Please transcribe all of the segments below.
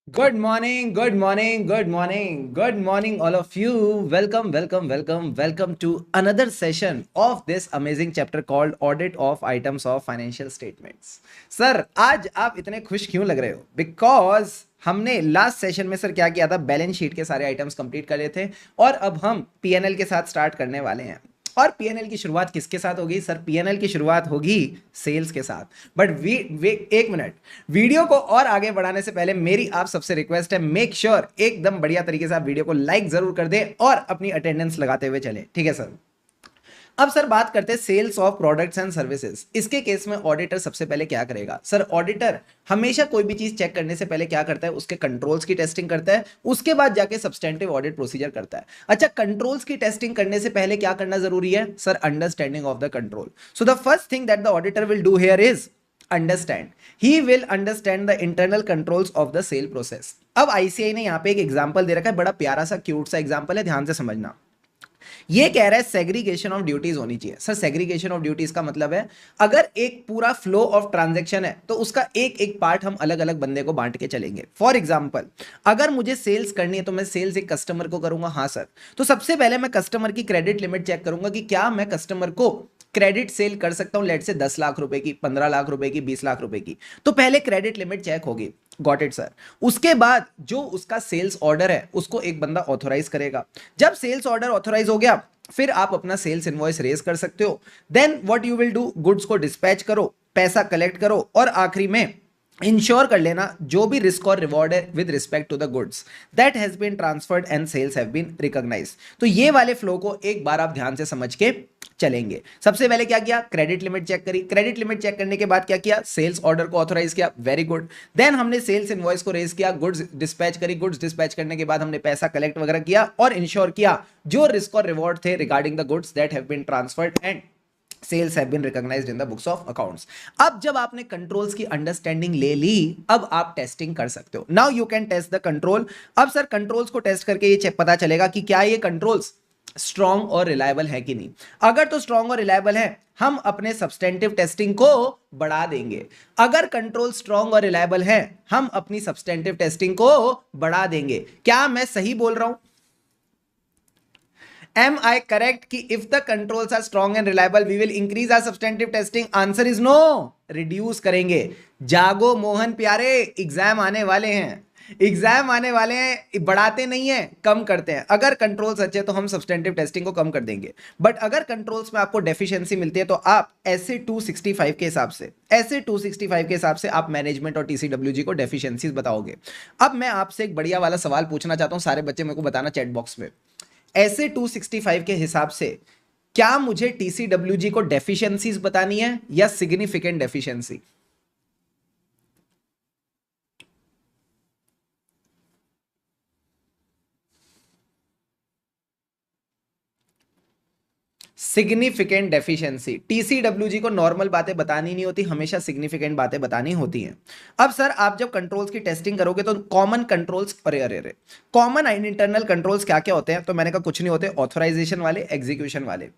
Good morning, good morning, good morning, good morning, all of you. Welcome, welcome, welcome, welcome to another session of this amazing chapter called Audit of Items of Financial Statements. Sir आज आप इतने खुश क्यों लग रहे हो? Because हमने last session में सर क्या किया था, बैलेंस शीट के सारे आइटम्स कंप्लीट कर लिए थे और अब हम पीएनएल के साथ स्टार्ट करने वाले हैं। और पीएनएल की शुरुआत किसके साथ होगी सर? पीएनएल की शुरुआत होगी सेल्स के साथ। बट एक मिनट, वीडियो को और आगे बढ़ाने से पहले मेरी आप सबसे रिक्वेस्ट है, मेक श्योर एकदम बढ़िया तरीके से आप वीडियो को लाइक जरूर कर दें और अपनी अटेंडेंस लगाते हुए चले, ठीक है सर। अब सर बात करते हैं sales of products and services. इसके केस में ऑडिटर सबसे पहले क्या करेगा सर? ऑडिटर हमेशा कोई भी चीज चेक करने से पहले क्या करता है, उसके कंट्रोल्स की टेस्टिंग करता है, उसके बाद जाके सब्सटेंटिव ऑडिट प्रोसीजर करता है। अच्छा, कंट्रोल्स की टेस्टिंग करने से पहले क्या करना जरूरी है sir? Understanding of the control. So the first thing that the auditor will do here is understand. He will understand the internal controls of the sale process. अब आईसीआई ने यहां पे एक एग्जांपल दे रखा है, बड़ा प्यारा सा क्यूट सा एग्जांपल है, ध्यान से समझना। ये कह रहा है सेग्रीगेशन ऑफ ड्यूटीज होनी चाहिए। सर सेग्रीगेशन ऑफ ड्यूटीज का मतलब है, अगर एक पूरा फ्लो ऑफ ट्रांजैक्शन है तो उसका एक एक पार्ट हम अलग अलग बंदे को बांट के चलेंगे। फॉर एग्जांपल, अगर मुझे सेल्स करनी है तो मैं सेल्स एक कस्टमर को करूंगा, हाँ सर। तो सबसे पहले मैं कस्टमर की क्रेडिट लिमिट चेक करूंगा कि क्या मैं कस्टमर को क्रेडिट सेल कर सकता हूं, लेट से 10 लाख रुपए की, 15 लाख रुपए की, 20 लाख रुपए की। तो पहले क्रेडिट लिमिट चेक होगी। Got it sir. उसके बाद जो उसका सेल्स ऑर्डर है उसको एक बंदा ऑथोराइज करेगा। जब सेल्स ऑर्डर ऑथोराइज हो गया, फिर आप अपना सेल्स इनवॉइस रेज कर सकते हो। Then what you will do, goods को डिस्पैच करो, पैसा कलेक्ट करो और आखिरी में इंश्योर कर लेना जो भी रिस्क और रिवॉर्ड है with respect to the goods that has been transferred and sales have been recognised. तो ये वाले फ्लो को एक बार आप ध्यान से समझ के चलेंगे। सबसे पहले क्या किया, क्रेडिट लिमिट चेक करी। क्रेडिट लिमिट चेक करने के बाद क्या किया, सेल्स ऑर्डर को ऑथोराइज किया, वेरी गुड। देन हमने सेल्स इनवॉइस को रेज किया, गुड्स डिस्पैच करी। गुड्स डिस्पैच करने के बाद हमने पैसा कलेक्ट वगैरह किया और इंश्योर किया जो रिस्क और रिवॉर्ड थे regarding the goods that have been transferred and sales have been recognised in the books of accounts. अब जब आपने कंट्रोल्स की अंडरस्टैंडिंग ले ली, अब आप टेस्टिंग कर सकते हो। Now you can test the control. अब सर कंट्रोल्स को टेस्ट करके ये पता चलेगा कि क्या ये कंट्रोल्स स्ट्रॉन्ग और रिलायबल है कि नहीं। अगर तो स्ट्रॉन्ग और रिलायबल है, हम अपने सब्सटेंटिव टेस्टिंग को बढ़ा देंगे। अगर कंट्रोल स्ट्रॉन्ग और रिलायबल है, हम अपनी सब्सटेंटिव टेस्टिंग को बढ़ा देंगे। क्या मैं सही बोल रहा हूं? Am I correct कि if the controls are strong and reliable, we will increase our substantive testing? Answer is no, reduce करेंगे। जागो मोहन प्यारे, एग्जाम आने वाले हैं, एग्जाम आने वाले हैं। बढ़ाते नहीं है, कम करते हैं। अगर कंट्रोल्स अच्छे तो हम सब्सटेंटिव टेस्टिंग को कम कर देंगे, बट अगर कंट्रोल्स में आपको डेफिशिएंसी मिलती है तो आप ऐसे 265 के हिसाब से, ऐसे 265 के हिसाब से आप मैनेजमेंट और टीसीडब्ल्यूजी को डेफिशिएंसीज बताओगे। अब मैं आपसे एक बढ़िया वाला सवाल पूछना चाहता हूं, सारे बच्चे मेरे को बताना चैट बॉक्स में। ऐसे 265 के हिसाब से क्या मुझे टीसीडब्ल्यूजी को डेफिशिएंसीज बतानी है या significant deficiency? Significant deficiency. TCWG को नॉर्मल बातें बतानी नहीं होती, हमेशा सिग्निफिकेंट बातें बतानी होती हैं। अब सर आप जब कंट्रोल्स की टेस्टिंग करोगे तो कॉमन कंट्रोल्स, अरे अरे अरे, कॉमन एंड इंटरनल कंट्रोल्स क्या क्या होते हैं? तो मैंने कहा कुछ नहीं होते, ऑथराइजेशन वाले, एग्जीक्यूशन वाले।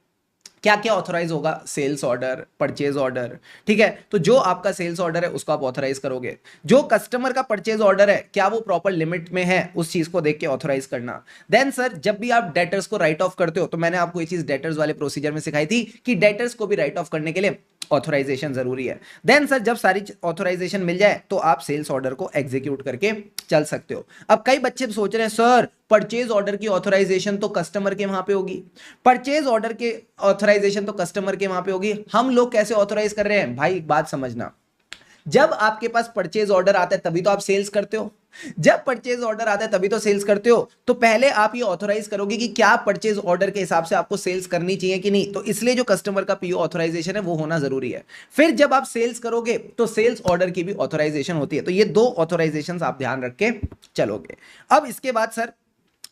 क्या क्या ऑथराइज होगा? सेल्स ऑर्डर, परचेज ऑर्डर, ठीक है। तो जो आपका सेल्स ऑर्डर है उसको आप ऑथराइज करोगे। जो कस्टमर का परचेज ऑर्डर है, क्या वो प्रॉपर लिमिट में है, उस चीज को देख के ऑथराइज करना। देन सर जब भी आप डेटर्स को राइट ऑफ करते हो, तो मैंने आपको ये चीज डेटर्स वाले प्रोसीजर में सिखाई थी कि डेटर्स को भी राइट ऑफ करने के लिए ऑथराइजेशन जरूरी है। देन सर जब सारी ऑथराइजेशन मिल जाए तो आप सेल्स ऑर्डर को एग्जीक्यूट करके चल सकते हो। अब कई बच्चे सोच रहे हैं सर परचेज ऑर्डर की ऑथराइजेशन तो कस्टमर के वहां पे होगी, परचेज ऑर्डर के ऑथराइजेशन तो कस्टमर के वहां पे होगी, हम लोग कैसे ऑथराइज कर रहे हैं? भाई एक बात समझना, जब आपके पास परचेज ऑर्डर आता है तभी तो आप सेल्स करते हो। जब परचेज ऑर्डर आता है तभी तो सेल्स करते हो। तो पहले आप ये ऑथराइज करोगे कि क्या परचेज ऑर्डर के हिसाब से आपको सेल्स करनी चाहिए कि नहीं। तो इसलिए जो कस्टमर का पीओ ऑथराइजेशन है वो होना जरूरी है। फिर जब आप सेल्स करोगे तो सेल्स ऑर्डर की भी ऑथराइजेशन होती है। तो ये दो ऑथराइजेशन आप ध्यान रख के चलोगे। अब इसके बाद सर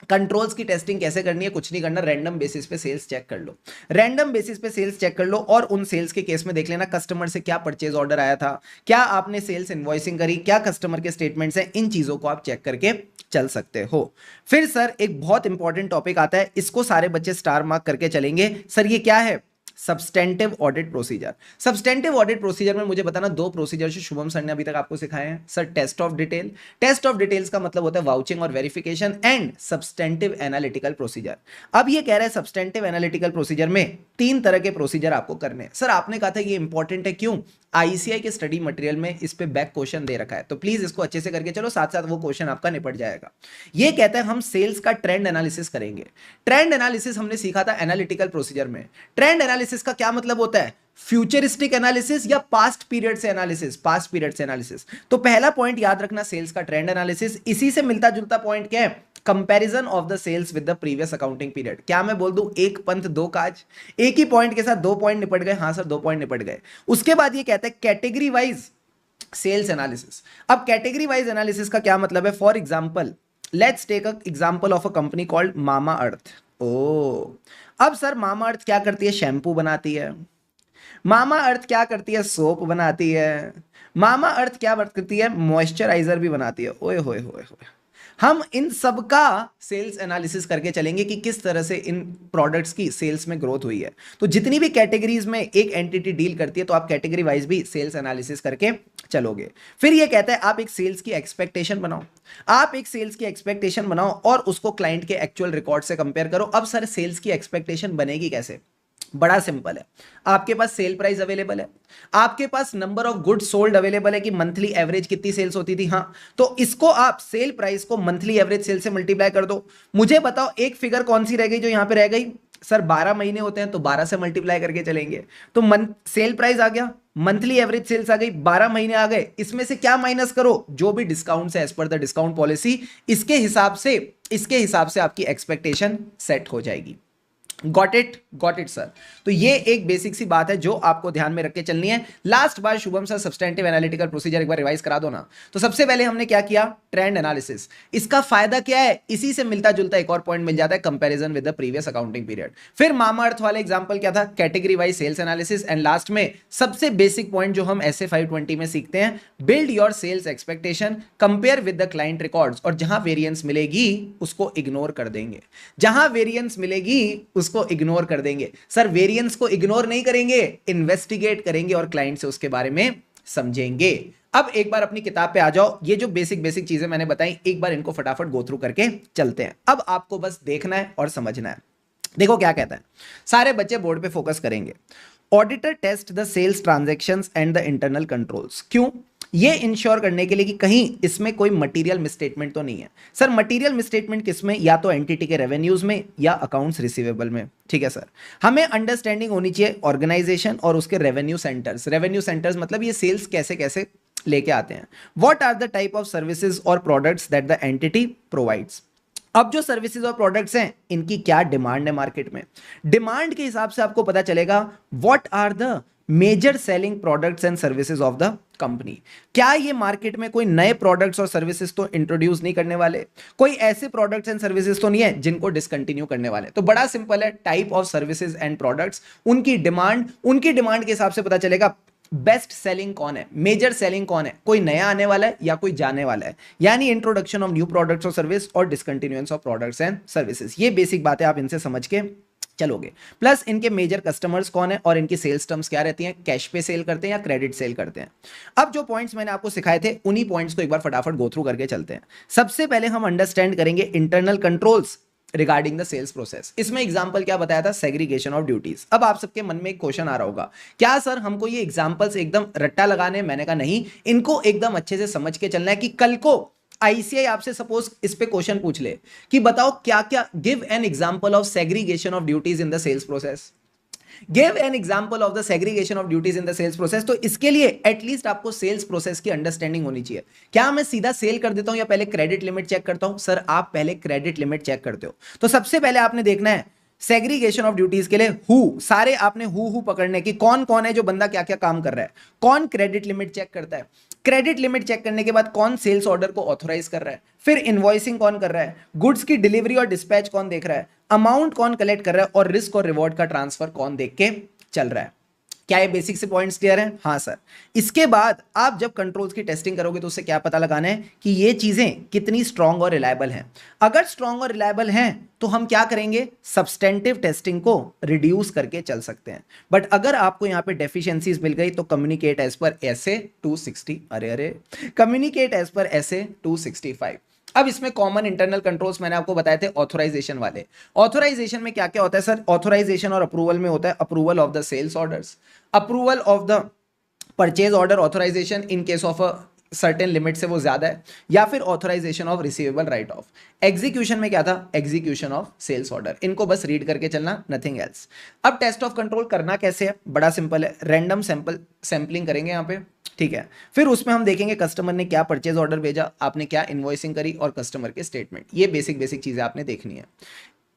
कंट्रोल्स की टेस्टिंग कैसे करनी है? कुछ नहीं करना, रैंडम बेसिस पे सेल्स चेक कर लो। रैंडम बेसिस पे सेल्स चेक कर लो और उन सेल्स के केस में देख लेना कस्टमर से क्या परचेज ऑर्डर आया था, क्या आपने सेल्स इनवॉइसिंग करी, क्या कस्टमर के स्टेटमेंट्स हैं। इन चीजों को आप चेक करके चल सकते हो। फिर सर एक बहुत इंपॉर्टेंट टॉपिक आता है, इसको सारे बच्चे स्टार मार्क करके चलेंगे। सर ये क्या है? Substantive audit procedure. Substantive audit procedure में मुझे बताना दो प्रोसीजर जो शुभम सर ने अभी तक आपको सिखाए हैं। Sir test of detail, test of details का मतलब होता है वाउचिंग और verification, and substantive analytical procedure. अब ये कह रहा है सब्सटेंटिव एनालिटिकल प्रोसीजर में तीन तरह के प्रोसीजर आपको करने हैं। सर आपने कहा था ये इंपॉर्टेंट है, क्यों? आईसीआई के स्टडी मटेरियल में इस पे बैक क्वेश्चन दे रखा है, तो प्लीज इसको अच्छे से करके चलो, साथ साथ वो क्वेश्चन आपका निपट जाएगा। ये कहता है हम सेल्स का ट्रेंड एनालिसिस करेंगे। ट्रेंड एनालिसिस हमने सीखा था एनालिटिकल प्रोसीजर में। ट्रेंड एनालिसिस का क्या मतलब होता है? फ्यूचरिस्टिक एनालिसिस या पास्ट पीरियड से एनालिसिस, पास्ट पीरियड से एनालिसिस। तो पहला पॉइंट याद रखना सेल्स का ट्रेंड एनालिसिस। इसी से मिलता जुलता पॉइंट क्या है? Comparison of the sales with the previous accounting period. क्या मैं बोल दूं एक पंथ दो काज? एक ही पॉइंट के साथ दो पॉइंट निपट गए। हाँ सर, दो पॉइंट निपट गए। उसके बाद ये कहता है कैटेगरी वाइज सेल्स एनालिसिस। अब कैटेगरी वाइज एनालिसिस का क्या मतलब है? For example let's take a example of a company called Mamaearth. ओ, अब सर मामा अर्थ क्या करती है? शैम्पू बनाती है। मामा अर्थ क्या करती है? सोप बनाती है। मामा अर्थ क्या करती है? मॉइस्चराइजर भी बनाती है। ओए होए होए होए। हम इन सब का सेल्स एनालिसिस करके चलेंगे कि किस तरह से इन प्रोडक्ट्स की सेल्स में ग्रोथ हुई है। तो जितनी भी कैटेगरीज में एक एंटिटी डील करती है तो आप कैटेगरी वाइज भी सेल्स एनालिसिस करके चलोगे। फिर ये कहता है आप एक सेल्स की एक्सपेक्टेशन बनाओ। आप एक सेल्स की एक्सपेक्टेशन बनाओ और उसको क्लाइंट के एक्चुअल रिकॉर्ड से कंपेयर करो। अब सर सेल्स की एक्सपेक्टेशन बनेगी कैसे? बड़ा सिंपल है। आपके पास सेल प्राइस अवेलेबल है, आपके पास number of goods sold available है कि मंथली एवरेज कितनी सेल्स होती थी। हाँ, तो इसको आप सेल प्राइस को मंथली एवरेज सेल से मल्टीप्लाई कर दो। मुझे बताओ एक फिगर कौन सी रह गई जो यहां पे रह गई? सर 12 महीने होते हैं तो 12 से मल्टीप्लाई करके चलेंगे। तो मंथ सेल प्राइस आ गया, मंथली एवरेज सेल्स आ गई, 12 महीने आ गए। इसमें से क्या माइनस करो? जो भी डिस्काउंट है as per the discount policy, इसके हिसाब से आपकी एक्सपेक्टेशन सेट हो जाएगी। Got it sir. तो ये एक बेसिक सी बात है जो आपको ध्यान में रख के चलनी है। लास्ट बार Shubham sir substantive analytical procedure एक बार रिवाइज करा दो ना। तो सबसे पहले हमने क्या किया? Trend analysis. इसका फायदा क्या है? इसी से मिलता जुलता एक और पॉइंट मिल जाता है, comparison with the previous accounting period. फिर मामा अर्थ वाले एग्जांपल क्या था? Category wise sales analysis. And last में सबसे बेसिक पॉइंट जो हम ऐसे 520 में सीखते हैं, build your sales expectation, compare with the client records, और जहां वेरिएंस मिलेगी उसको इग्नोर कर देंगे। जहां वेरिएंस मिलेगी उसको इग्नोर कर देंगे। सर वेरिएंस को इग्नोर नहीं करेंगे, इन्वेस्टिगेट करेंगे और क्लाइंट से उसके बारे में समझेंगे। अब एक बार अपनी किताब पे आ जाओ। ये जो बेसिक चीजें मैंने बताई एक बार इनको फटाफट गो थ्रू करके चलते हैं। अब आपको बस देखना है और समझना है। देखो क्या कहता है, सारे बच्चे बोर्ड पे फोकस करेंगे। Auditor test the sales transactions and the internal controls. क्यों? ये इंश्योर करने के लिए कि कहीं इसमें कोई मटेरियल मिसस्टेटमेंट तो नहीं है। सर मटेरियल मिसस्टेटमेंट किसमें? या तो एंटिटी के रेवेन्यूज में या अकाउंट्स रिसीवेबल में। ठीक है सर, हमें अंडरस्टैंडिंग होनी चाहिए ऑर्गेनाइजेशन और उसके रेवेन्यू सेंटर्स। रेवेन्यू सेंटर्स मतलब ये सेल्स कैसे कैसे लेके आते हैं। What are the type of services और products that the entity provides. अब जो सर्विसेज और प्रोडक्ट्स हैं इनकी क्या डिमांड है मार्केट में। डिमांड के हिसाब से आपको पता चलेगा what are the major selling products and services of the company. क्या ये मार्केट में कोई नए प्रोडक्ट्स और सर्विसेज तो इंट्रोड्यूस नहीं करने वाले, कोई ऐसे प्रोडक्ट्स एंड सर्विसेज तो नहीं है जिनको डिसकंटिन्यू करने वाले। तो बड़ा सिंपल है, type of services and products, उनकी डिमांड के हिसाब से पता चलेगा बेस्ट सेलिंग कौन है, मेजर सेलिंग कौन है, कोई नया आने वाला है या कोई जाने वाला है। यानी इंट्रोडक्शन ऑफ न्यू प्रोडक्ट्स और सर्विस और डिसकंटिन्यूएंस ऑफ प्रोडक्ट्स एंड सर्विसेज। ये बेसिक बातें आप इनसे समझ के चलोगे। प्लस इनके मेजर कस्टमर्स कौन है और इनकी सेल्स टर्म्स क्या रहती हैं, कैश पे सेल करते हैं या क्रेडिट सेल करते हैं। अब जो पॉइंट्स मैंने आपको सिखाए थे उन्हीं पॉइंट्स को एक बार फटाफट गो थ्रू करके चलते हैं। सबसे पहले हम अंडरस्टैंड करेंगे internal controls regarding the sales process. इसमें एग्जांपल क्या बताया था? Segregation of duties. अब आप सबके मन में एक क्वेश्चन आ रहा होगा, क्या सर हमको ये एग्जांपल्स एकदम रट्टा लगाने? मैंने कहा नहीं, इनको एकदम अच्छे से समझ के चलना है कि कल को आईसीआई आपसे सपोज इस पे क्वेश्चन पूछ ले कि बताओ क्या क्या, give an example of segregation of duties in the sales process, give an example of the segregation of duties in the sales process. तो इसके लिए एटलीस्ट आपको सेल्स प्रोसेस की अंडरस्टैंडिंग होनी चाहिए। क्या मैं सीधा सेल कर देता हूं या पहले क्रेडिट लिमिट चेक करता हूं? सर आप पहले क्रेडिट लिमिट चेक करते हो। तो सबसे पहले आपने देखना है सेग्रीगेशन ऑफ ड्यूटीज के लिए हु, सारे आपने हु पकड़ने की, कौन कौन है जो बंदा क्या क्या काम कर रहा है, कौन क्रेडिट लिमिट चेक करता है, क्रेडिट लिमिट चेक करने के बाद कौन सेल्स ऑर्डर को ऑथोराइज कर रहा है, फिर इनवॉइसिंग कौन कर रहा है, गुड्स की डिलीवरी और डिस्पैच कौन देख रहा है, अमाउंट कौन कलेक्ट कर रहा है और रिस्क और रिवॉर्ड का ट्रांसफर कौन देख के चल रहा है। क्या ये बेसिक से पॉइंट्स क्लियर हैं? हाँ सर। इसके बाद आप जब कंट्रोल्स की टेस्टिंग करोगे तो उससे क्या पता लगाना है कि ये चीजें कितनी स्ट्रांग और रिलायबल हैं। अगर स्ट्रांग और रिलायबल हैं तो हम क्या करेंगे, सब्सटेंटिव टेस्टिंग को रिड्यूस करके चल सकते हैं। बट अगर आपको यहाँ पे डेफिशिएंसीज मिल गई तो कम्युनिकेट एज पर ऐसे 260, अरे कम्युनिकेट एज पर ऐसे 265। अब इसमें कॉमन इंटरनल कंट्रोल्स मैंने आपको बताए थे ऑथराइजेशन वाले। ऑथराइजेशन में क्या क्या होता है सर? ऑथराइजेशन और अप्रूवल में होता है approval of the sales orders, approval of the purchase order authorisation in case of a certain limit से वो ज्यादा है, या फिर authorisation of receivable write off. Execution में क्या था? Execution of sales order. इनको बस रीड करके चलना, नथिंग एल्स। अब टेस्ट ऑफ कंट्रोल करना कैसे है? बड़ा सिंपल है, रैंडम सैंपलिंग करेंगे यहाँ पे, ठीक है। फिर उसमें हम देखेंगे कस्टमर ने क्या परचेज ऑर्डर भेजा, आपने क्या इनवॉइसिंग करी, और कस्टमर के स्टेटमेंट। ये बेसिक बेसिक चीजें आपने देखनी है।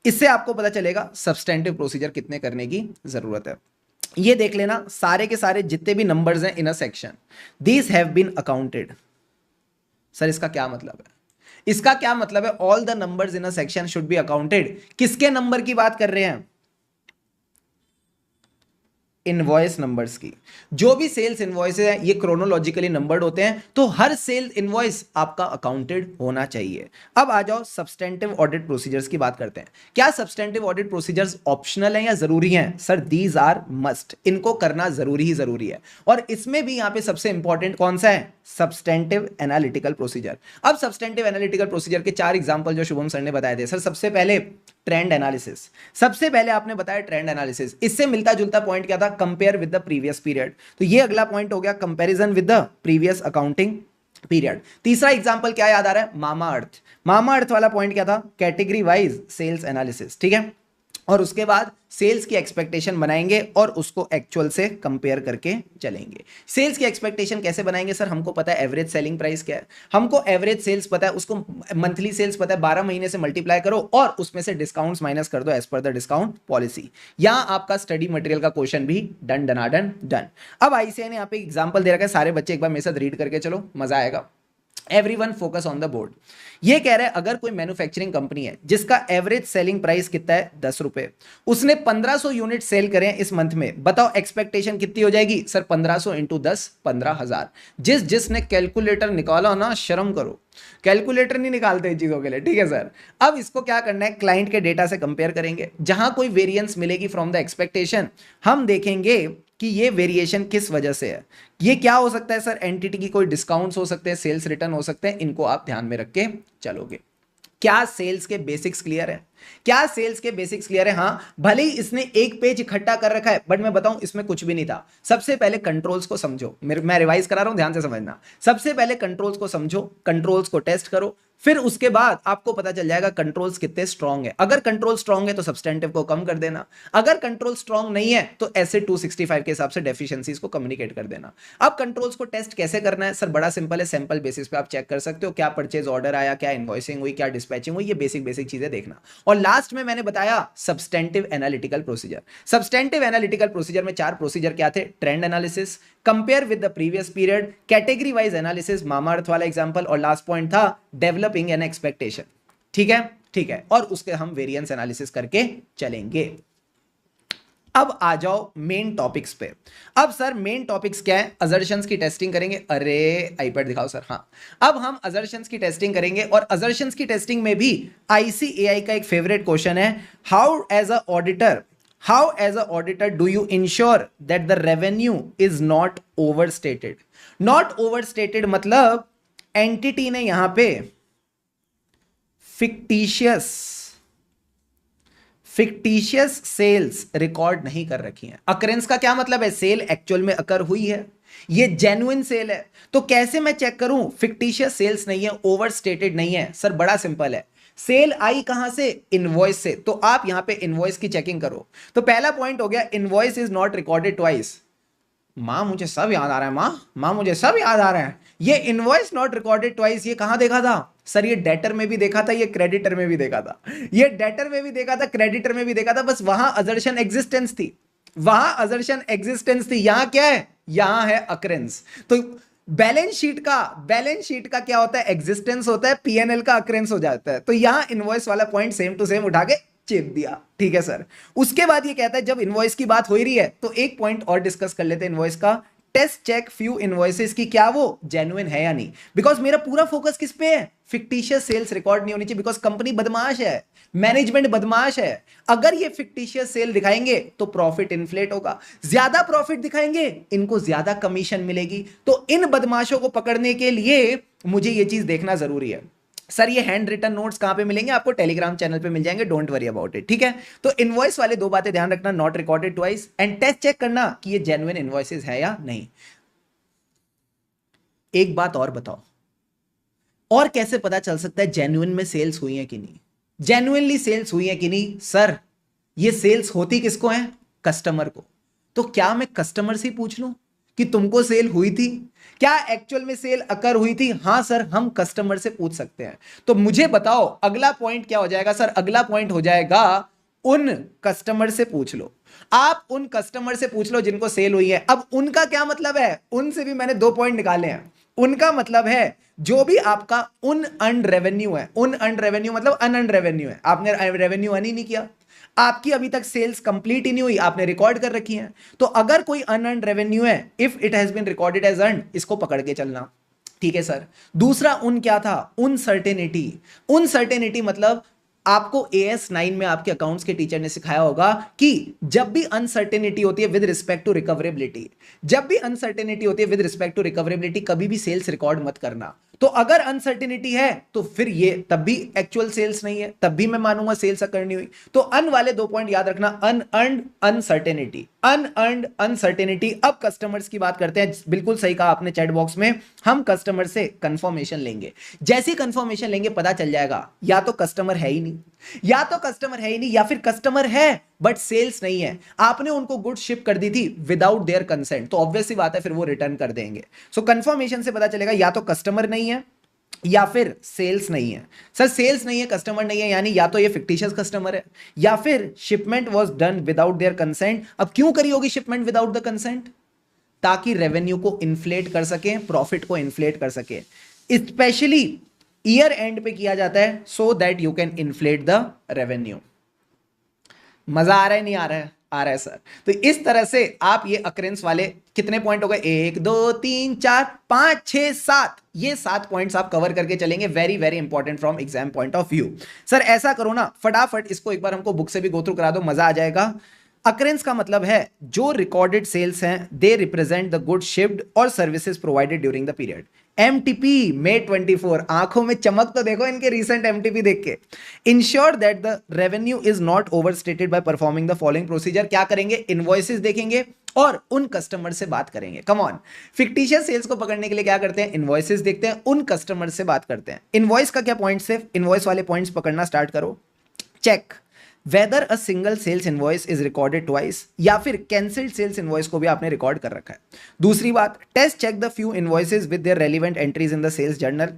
इससे आपको पता चलेगा सब्सटेंटिव प्रोसीजर कितने करने की जरूरत है। ये देख लेना, सारे के सारे जितने भी नंबर्स हैं in a section, these have been accounted. Sir इसका क्या मतलब है? इसका क्या मतलब है? All the numbers in a section should be accounted. किसके नंबर की बात कर रहे हैं? इनवॉइस नंबर्स की। जो भी सेल्स इनवॉइसेज हैं ये क्रोनोलॉजिकली नंबर्ड होते हैं, तो हर सेल्स इनवॉइस आपका अकाउंटेड होना चाहिए। अब आ जाओ सब्सटेंटिव ऑडिट प्रोसीजर्स की बात करते हैं। क्या सब्सटेंटिव ऑडिट प्रोसीजर्स ऑप्शनल हैं या जरूरी हैं? सर दीज आर मस्ट, इनको करना जरूरी ही जरूरी है। और इसमें भी यहां पे सबसे इंपॉर्टेंट कौन सा है? Substantive analytical procedure. अब सब्सटेंटिव एनालिटिकल प्रोसीजर के 4 एग्जांपल जो शुभम सर ने बताए थे। सर सबसे पहले ट्रेंड एनालिसिस, सबसे पहले आपने बताया ट्रेंड एनालिसिस। इससे मिलता जुलता पॉइंट क्या था? Compare with the previous period. तो ये अगला पॉइंट हो गया, comparison with the previous accounting period. तीसरा एग्जांपल क्या याद आ रहा है? मामा अर्थ। मामा अर्थ वाला पॉइंट क्या था? कैटेगरी वाइज सेल्स एनालिसिस, ठीक है। और उसके बाद सेल्स की एक्सपेक्टेशन बनाएंगे और उसको एक्चुअल से कंपेयर करके चलेंगे। सेल्स की एक्सपेक्टेशन कैसे बनाएंगे? सर हमको पता है एवरेज सेलिंग प्राइस क्या है, हमको एवरेज सेल्स पता है, उसको मंथली सेल्स पता है, 12 महीने से मल्टीप्लाई करो और उसमें से डिस्काउंट्स माइनस कर दो as per the discount policy. यहां आपका स्टडी मटेरियल का क्वेश्चन भी डन डनाडन डन। अब आईसीआई ने यहाँ पे एग्जाम्पल दे रखा है, सारे बच्चे एक बार मेरे साथ रीड करके चलो, मजा आएगा। Everyone focus on the board. ये कह रहा है अगर कोई मैन्युफैक्चरिंग कंपनी है जिसका एवरेज सेलिंग प्राइस कितना है? 10 रुपए, उसने 1500 यूनिट सेल करें इस मंथ में, बताओ एक्सपेक्टेशन कितनी हो जाएगी? Sir 1500 into 10, 15,000। जिसने कैलकुलेटर निकाला ना, शर्म करो, कैलकुलेटर नहीं निकालते चीजों के लिए, ठीक है सर। अब इसको क्या करना है? क्लाइंट के डेटा से कंपेयर करेंगे, जहां कोई वेरिएंस मिलेगी फ्रॉम द एक्सपेक्टेशन, हम देखेंगे कि ये वेरिएशन किस वजह से है। ये क्या हो सकता है सर? एंटिटी की कोई डिस्काउंट्स हो सकते हैं, सेल्स रिटर्न हो सकते हैं, इनको आप ध्यान में रख के चलोगे। क्या सेल्स के बेसिक्स क्लियर है? क्या सेल्स के बेसिक्स क्लियर है? हाँ, भले ही इसने एक पेज इकट्ठा कर रखा है, बट मैं बताऊं इसमें कुछ भी नहीं था। सबसे पहले कंट्रोल्स को समझो, मैं रिवाइज करा रहा हूं, ध्यान से समझना। सबसे पहले कंट्रोल्स को समझो, कंट्रोल्स को टेस्ट करो, फिर उसके बाद आपको पता चल जाएगा कंट्रोल्स कितने स्ट्रांग है। अगर कंट्रोल स्ट्रांग है तो सब्सटेंटिव को कम कर देना, अगर कंट्रोल स्ट्रांग नहीं है तो ऐसे 265 के हिसाब से डेफिशिएंसीज को कम्युनिकेट कर देना। अब कंट्रोल्स को टेस्ट कैसे करना है? सर बड़ा सिंपल है, सैंपल बेसिस पे आप चेक कर सकते हो, क्या परचेज ऑर्डर आया, क्या इनवॉइसिंग हुई, क्या डिस्पैचिंग हुई, ये बेसिक बेसिक चीजें देखना। और लास्ट में मैंने बताया substantive analytical procedure. Substantive analytical procedure में 4 प्रोसीजर क्या थे? Trend analysis, compare with the previous period, category wise analysis, Mamaearth वाला एग्जांपल, और लास्ट पॉइंट था डेवलपिंग एन एक्सपेक्टेशन। ठीक है, ठीक है। और उसके हम वेरिएंस एनालिसिस करके चलेंगे। अब आ जाओ मेन टॉपिक्स पे। अब सर मेन टॉपिक्स क्या है? अजर्शंस की टेस्टिंग करेंगे। अरे आईपैड दिखाओ सर। हाँ, अब हम अजर्शंस की टेस्टिंग करेंगे, और अजर्शंस की टेस्टिंग में भी आईसीएआई का एक फेवरेट क्वेश्चन है, how as a auditor do you ensure that the revenue is not overstated? Not overstated मतलब एंटिटी ने यहां पे फिक्टिशियस सेल्स रिकॉर्ड नहीं कर रखी हैं। अकरेंस का क्या मतलब है? सेल एक्चुअल में अकर हुई है, ये जेन्युइन सेल है। तो कैसे मैं चेक करूं फिक्टिशियस सेल्स नहीं है, ओवरस्टेटेड नहीं है? सर बड़ा सिंपल है, सेल आई कहां से? इनवॉइस से। तो आप यहां पे इनवॉइस की चेकिंग करो। तो पहला पॉइंट हो गया, invoice is not recorded twice. मां मुझे सब याद आ रहा है, मां मुझे सब याद आ रहा है। ये इनवॉइस नॉट रिकॉर्डेड ट्वाइस, ये कहां देखा था? सर ये डेटर में भी देखा था, ये क्रेडिटर में भी देखा था, ये डेटर में भी देखा था, क्रेडिटर में भी देखा था, बस वहां अजर्शन एग्जिस्टेंस थी, वहां अजर्शन एग्जिस्टेंस थी। यहां क्या है? यहां है अकरेंस। तो बैलेंस शीट का क्या होता है? एग्जिस्टेंस होता है, पीएनएल का अकरेंस हो जाता है। तो यहां इनवॉइस वाला पॉइंट सेम टू सेम उठा के चिप दिया, ठीक है सर। उसके बाद ये कहता है जब इनवॉइस की बात हो ही रही है तो एक पॉइंट और डिस्कस कर लेते हैं इनवॉइस का। टेस्ट चेक फ्यू इनवॉइसेस की क्या वो जेन्युइन है या नहीं, बिकॉज मेरा पूरा फोकस किस पे है, फिक्टिशियस सेल्स रिकॉर्ड नहीं होनी चाहिए, बिकॉज कंपनी बदमाश है, मैनेजमेंट बदमाश है। अगर ये फिक्टिशियस सेल दिखाएंगे तो प्रॉफिट इन्फ्लेट होगा, ज्यादा प्रॉफिट दिखाएंगे इनको ज्यादा कमीशन मिलेगी। तो इन बदमाशों को पकड़ने के लिए मुझे ये चीज देखना जरूरी है। सर ये हैंड रिटन नोट्स कहां पे मिलेंगे आपको, टेलीग्राम चैनल पे मिल जाएंगे, डोंट वरी अबाउट इट, ठीक है। तो इनवॉइस वाले दो बातें ध्यान रखना, not recorded twice, and test check करना कि ये जेन्युइन इनवॉइसेस है या नहीं। एक बात और बताओ, और कैसे पता चल सकता है जेन्युइन में सेल्स हुई है कि नहीं, जेन्युइनली सेल्स हुई है कि नहीं। सर ये सेल्स होती किसको है, कस्टमर को। तो क्या मैं कस्टमर से पूछ लूं कि तुमको सेल हुई थी, क्या एक्चुअल में सेल अकर हुई थी, हां सर हम कस्टमर से पूछ सकते हैं। तो मुझे बताओ अगला पॉइंट क्या हो जाएगा सर, अगला पॉइंट हो जाएगा उन कस्टमर से पूछ लो। आप उन कस्टमर से पूछ लो जिनको सेल हुई है। अब उनका क्या मतलब है, उनसे भी मैंने दो पॉइंट निकाले हैं। उनका मतलब है जो भी आपका उन अर्न रेवेन्यू है, उन अर्न रेवेन्यू मतलब अनअर्न रेवेन्यू है, आपने रेवेन्यू अर्न ही नहीं किया, आपकी अभी तक सेल्स कंप्लीट ही नहीं हुई, आपने रिकॉर्ड कर रखी है। तो अगर कोई अनअर्न रेवेन्यू है, if it has been recorded as earn, इसको पकड़ के चलना, ठीक है सर। दूसरा उन क्या था, उनसर्टेनिटी। उनसर्टेनिटी मतलब आपको AS9 में आपके अकाउंट्स के टीचर ने सिखाया होगा कि जब भी अनसर्टेनिटी होती है विद रिस्पेक्ट टू रिकवरेबिलिटी, जब भी अनसर्टेनिटी होती है विद रिस्पेक्ट टू रिकवरेबिलिटी, कभी भी सेल्स रिकॉर्ड मत करना। तो अगर अनसर्टेनिटी है तो फिर ये तब भी एक्चुअल सेल्स नहीं है, तब भी मैं मानूंगा सेल्स अकर नहीं हुई। तो अन वाले दो पॉइंट याद रखना, अनअर्न्ड अनसर्टेनिटी, अनअर्न्ड अनसर्टेनिटी। अब कस्टमर्स की बात करते हैं, बिल्कुल सही कहा आपने चैट बॉक्स में, हम कस्टमर से कंफर्मेशन लेंगे। जैसी कंफर्मेशन लेंगे पता चल जाएगा या तो कस्टमर है ही नहीं, या तो कस्टमर है ही नहीं, या फिर कस्टमर है बट सेल्स नहीं है, आपने उनको गुड शिप कर दी थी विदाउट देयर कंसेंट, तो ऑब्वियस सी बात है फिर वो रिटर्न कर देंगे। सो कंफर्मेशन से पता चलेगा या तो कस्टमर नहीं है या फिर सेल्स नहीं है। सर सेल्स नहीं है, कस्टमर नहीं है, यानी या तो ये फिक्टिशियस कस्टमर है या फिर shipment was done without their consent. अब क्यों करी होगी शिपमेंट विदाउट द कंसेंट, ताकि रेवेन्यू को इन्फ्लेट कर सके, प्रॉफिट को इन्फ्लेट कर सके। स्पेशली ईयर एंड पे किया जाता है so that you can inflate the revenue. मजा आ रहा है नहीं आ रहा है, आ रहा है सर। तो इस तरह से आप ये अक्रेंस वाले कितने पॉइंट हो गए, 1 2 3 4 5 6 7, ये 7 पॉइंट्स आप कवर करके चलेंगे, very very important from exam point of view. Sir ऐसा करो ना फटाफट इसको एक बार हमको बुक से भी गो थ्रू करा दो, मजा आ जाएगा। अक्रेंस का मतलब है जो रिकॉर्डेड सेल्स हैं they represent the good shipped और services provided during the period. MTP May 24, आंखों में चमक तो देखो इनके रीसेंट एमटीपी देख के। Ensure that the revenue is not overstated by performing the following procedure. क्या करेंगे, इनवॉइसेस देखेंगे और उन कस्टमर से बात करेंगे। कम ऑन, फिक्टिशियस सेल्स को पकड़ने के लिए क्या करते हैं, इनवॉइसेस देखते हैं, उन कस्टमर से बात करते हैं। इनवॉइस का क्या पॉइंट्स है, इनवॉइस वाले पॉइंट्स पकड़ना स्टार्ट करो। Check whether a single sales invoice is recorded twice, या फिर कैंसिल्ड सेल्स इनवॉइस को भी आपने रिकॉर्ड कर रखा है। दूसरी बात, test check the few invoices with their relevant entries in the sales journal.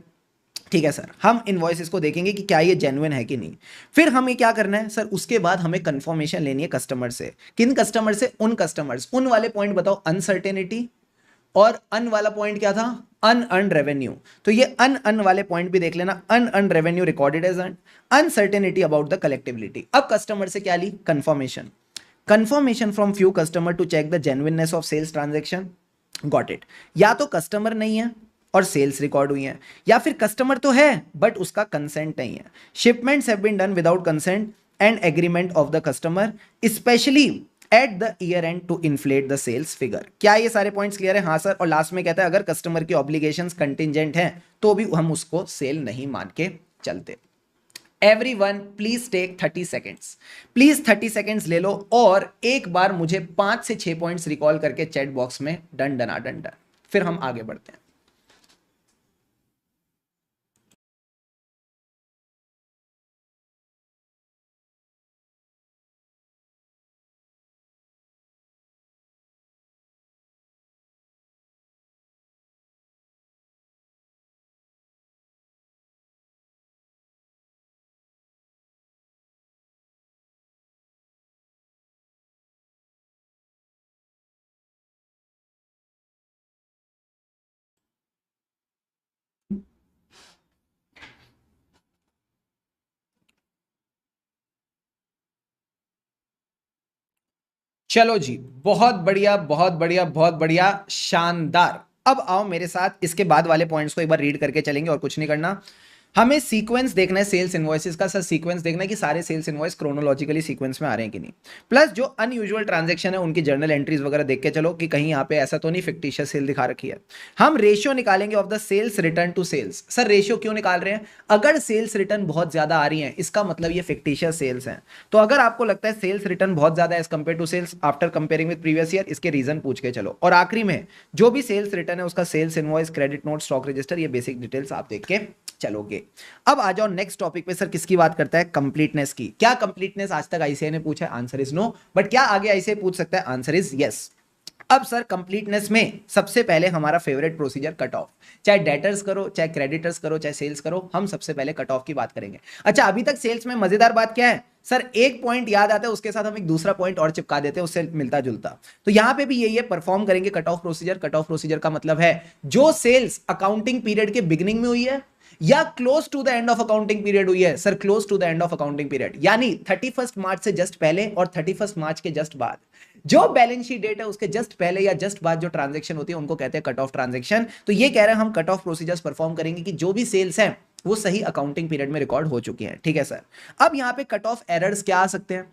ठीक है सर, हम इनवॉइसेस को देखेंगे कि क्या ये जेन्युइन है कि नहीं। फिर हमें क्या करना है सर, उसके बाद हमें कंफर्मेशन लेनी है कस्टमर से। किन कस्टमर से, उन कस्टमर्स। उन वाले पॉइंट बताओ, अनसर्टेनिटी, और अन वाला पॉइंट क्या था, अनअर्न रेवेन्यू। तो ये अन वाले पॉइंट भी देख लेना, unearn revenue recorded as earn, uncertainty about the collectibility. अब कस्टमर से क्या ली, confirmation. Confirmation from few customer to check the genuineness of sales transaction. Got it. या तो कस्टमर नहीं है और सेल्स रिकॉर्ड हुई है, या फिर कस्टमर तो है बट उसका कंसेंट नहीं है। Shipments have been done without consent and agreement of the customer, specially at the year end to inflate the sales figure. क्या ये सारे पॉइंट्स क्लियर है, हाँ सर। और लास्ट में कहता है अगर कस्टमर की ऑब्लिगेशंस कंटिजेंट हैं तो भी हम उसको सेल नहीं मान के चलते। Everyone please take 30 seconds, please 30 seconds ले लो और एक बार मुझे 5 से 6 पॉइंट्स रिकॉल करके चैट बॉक्स में डन डना डन डन, फिर हम आगे बढ़ते हैं। चलो जी, बहुत बढ़िया बहुत बढ़िया बहुत बढ़िया, शानदार। अब आओ मेरे साथ इसके बाद वाले पॉइंट्स को एक बार रीड करके चलेंगे और कुछ नहीं करना। हमें सीक्वेंस देखना है सेल्स इनवॉइसेस का। सर सीक्वेंस देखना है कि सारे सेल्स इनवॉइस क्रोनोलॉजिकली सीक्वेंस में आ रहे हैं कि नहीं। प्लस जो अनयूजुअल ट्रांजैक्शन है उनकी जर्नल एंट्रीज वगैरह देख के चलो कि कहीं यहाँ पे ऐसा तो नहीं फिक्टिशियस सेल दिखा रखी है। हम रेशियो निकालेंगे of the sales return to sales. Sir ratio क्यों निकाल रहे हैं? अगर सेल्स रिटर्न बहुत ज्यादा आ रही है इसका मतलब ये फिक्टिशियस सेल्स हैं। तो अगर आपको लगता है सेल्स रिटर्न बहुत ज्यादा है as compare to sales after comparing with previous year, इसके रीजन पूछ के चलो। और आखिरी में जो भी सेल्स रिटर्न है उसका sales invoice, credit note, stock register, ये बेसिक डिटेल्स आप देख के चलोगे। अब आ जाओ नेक्स्ट टॉपिक पे। सर किसकी बात करता है? कंप्लीटनेस की। क्या कंप्लीटनेस आज तक आईसीआई ने पूछा है? Answer is no. बट क्या आगे आईसीआई पूछ सकता है? Answer is yes. अब सर कंप्लीटनेस में सबसे पहले हमारा फेवरेट प्रोसीजर कट ऑफ। चाहे डेटर्स करो, चाहे क्रेडिटर्स करो, चाहे सेल्स करो, हम सबसे पहले कट ऑफ की बात करेंगे। अच्छा, अभी तक सेल्स में मजेदार बात क्या है सर? एक पॉइंट याद आता है उसके साथ हम एक दूसरा पॉइंट और चिपका देते हैं उससे मिलता जुलता। तो यहां पे भी यही है, परफॉर्म करेंगे cut off procedure. Cut off procedure का मतलब है जो सेल्स अकाउंटिंग पीरियड के बिगिनिंग में हुई है या close to the end of accounting period हुई है। Sir close to the end of accounting period यानी 31 मार्च से जस्ट पहले और 31 मार्च के जस्ट बाद, जो बैलेंस शीट डेट है उसके जस्ट पहले या जस्ट बाद जो ट्रांजैक्शन होती है उनको कहते हैं कट ऑफ ट्रांजैक्शन। तो ये कह रहे हैं हम कट ऑफ प्रोसीजर्स परफॉर्म करेंगे कि जो भी सेल्स हैं वो सही अकाउंटिंग पीरियड में रिकॉर्ड हो चुकी हैं। ठीक है सर। अब यहां पे कट ऑफ एरर्स क्या आ सकते हैं?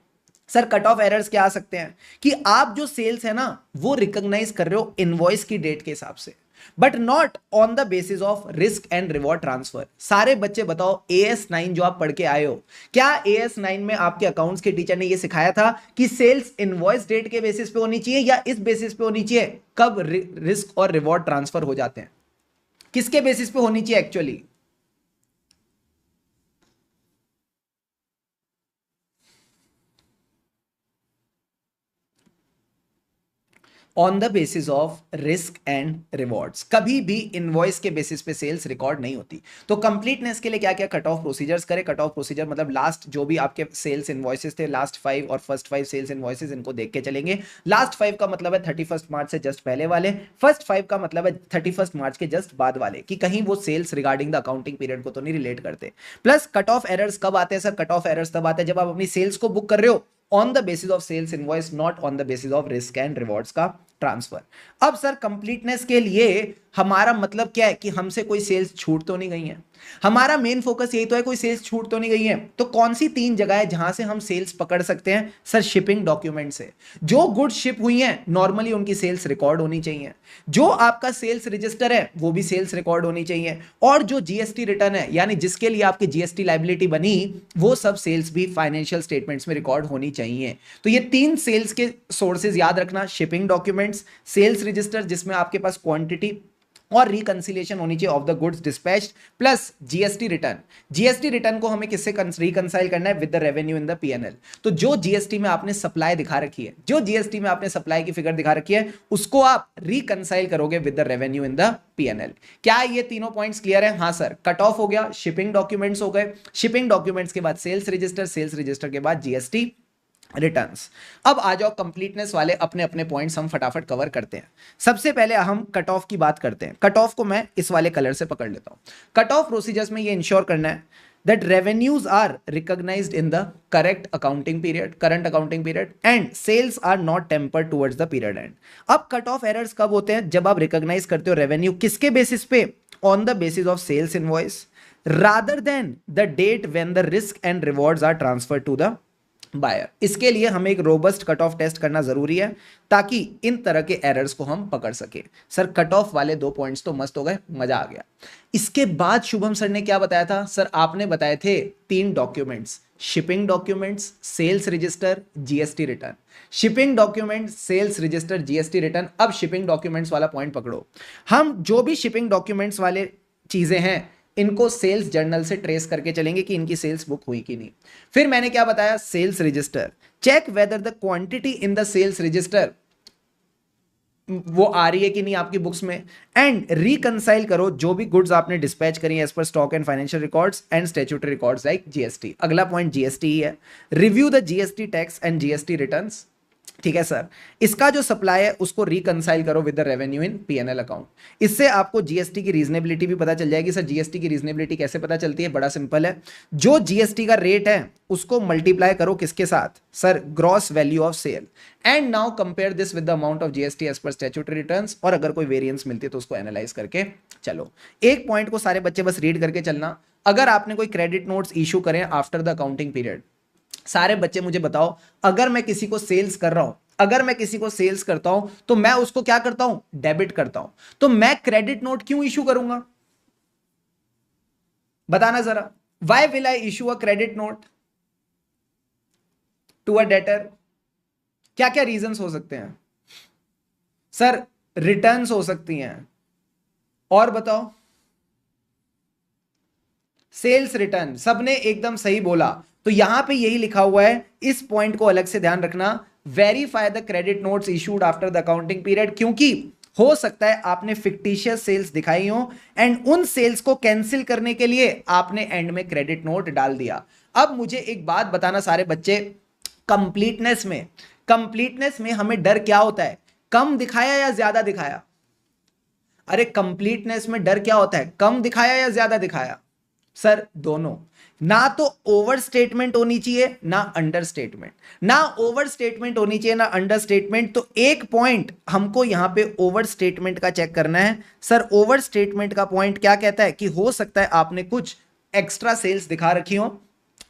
सर कट ऑफ एरर्स क्या आ सकते हैं कि आप जो सेल्स है ना वो रिकॉग्नाइज कर रहे हो इनवॉइस की डेट के हिसाब से, but not on the basis of risk and reward transfer. सारे बच्चे बताओ AS9 जो आप पढ़ के आए हो, क्या AS9 में आपके अकाउंट्स के टीचर ने ये सिखाया था कि सेल्स इनवॉइस डेट के बेसिस पे होनी चाहिए या इस बेसिस पे होनी चाहिए कब रिस्क और रिवॉर्ड ट्रांसफर हो जाते हैं? किसके बेसिस पे होनी चाहिए actually? On the basis of risk and rewards. कभी भी इनवॉइस के बेसिस पे सेल्स रिकॉर्ड नहीं होती। तो कंप्लीटनेस के लिए क्या क्या कट ऑफ प्रोसीजर्स करें? कट ऑफ प्रोसीजर मतलब लास्ट जो भी आपके सेल्स इनवॉइसेस थे, लास्ट 5 और फर्स्ट 5 सेल्स इनवॉइसेस, इनको देख के चलेंगे। लास्ट 5 का मतलब है 31 मार्च से जस्ट पहले वाले, फर्स्ट 5 का मतलब है 31 मार्च के जस्ट बाद वाले, कि कहीं वो sales regarding the accounting period को तो नहीं रिलेट करते। प्लस कट ऑफ एरर्स कब आते हैं? सर कट ऑफ एरर्स तब आते हैं जब आप अपनी सेल्स को बुक कर रहे हो on the basis of sales invoice, not on the basis of risk and rewards का ट्रांसफर। अब सर कंप्लीटनेस के लिए हमारा मतलब क्या है कि हमसे कोई सेल्स छूट तो नहीं गई है। हमारा मेन फोकस यही तो है कोई सेल्स छूट तो नहीं गई है। तो कौन सी 3 जगह है जहां से हम सेल्स पकड़ सकते हैं? सर शिपिंग डॉक्यूमेंट से। जो गुड्स शिप हुई हैं नॉर्मली उनकी सेल्स रिकॉर्ड होनी चाहिए। जो आपका सेल्स रजिस्टर है वो भी सेल्स रिकॉर्ड होनी चाहिए। और जो जीएसटी रिटर्न है यानी जिसके लिए आपकी जीएसटी लायबिलिटी बनी, वो सब सेल्स भी फाइनेंशियल स्टेटमेंट्स में रिकॉर्ड होनी चाहिए। तो ये 3 सेल्स के सोर्सेज याद रखना, शिपिंग डॉक्यूमेंट्स, सेल्स रजिस्टर जिसमें आपके पास क्वांटिटी और रिकंसिलिएशन होनी चाहिए of the goods dispatched, plus GST return. GST return को हमें किससे रिकंसाइल करना है? With the revenue in the PNL. तो जो जीएसटी में आपने सप्लाई दिखा रखी है, जो जीएसटी में आपने सप्लाई की फिगर दिखा रखी है, उसको आप रिकंसाइल करोगे with the revenue in the PNL. क्या ये तीनों पॉइंट्स क्लियर है? हाँ सर। कट ऑफ हो गया, शिपिंग डॉक्यूमेंट्स हो गए, शिपिंग डॉक्यूमेंट्स के बाद सेल्स रजिस्टर, सेल्स रजिस्टर के बाद जीएसटी रिटर्न्स। अब आ जाओ कंप्लीटनेस वाले अपने अपने पॉइंट्स हम फटाफट कवर करते हैं। सबसे पहले हम कट ऑफ की बात करते हैं। कट ऑफ को मैं इस वाले कलर से पकड़ लेता हूं। कट ऑफ प्रोसीजर्स में ये इंश्योर करना है that revenues are recognized in the correct accounting period, current accounting period, and sales are not tempered towards the period end. अब कट ऑफ एरर्स कब होते हैं? जब आप रिकॉग्नाइज करते हो रेवेन्यू किसके बेसिस पे? On the basis of sales invoice rather than the date when the risk and rewards are transferred to the buyer. इसके लिए हमें एक रोबस्ट कट ऑफ टेस्ट करना जरूरी है ताकि इन तरह के एरर्स को हम पकड़ सके। सर कट ऑफ वाले 2 पॉइंट्स तो मस्त हो गए, मजा आ गया। इसके बाद शुभम सर ने क्या बताया था? सर आपने बताए थे 3 documents, shipping documents, sales register, GST return. Shipping document, sales register, GST return. अब शिपिंग डॉक्यूमेंट्स वाला पॉइंट पकड़ो। हम जो भी शिपिंग डॉक्यूमेंट्स वाले चीजें हैं इनको सेल्स जर्नल से ट्रेस करके चलेंगे कि इनकी सेल्स बुक हुई कि नहीं। फिर मैंने क्या बताया? Sales register, check whether the quantity in the sales register वो आ रही है कि नहीं आपकी बुक्स में, एंड रिकंसाइल करो जो भी गुड्स आपने डिस्पैच करी as per stock and financial records and statutory records like GST. अगला पॉइंट जीएसटी ही है। Review the GST tax and GST returns. ठीक है सर, इसका जो सप्लाई है उसको रिकंसाइल करो with the revenue in PNL account. इससे आपको जीएसटी की रीजनेबिलिटी भी पता चल जाएगी। सर जीएसटी की रीजनेबिलिटी कैसे पता चलती है? बड़ा सिंपल है, जो जीएसटी का रेट है उसको मल्टीप्लाई करो किसके साथ? Sir gross value of sale, and now compare this with the amount of GST as per statutory returns, और अगर कोई वेरिएंस मिलती है तो उसको एनालाइज करके चलो। एक पॉइंट को सारे बच्चे बस रीड करके चलना, अगर आपने कोई क्रेडिट नोट्स इशू करें आफ्टर द अकाउंटिंग पीरियड, सारे बच्चे मुझे बताओ, अगर मैं किसी को सेल्स कर रहा हूं, अगर मैं किसी को सेल्स करता हूं तो मैं उसको क्या करता हूं? डेबिट करता हूं। तो मैं क्रेडिट नोट क्यों इशू करूंगा? बताना जरा, why will I issue a credit note to a debtor? क्या क्या रीजंस हो सकते हैं? सर रिटर्न्स हो सकती हैं, और बताओ? सेल्स रिटर्न, सबने एकदम सही बोला। तो यहां पे यही लिखा हुआ है, इस पॉइंट को अलग से ध्यान रखना, verify the credit notes issued after the accounting period, क्योंकि हो सकता है आपने फिक्टिशियस सेल्स दिखाई हो एंड उन सेल्स को कैंसिल करने के लिए आपने एंड में क्रेडिट नोट डाल दिया। अब मुझे एक बात बताना सारे बच्चे, कंप्लीटनेस में हमें डर क्या होता है? कम दिखाया या ज्यादा दिखाया? अरे कंप्लीटनेस में डर क्या होता है? कम दिखाया या ज्यादा दिखाया? सर दोनों। ना तो ओवर स्टेटमेंट होनी चाहिए ना अंडर स्टेटमेंट, ना ओवर स्टेटमेंट होनी चाहिए ना अंडर स्टेटमेंट। तो एक पॉइंट हमको यहां पे ओवर स्टेटमेंट का चेक करना है। सर ओवर स्टेटमेंट का पॉइंट क्या कहता है कि हो सकता है आपने कुछ एक्स्ट्रा सेल्स दिखा रखी हो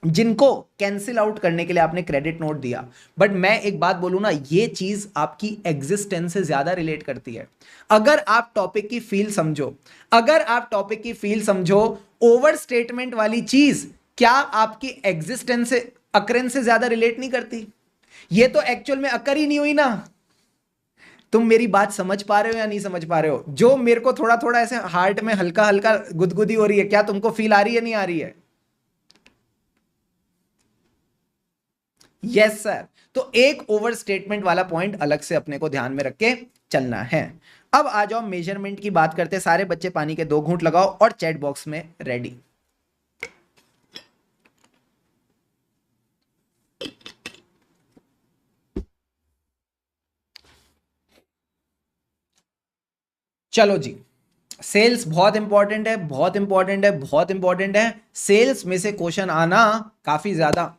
जिनको कैंसिल आउट करने के लिए आपने क्रेडिट नोट दिया। बट मैं एक बात बोलूं ना, ये चीज आपकी एग्जिस्टेंस से ज्यादा रिलेट करती है। अगर आप टॉपिक की फील समझो, अगर आप टॉपिक की फील समझो, ओवर स्टेटमेंट वाली चीज क्या आपकी एग्जिस्टेंस से, अकरेंस से ज्यादा रिलेट नहीं करती? ये तो एक्चुअल में अकर ही नहीं हुई ना। तुम मेरी बात समझ पा रहे हो या नहीं समझ पा रहे हो? जो मेरे को थोड़ा थोड़ा ऐसे हार्ट में हल्का हल्का गुदगुदी हो रही है, क्या तुमको फील आ रही है, नहीं आ रही है? Yes sir. तो एक ओवर स्टेटमेंट वाला पॉइंट अलग से अपने को ध्यान में रख के चलना है। अब आ जाओ मेजरमेंट की बात करते हैं। सारे बच्चे पानी के 2 घूंट लगाओ और चैट बॉक्स में रेडी। चलो जी, सेल्स बहुत इंपॉर्टेंट है, बहुत इंपॉर्टेंट है, बहुत इंपॉर्टेंट है। सेल्स में से क्वेश्चन आना काफी ज्यादा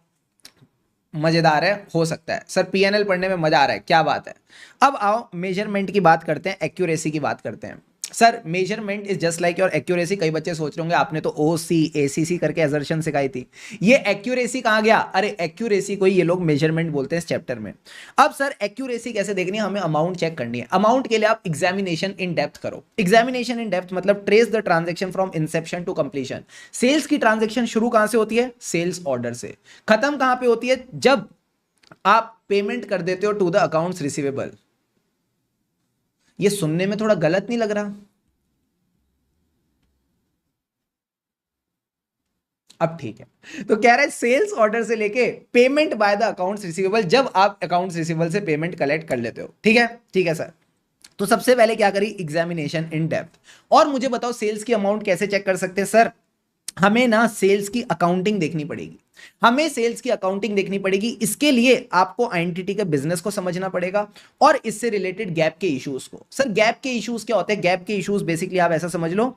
मजेदार है, हो सकता है। सर पीएनएल पढ़ने में मजा आ रहा है, क्या बात है। अब आओ मेजरमेंट की बात करते हैं, एक्यूरेसी की बात करते हैं। Sir measurement is just like your accuracy. कई बच्चे सोच रहे होंगे आपने तो ओ सी ए सी सी करके असर्शन सिखाई थी, ये एक्यूरेसी कहां गया? अरे एक्यूरेसी को ये लोग मेजरमेंट बोलते हैं इस चैप्टर में। अब सर एक्यूरेसी कैसे देखनी है? हमें अमाउंट चेक करनी है। अमाउंट के लिए आप एग्जामिनेशन इन डेप्थ करो। एग्जामिनेशन इन डेप्थ मतलब trace the transaction from inception to completion. Sales की ट्रांजेक्शन शुरू कहां से होती है? सेल्स ऑर्डर से। खत्म कहां पे होती है? जब आप पेमेंट कर देते हो टू द अकाउंट्स रिसीवेबल। ये सुनने में थोड़ा गलत नहीं लग रहा? अब ठीक है, तो कह रहा है सेल्स ऑर्डर से लेके payment by the accounts receivable, जब आप अकाउंट्स रिसीवेबल से पेमेंट कलेक्ट कर लेते हो। ठीक है, ठीक है सर। तो सबसे पहले क्या करी? Examination in depth. और मुझे बताओ सेल्स की अमाउंट कैसे चेक कर सकते हैं? सर हमें ना सेल्स की अकाउंटिंग देखनी पड़ेगी, हमें सेल्स की अकाउंटिंग देखनी पड़ेगी। इसके लिए आपको एंटिटी के बिजनेस को समझना पड़ेगा और इससे रिलेटेड गैप के इश्यूज को। सर गैप के इश्यूज क्या होते हैं? गैप के इश्यूज बेसिकली आप ऐसा समझ लो,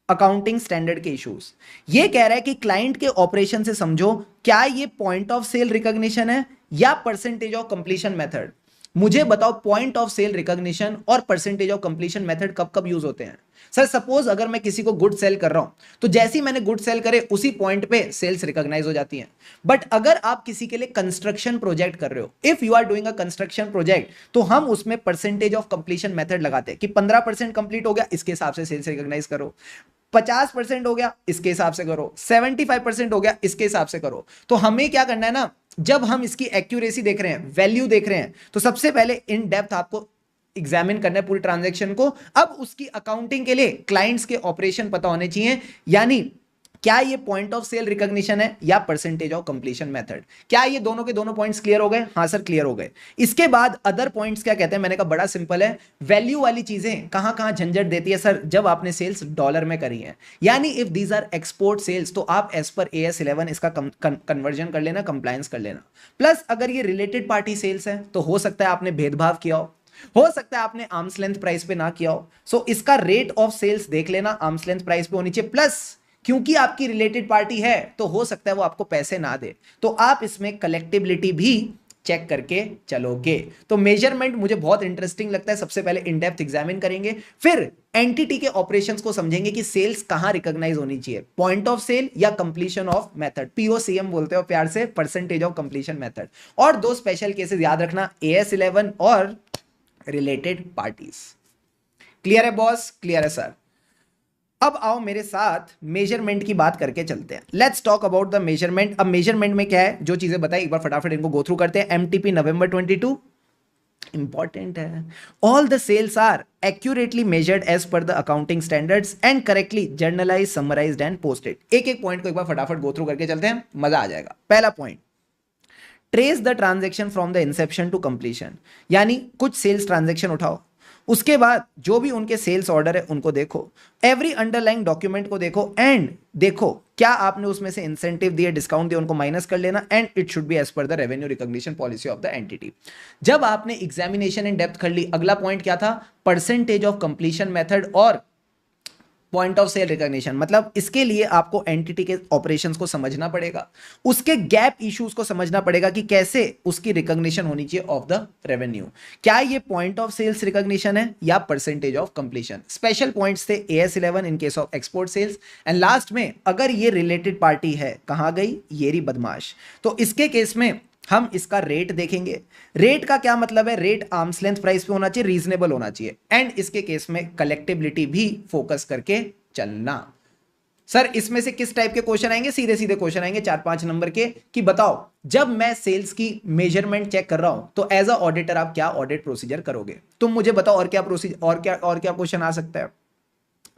अकाउंटिंग स्टैंडर्ड के इश्यूज। ये कह रहा है कि क्लाइंट के ऑपरेशन से समझो, क्या ये पॉइंट ऑफ सेल रिकॉग्निशन है या परसेंटेज ऑफ कंप्लीशन मेथड? मुझे बताओ पॉइंट ऑफ सेल रिकॉग्निशन और परसेंटेज ऑफ कंप्लीशन मेथड कब कब यूज होते हैं? सर सपोज अगर मैं किसी को गुड सेल कर रहा हूं तो जैसे ही मैंने गुड सेल करे उसी पॉइंट पे सेल्स रिकॉग्नाइज हो जाती हैं। बट अगर आप किसी के लिए कंस्ट्रक्शन प्रोजेक्ट कर रहे हो, if you are doing a construction project, तो हम उसमें परसेंटेज ऑफ कंप्लीशन मेथड लगाते हैं कि 15% कंप्लीट हो गया, इसके हिसाब से सेल्स रिकॉग्नाइज करो। 50% हो गया, इसके हिसाब से करो। 75% हो गया, इसके हिसाब से करो। तो हमें क्या करना है ना, जब हम इसकी एक्यूरेसी देख रहे हैं, वैल्यू देख रहे हैं, तो सबसे पहले इन डेप्थ आपको एग्जामिन करना है पूरी ट्रांजैक्शन को। अब उसकी अकाउंटिंग के लिए क्लाइंट्स के ऑपरेशन पता होने चाहिए, यानी क्या ये पॉइंट ऑफ सेल रिकॉग्निशन है या परसेंटेज ऑफ कंप्लीशन मेथड? क्या ये दोनों के दोनों पॉइंट्स क्लियर हो गए? हाँ सर क्लियर हो गए। इसके बाद अदर पॉइंट्स क्या कहते हैं? मैंने कहा बड़ा सिंपल है, वैल्यू वाली चीजें कहां कहां झंझट देती है सर? जब आपने सेल्स डॉलर में करी है, यानी if these are export sales तो आप एज पर AS11 इसका कन्वर्जन कर लेना, कंप्लायंस कर लेना। प्लस अगर ये रिलेटेड पार्टी सेल्स है तो हो सकता है आपने भेदभाव किया हो सकता है आपने आर्म्स लेंथ प्राइस पे ना किया हो, सो इसका रेट ऑफ सेल्स देख लेना, आर्म्स लेंथ प्राइस पे होनी चाहिए। प्लस क्योंकि आपकी रिलेटेड पार्टी है तो हो सकता है वो आपको पैसे ना दे, तो आप इसमें कलेक्टिबिलिटी भी चेक करके चलोगे। तो मेजरमेंट मुझे बहुत इंटरेस्टिंग लगता है। सबसे पहले इन डेप्थ एग्जामिन करेंगे, फिर एंटिटी के ऑपरेशंस को समझेंगे कि सेल्स कहां रिकॉग्नाइज होनी चाहिए, पॉइंट ऑफ सेल या कंप्लीशन ऑफ मेथड, POCM बोलते हो प्यार से, परसेंटेज ऑफ कंप्लीशन मेथड। और दो स्पेशल केसेस याद रखना, AS11 और रिलेटेड पार्टीज। क्लियर है बॉस? क्लियर है सर? अब आओ मेरे साथ मेजरमेंट की बात करके चलते हैं। Let's talk about the measurement. अब मेजरमेंट में क्या है, जो चीजें बताई एक बार फटाफट इनको गो थ्रू करते हैं। MTP नवंबर 22 इंपॉर्टेंट है। All the sales are accurately measured as per the accounting standards and correctly journalise, summarised and posted. एक एक पॉइंट को एक बार फटाफट गो थ्रू करके चलते हैं, मजा आ जाएगा। पहला point, trace the transaction from the inception to completion, यानी कुछ सेल्स ट्रांजेक्शन उठाओ, उसके बाद जो भी उनके सेल्स ऑर्डर है उनको देखो, एवरी अंडरलाइंग डॉक्यूमेंट को देखो एंड देखो क्या आपने उसमें से इंसेंटिव दिए, डिस्काउंट दिए, उनको माइनस कर लेना। And it should be as per the revenue recognition policy of the entity. जब आपने एग्जामिनेशन इन डेप्थ कर ली, अगला पॉइंट क्या था? परसेंटेज ऑफ कंप्लीशन मेथड और पॉइंट ऑफ सेल रिकॉग्निशन। मतलब इसके लिए आपको एंटिटी के ऑपरेशंस को समझना पड़ेगा, उसके गैप इश्यूज को समझना पड़ेगा कि कैसे उसकी रिकॉग्निशन होनी चाहिए ऑफ द रेवेन्यू। क्या ये पॉइंट ऑफ सेल्स रिकॉग्निशन है या percentage of completion? Special points थे AS11 in case of export sales. And last में अगर ये रिलेटेड पार्टी है, कहां गई ये रही बदमाश, तो इसके केस में हम इसका रेट देखेंगे। रेट का क्या मतलब है? रेट आर्म्स लेंथ प्राइस पे होना चाहिए, रीजनेबल होना चाहिए। एंड इसके केस में कलेक्टिबिलिटी भी फोकस करके चलना। सर इसमें से किस टाइप के क्वेश्चन आएंगे? सीधे सीधे क्वेश्चन आएंगे 4-5 नंबर के, कि बताओ जब मैं सेल्स की मेजरमेंट चेक कर रहा हूं तो एज अ ऑडिटर आप क्या ऑडिट प्रोसीजर करोगे? तुम मुझे बताओ, और क्या प्रोसीजर, और क्या क्वेश्चन आ सकता है?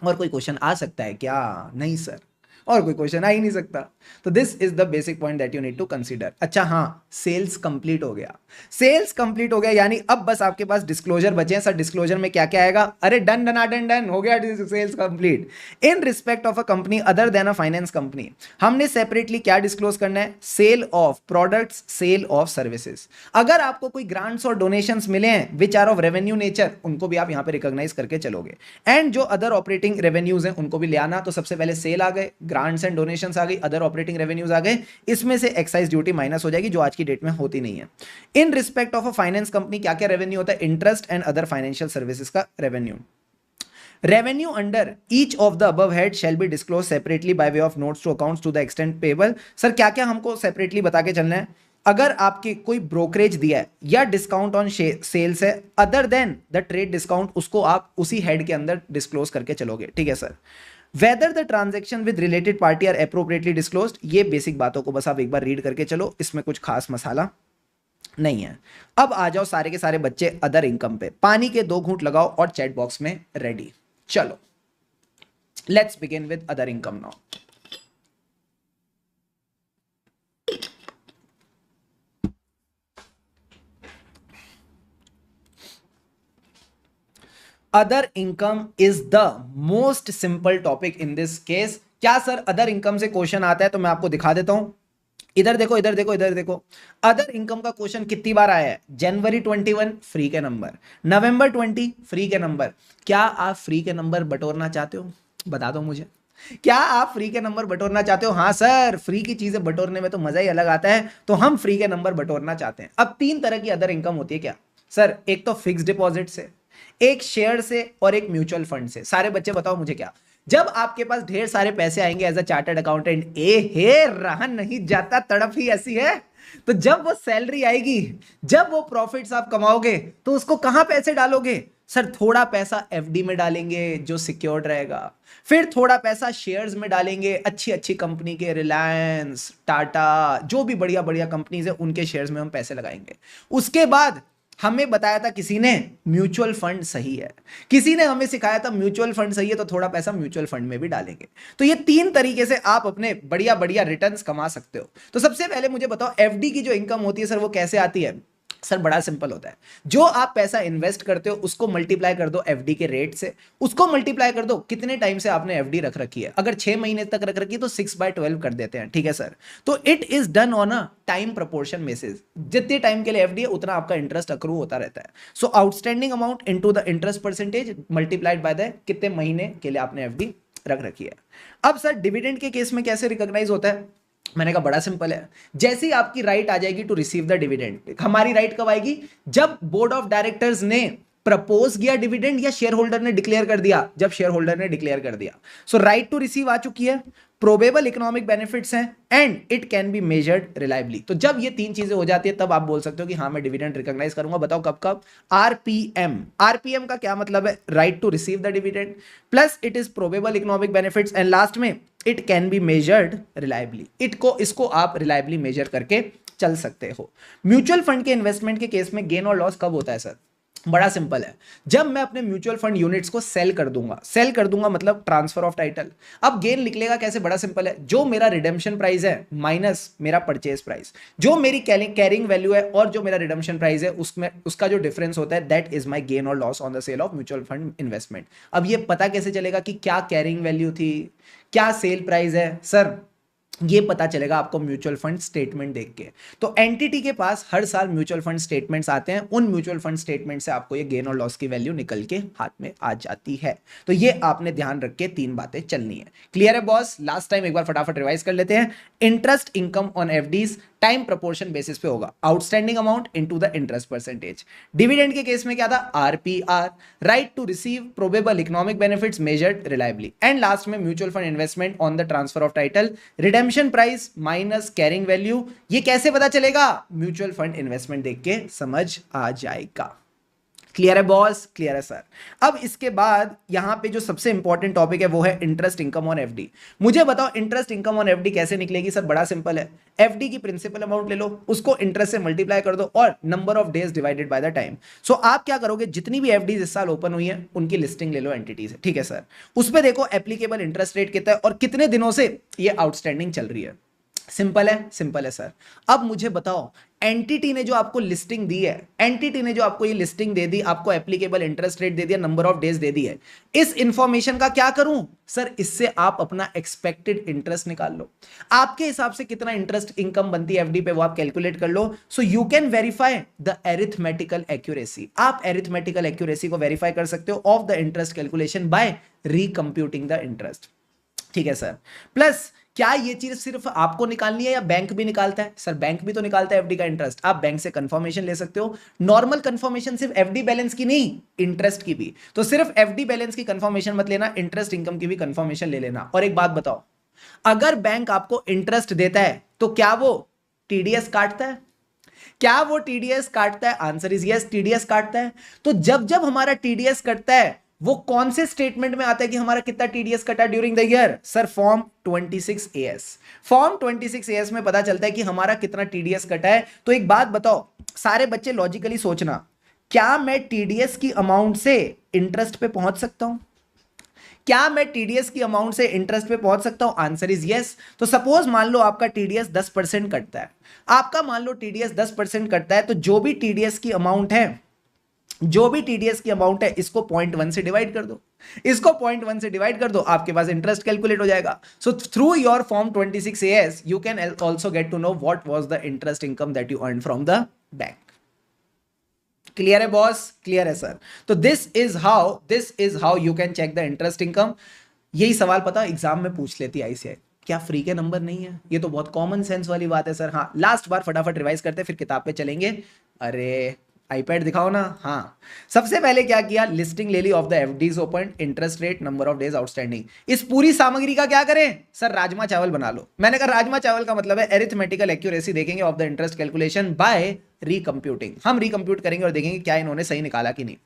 और कोई क्वेश्चन आ सकता है क्या? नहीं सर, और कोई क्वेश्चन आ ही नहीं सकता। तो this is the basic point that you need to consider. अच्छा हाँ, सेल्स कंप्लीट हो गया, सेल्स कंप्लीट हो गया, यानी अब बस आपके पास डिस्क्लोजर बचे हैं। सर डिस्क्लोजर में क्या क्या आएगा? अरे डन डन डन डन हो गया, sales complete. In respect of a company other than a finance company, हमने सेपरेटली क्या डिस्क्लोज करना है? Sale of products, sale of services. अगर आपको कोई ग्रांट्स और डोनेशंस मिले हैं which are of revenue nature, उनको भी आप यहां पे रिकॉग्नाइज करके चलोगे। एंड जो अदर ऑपरेटिंग रेवेन्यूज हैं उनको भी ले आना। तो सबसे पहले सेल आ गए, ग्रांट्स एंड डोनेशंस आ गई, अदर ऑपरेटिंग रेवेन्यूज आ गए, इसमें से एक्साइज ड्यूटी माइनस हो जाएगी जो आज की डेट में होती नहीं है। In respect of a finance company क्या क्या रेवेन्यू होता है? Interest and other financial services का revenue. Revenue under each of the above head shall be disclose separately by way of notes to accounts to the extent payable. Sir क्या क्या हमको separately बता के चलना है? अगर आपके कोई ब्रोकरेज दिया है या डिस्काउंट ऑन सेल्स है other than the trade discount, उसको आप उसी हेड के अंदर डिस्क्लोज करके चलोगे। ठीक है sir. Whether the transaction with related party are appropriately disclosed, ये बेसिक बातों को बस आप एक बार रीड करके चलो, इसमें कुछ खास मसाला नहीं है। अब आ जाओ सारे के सारे बच्चे अदर इनकम पे, पानी के 2 घूंट लगाओ और चैट बॉक्स में रेडी। चलो let's begin with other income now. Other income is the most simple topic in this case. क्या सर अदर इनकम से क्वेश्चन आता है? तो मैं आपको दिखा देता हूं, इधर देखो इधर देखो इधर देखो। अदर इनकम का क्वेश्चन कितनी बार आया है? जनवरी 21 फ्री के नंबर, नवंबर 20 फ्री के नंबर। क्या आप फ्री के नंबर बटोरना चाहते हो? बता दो मुझे, क्या आप फ्री के नंबर बटोरना चाहते हो? हाँ सर, फ्री की चीजें बटोरने में तो मजा ही अलग आता है, तो हम फ्री के नंबर बटोरना चाहते हैं। अब 3 तरह की अदर इनकम होती है क्या सर? एक तो फिक्स डिपॉजिट से, एक शेयर से और एक म्यूचुअल फंड से। सारे बच्चे बताओ मुझे क्या? जब आपके पास ढेर सारे पैसे आएंगे एज अ चार्टर्ड अकाउंटेंट, ए हे रहा नहीं जाता, तड़प ही ऐसी है। तो जब वो सैलरी आएगी, जब वो प्रॉफिट्स आप कमाओगे, तो उसको कहां पैसे डालोगे? सर थोड़ा पैसा एफडी में डालेंगे जो सिक्योर्ड रहेगा, फिर थोड़ा पैसा शेयर्स में डालेंगे, अच्छी अच्छी कंपनी के, रिलायंस, टाटा, जो भी बढ़िया बढ़िया कंपनीज है उनके शेयर्स में हम पैसे लगाएंगे। उसके बाद हमें बताया था किसी ने म्यूचुअल फंड सही है, किसी ने हमें सिखाया था म्यूचुअल फंड सही है तो थोड़ा पैसा म्यूचुअल फंड में भी डालेंगे। तो ये 3 तरीके से आप अपने बढ़िया बढ़िया रिटर्न्स कमा सकते हो। तो सबसे पहले मुझे बताओ एफडी की जो इनकम होती है सर वो कैसे आती है। सर बड़ा सिंपल होता है, जो आप पैसा इन्वेस्ट करते हो उसको मल्टीप्लाई कर दो एफडी के रेट से, उसको मल्टीप्लाई कर दो कितने टाइम से आपने एफडी रख रखी है। अगर 6 महीने तक रख रखी है तो 6/12 कर देते हैं, ठीक है सर। तो it is done on a time proportion basis, जितने टाइम के लिए एफडी है उतना आपका इंटरेस्ट अक्रू होता रहता है। So outstanding amount into the interest percentage multiplied by the कितने महीने के लिए आपने एफडी रख रखी है। अब सर डिविडेंड के केस में कैसे रिकॉग्नाइज होता है, मैंने कहा बड़ा सिंपल है। जैसे ही आपकी राइट आ जाएगी टू रिसीव द डिविडेंड, हमारी राइट कब आएगी, जब बोर्ड ऑफ डायरेक्टर्स ने प्रपोज किया डिविडेंड या शेयर होल्डर ने डिक्लेयर कर दिया, जब शेयर होल्डर ने डिक्लेयर कर दिया। सो राइट टू रिसीव आ चुकी है, प्रोबेबल इकोनॉमिक बेनिफिट्स हैं and it can be measured reliably. तो जब ये 3 चीजें हो जाती है तब आप बोल सकते हो कि हाँ मैं डिविडेंड रिकॉग्नाइज करूंगा। बताओ कब कब। आरपीएम, आरपीएम का क्या मतलब है, right to receive the dividend, plus it is probable economic benefits and last में it can be measured reliably. इसको आप रिलायबली मेजर करके चल सकते हो। म्यूचुअल फंड के इन्वेस्टमेंट के केस में गेन और लॉस कब होता है सर, बड़ा सिंपल है, जब मैं अपने म्यूचुअल फंड यूनिट्स को सेल कर दूंगा। सेल कर दूंगा मतलब ट्रांसफर ऑफ टाइटल। अब गेन निकलेगा कैसे, बड़ा सिंपल है, जो मेरा रिडेम्पशन प्राइस है माइनस मेरा परचेज प्राइस, जो मेरी कैरिंग वैल्यू है और जो मेरा रिडेम्पशन प्राइस है उसमें उसका जो डिफरेंस होता है दैट इज माय गेन और loss on the sale of mutual fund investment. अब ये पता कैसे चलेगा कि क्या कैरिंग वैल्यू थी, क्या सेल प्राइस है सर, ये पता चलेगा आपको म्यूचुअल फंड स्टेटमेंट देख के। तो एंटिटी के पास हर साल म्यूचुअल फंड स्टेटमेंट्स आते हैं, उन म्यूचुअल फंड स्टेटमेंट से आपको ये गेन और लॉस की वैल्यू निकल के हाथ में आ जाती है। तो ये आपने ध्यान रख के 3 बातें चलनी है। क्लियर है बॉस, लास्ट टाइम एक बार फटाफट रिवाइज कर लेते हैं। Interest income on FDs time proportion basis पे होगा, outstanding amount into the interest percentage. Dividend के केस में क्या था, RPR, right to receive probable economic benefits measured reliably, and last में mutual fund investment on the transfer of title, redemption price minus carrying value. ये कैसे पता चलेगा, mutual fund investment देख के समझ आ जाएगा। क्लियर है बॉस, क्लियर है सर। अब इसके बाद यहां पे जो सबसे इंपॉर्टेंट टॉपिक है वो है इंटरेस्ट इनकम ऑन एफडी। मुझे बताओ इंटरेस्ट इनकम ऑन एफडी कैसे निकलेगी सर, बड़ा सिंपल है, एफडी की प्रिंसिपल अमाउंट ले लो, उसको इंटरेस्ट से मल्टीप्लाई कर दो और number of days divided by the time. So आप क्या करोगे, जितनी भी एफडी इस साल ओपन हुई है उनकी लिस्टिंग ले लो एंटिटी से, ठीक है सर। उस पर देखो एप्लीकेबल इंटरेस्ट रेट कितना है और कितने दिनों से ये आउटस्टैंडिंग चल रही है। सिंपल है, सिंपल है सर। अब मुझे बताओ एंटिटी ने जो आपको लिस्टिंग दी है, एंटिटी ने जो आपको ये लिस्टिंग दे दी, आपको एप्लीकेबल इंटरेस्ट रेट दे दिया, नंबर ऑफ डेज दे दी है, इस इंफॉर्मेशन का क्या करूं सर, इससे आप अपना एक्सपेक्टेड इंटरेस्ट निकाल लो। आपके हिसाब से कितना इंटरेस्ट इनकम बनती है एफडी पे वो आप कैलकुलेट कर लो। So you can verify the arithmetical accuracy, आप एरिथमेटिकल एक्यूरेसी को वेरीफाई कर सकते हो of the interest calculation by recomputing the interest, ठीक है सर। प्लस क्या ये चीज सिर्फ आपको निकालनी है या बैंक भी निकालता है, सर बैंक भी तो निकालता है एफडी का इंटरेस्ट। आप बैंक से कंफर्मेशन ले सकते हो, नॉर्मल कंफर्मेशन सिर्फ एफडी बैलेंस की नहीं, इंटरेस्ट की भी। तो सिर्फ एफडी बैलेंस की कंफर्मेशन मत लेना, इंटरेस्ट इनकम की भी कंफर्मेशन ले लेना। और एक बात बताओ, अगर बैंक आपको इंटरेस्ट देता है तो क्या वो टीडीएस काटता है, क्या वो टीडीएस काटता है, आंसर इज यस, टीडीएस काटता है। तो जब जब हमारा टीडीएस कटता है वो कौन से स्टेटमेंट में आता है कि हमारा कितना टीडीएस कटा during the year, sir form 26AS। Form 26AS में पता चलता है कि हमारा कितना टीडीएस कटा है। तो एक बात बताओ, सारे बच्चे लॉजिकली सोचना, क्या मैं टीडीएस की अमाउंट से इंटरेस्ट पे पहुंच सकता हूं, क्या मैं टीडीएस की अमाउंट से इंटरेस्ट पे पहुंच सकता हूं, आंसर इज यस। तो सपोज मान लो आपका टीडीएस 10% कटता है, आपका मान लो टीडीएस 10% कटता है, तो जो भी टीडीएस की अमाउंट है, जो भी टीडीएस की अमाउंट है इसको 0.1 से डिवाइड कर दो, इसको 0.1 से डिवाइड कर दो, आपके पास इंटरेस्ट कैलकुलेट हो जाएगा। So through your form 26AS you can also get to know what was the interest income that you earn from the bank. Clear है बॉस, क्लियर है सर। तो this is how you can check the interest income. यही सवाल पता exam में पूछ लेती है आईसीआई, क्या फ्री के नंबर नहीं है, ये तो बहुत कॉमन सेंस वाली बात है सर। हाँ लास्ट बार फटाफट रिवाइज करते फिर किताब पे चलेंगे। अरे आईपैड दिखाओ ना। हाँ सबसे पहले क्या किया, लिस्टिंग ले ली of the FDs open, interest rate, number of days outstanding. इस पूरी सामग्री का क्या करें सर, राजमा चावल बना लो। मैंने कहा राजमा चावल का मतलब है एरिथमेटिकल एक्यूरेसी देखेंगे of the interest calculation by recomputing. हम रिकंप्यूट करेंगे और देखेंगे क्या इन्होंने सही निकाला कि नहीं।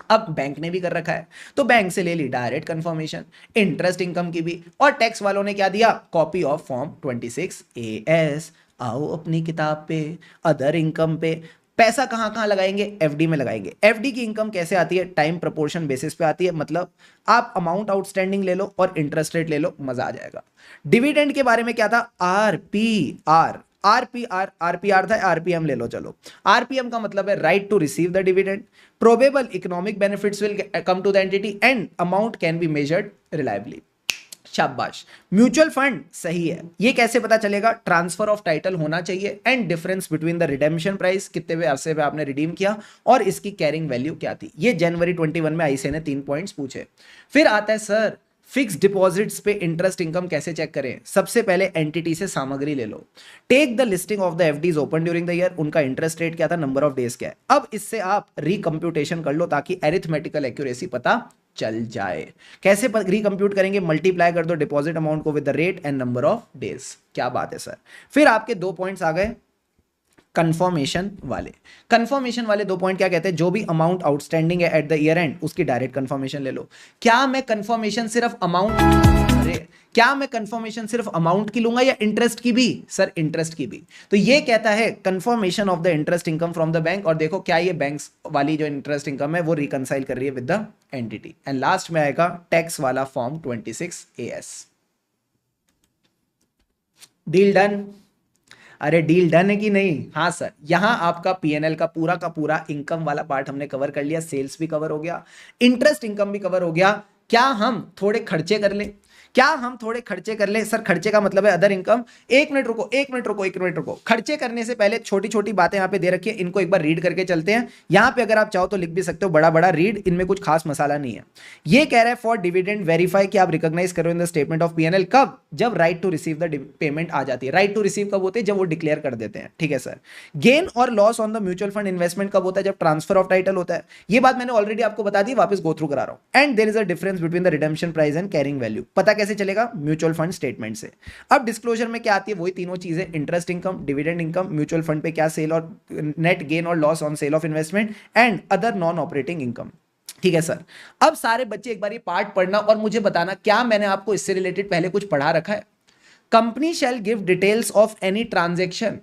अब बैंक ने भी कर रखा है तो बैंक से ले ली डायरेक्ट कंफर्मेशन इंटरेस्ट इनकम की भी, और टैक्स वालों ने क्या दिया, कॉपी ऑफ फॉर्म 26AS। आओ अपनी किताब पे, अदर इनकम पे, पैसा कहां कहां लगाएंगे? एफडी में लगाएंगे। एफडी की इनकम कैसे आती है? टाइम प्रोपोर्शन बेसिस पे आती है, मतलब आप अमाउंट आउटस्टैंडिंग ले लो और इंटरेस्ट रेट ले लो, मजा आ जाएगा। डिविडेंड के बारे में क्या था? आरपीआर। आरपीआर था, आरपीएम ले लो चलो। आरपीएम का मतलब है right to receive the dividend, probable economic benefits will come to the entity and amount can be measured reliably. शाबाश। म्यूचुअल फंड सही है। ये कैसे पता चलेगा? ट्रांसफर ऑफ टाइटल होना चाहिए and difference between the redemption price, कितने अरसे पे आपने रिडीम किया, और इसकी कैरिंग वैल्यू क्या थी। ये जनवरी 21 में आईसीए ने 3 पॉइंट्स पूछे। फिर आता है सर फिक्स डिपॉजिट्स पे इंटरेस्ट इनकम कैसे चेक करें? सबसे पहले एंटिटी से सामग्री ले लो, take the listing of the FDs open during the year, उनका इंटरेस्ट रेट क्या था, नंबर ऑफ डेज क्या है। अब इससे आप रिकम्प्यूटेशन कर लो ताकि एरिथमेटिकल एक्यूरेसी पता चल जाए। कैसे रिकम्प्यूट करेंगे? मल्टीप्लाई कर दो डिपॉजिट अमाउंट को with the rate and number of days. क्या बात है सर। फिर आपके 2 पॉइंट्स आ गए कंफर्मेशन वाले। कंफर्मेशन वाले 2 पॉइंट क्या कहते हैं? जो भी अमाउंट आउटस्टैंडिंग है एट द ईयर एंड उसकी डायरेक्ट कंफर्मेशन ले लो। क्या मैं कंफर्मेशन सिर्फ अमाउंट की लूंगा या इंटरेस्ट की भी? सर इंटरेस्ट की भी। तो ये कहता है confirmation of the interest income from the bank, और देखो क्या ये बैंक्स वाली जो इंटरेस्ट इनकम है वो रिकंसाइल कर रही है with the entity. And last में आएगा टैक्स वाला फॉर्म 26AS। Deal done? अरे डील डन है कि नहीं? हाँ सर। यहां आपका पीएनएल का पूरा इनकम वाला पार्ट हमने कवर कर लिया, सेल्स भी कवर हो गया, इंटरेस्ट इनकम भी कवर हो गया। क्या हम थोड़े खर्चे कर लें? सर खर्चे का मतलब है अदर इनकम। एक मिनट रुको। खर्चे करने से पहले छोटी छोटी बातें यहां पे दे रखी है, इनको एक बार रीड करके चलते हैं। यहां पे अगर आप चाहो तो लिख भी सकते हो, बड़ा बड़ा रीड, इनमें कुछ खास मसाला नहीं है। ये कह रहा है फॉर डिविडेंड वेरीफाई कि आप रिकॉग्नाइज करो in the statement of PNL. कब? जब right to receive the payment आ जाती है। राइट टू रिसीव कब होते हैं? जब वो डिक्लेयर कर देते हैं। ठीक है सर। गेन और loss on the mutual fund investment कब होता है? जब ट्रांसफर ऑफ टाइटल होता है। ये बात मैंने ऑलरेडी आपको बता दी, वापस गो थ्रू करा रहा हूं। And there is a difference between the redemption price and carrying value. पता कैसे चलेगा? म्यूचुअल फंड स्टेटमेंट से। अब डिस्क्लोजर में क्या आती है? वही तीनों चीजें, interest income, dividend income, mutual fund पे क्या सेल और नेट गेन और loss on sale of investment and other non operating income. ठीक है सर। अब सारे बच्चे एक बार ये पार्ट पढ़ना और मुझे बताना क्या मैंने आपको इससे रिलेटेड पहले कुछ पढ़ा रखा है। Company shall give details of any transaction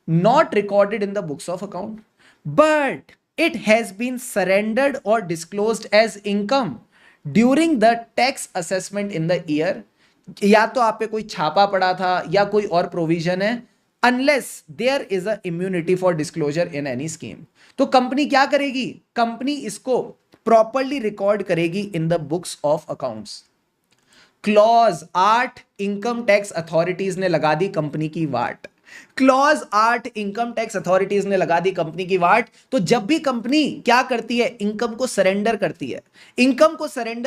not recorded in the books of account but it has been surrendered और disclosed as income during the tax assessment in the year. या तो आप पे कोई छापा पड़ा था या कोई और प्रोविजन है, unless there is a immunity for disclosure in any scheme. तो कंपनी क्या करेगी? कंपनी इसको प्रॉपर्ली रिकॉर्ड करेगी in the books of accounts. Clause 8 income tax authorities ने लगा दी कंपनी की वाट। क्लॉज 8 इनकम टैक्स अथॉरिटीज ने लगा दी कंपनी की वाट। तो जब भी कंपनी क्या करती है? इनकम को सरेंडर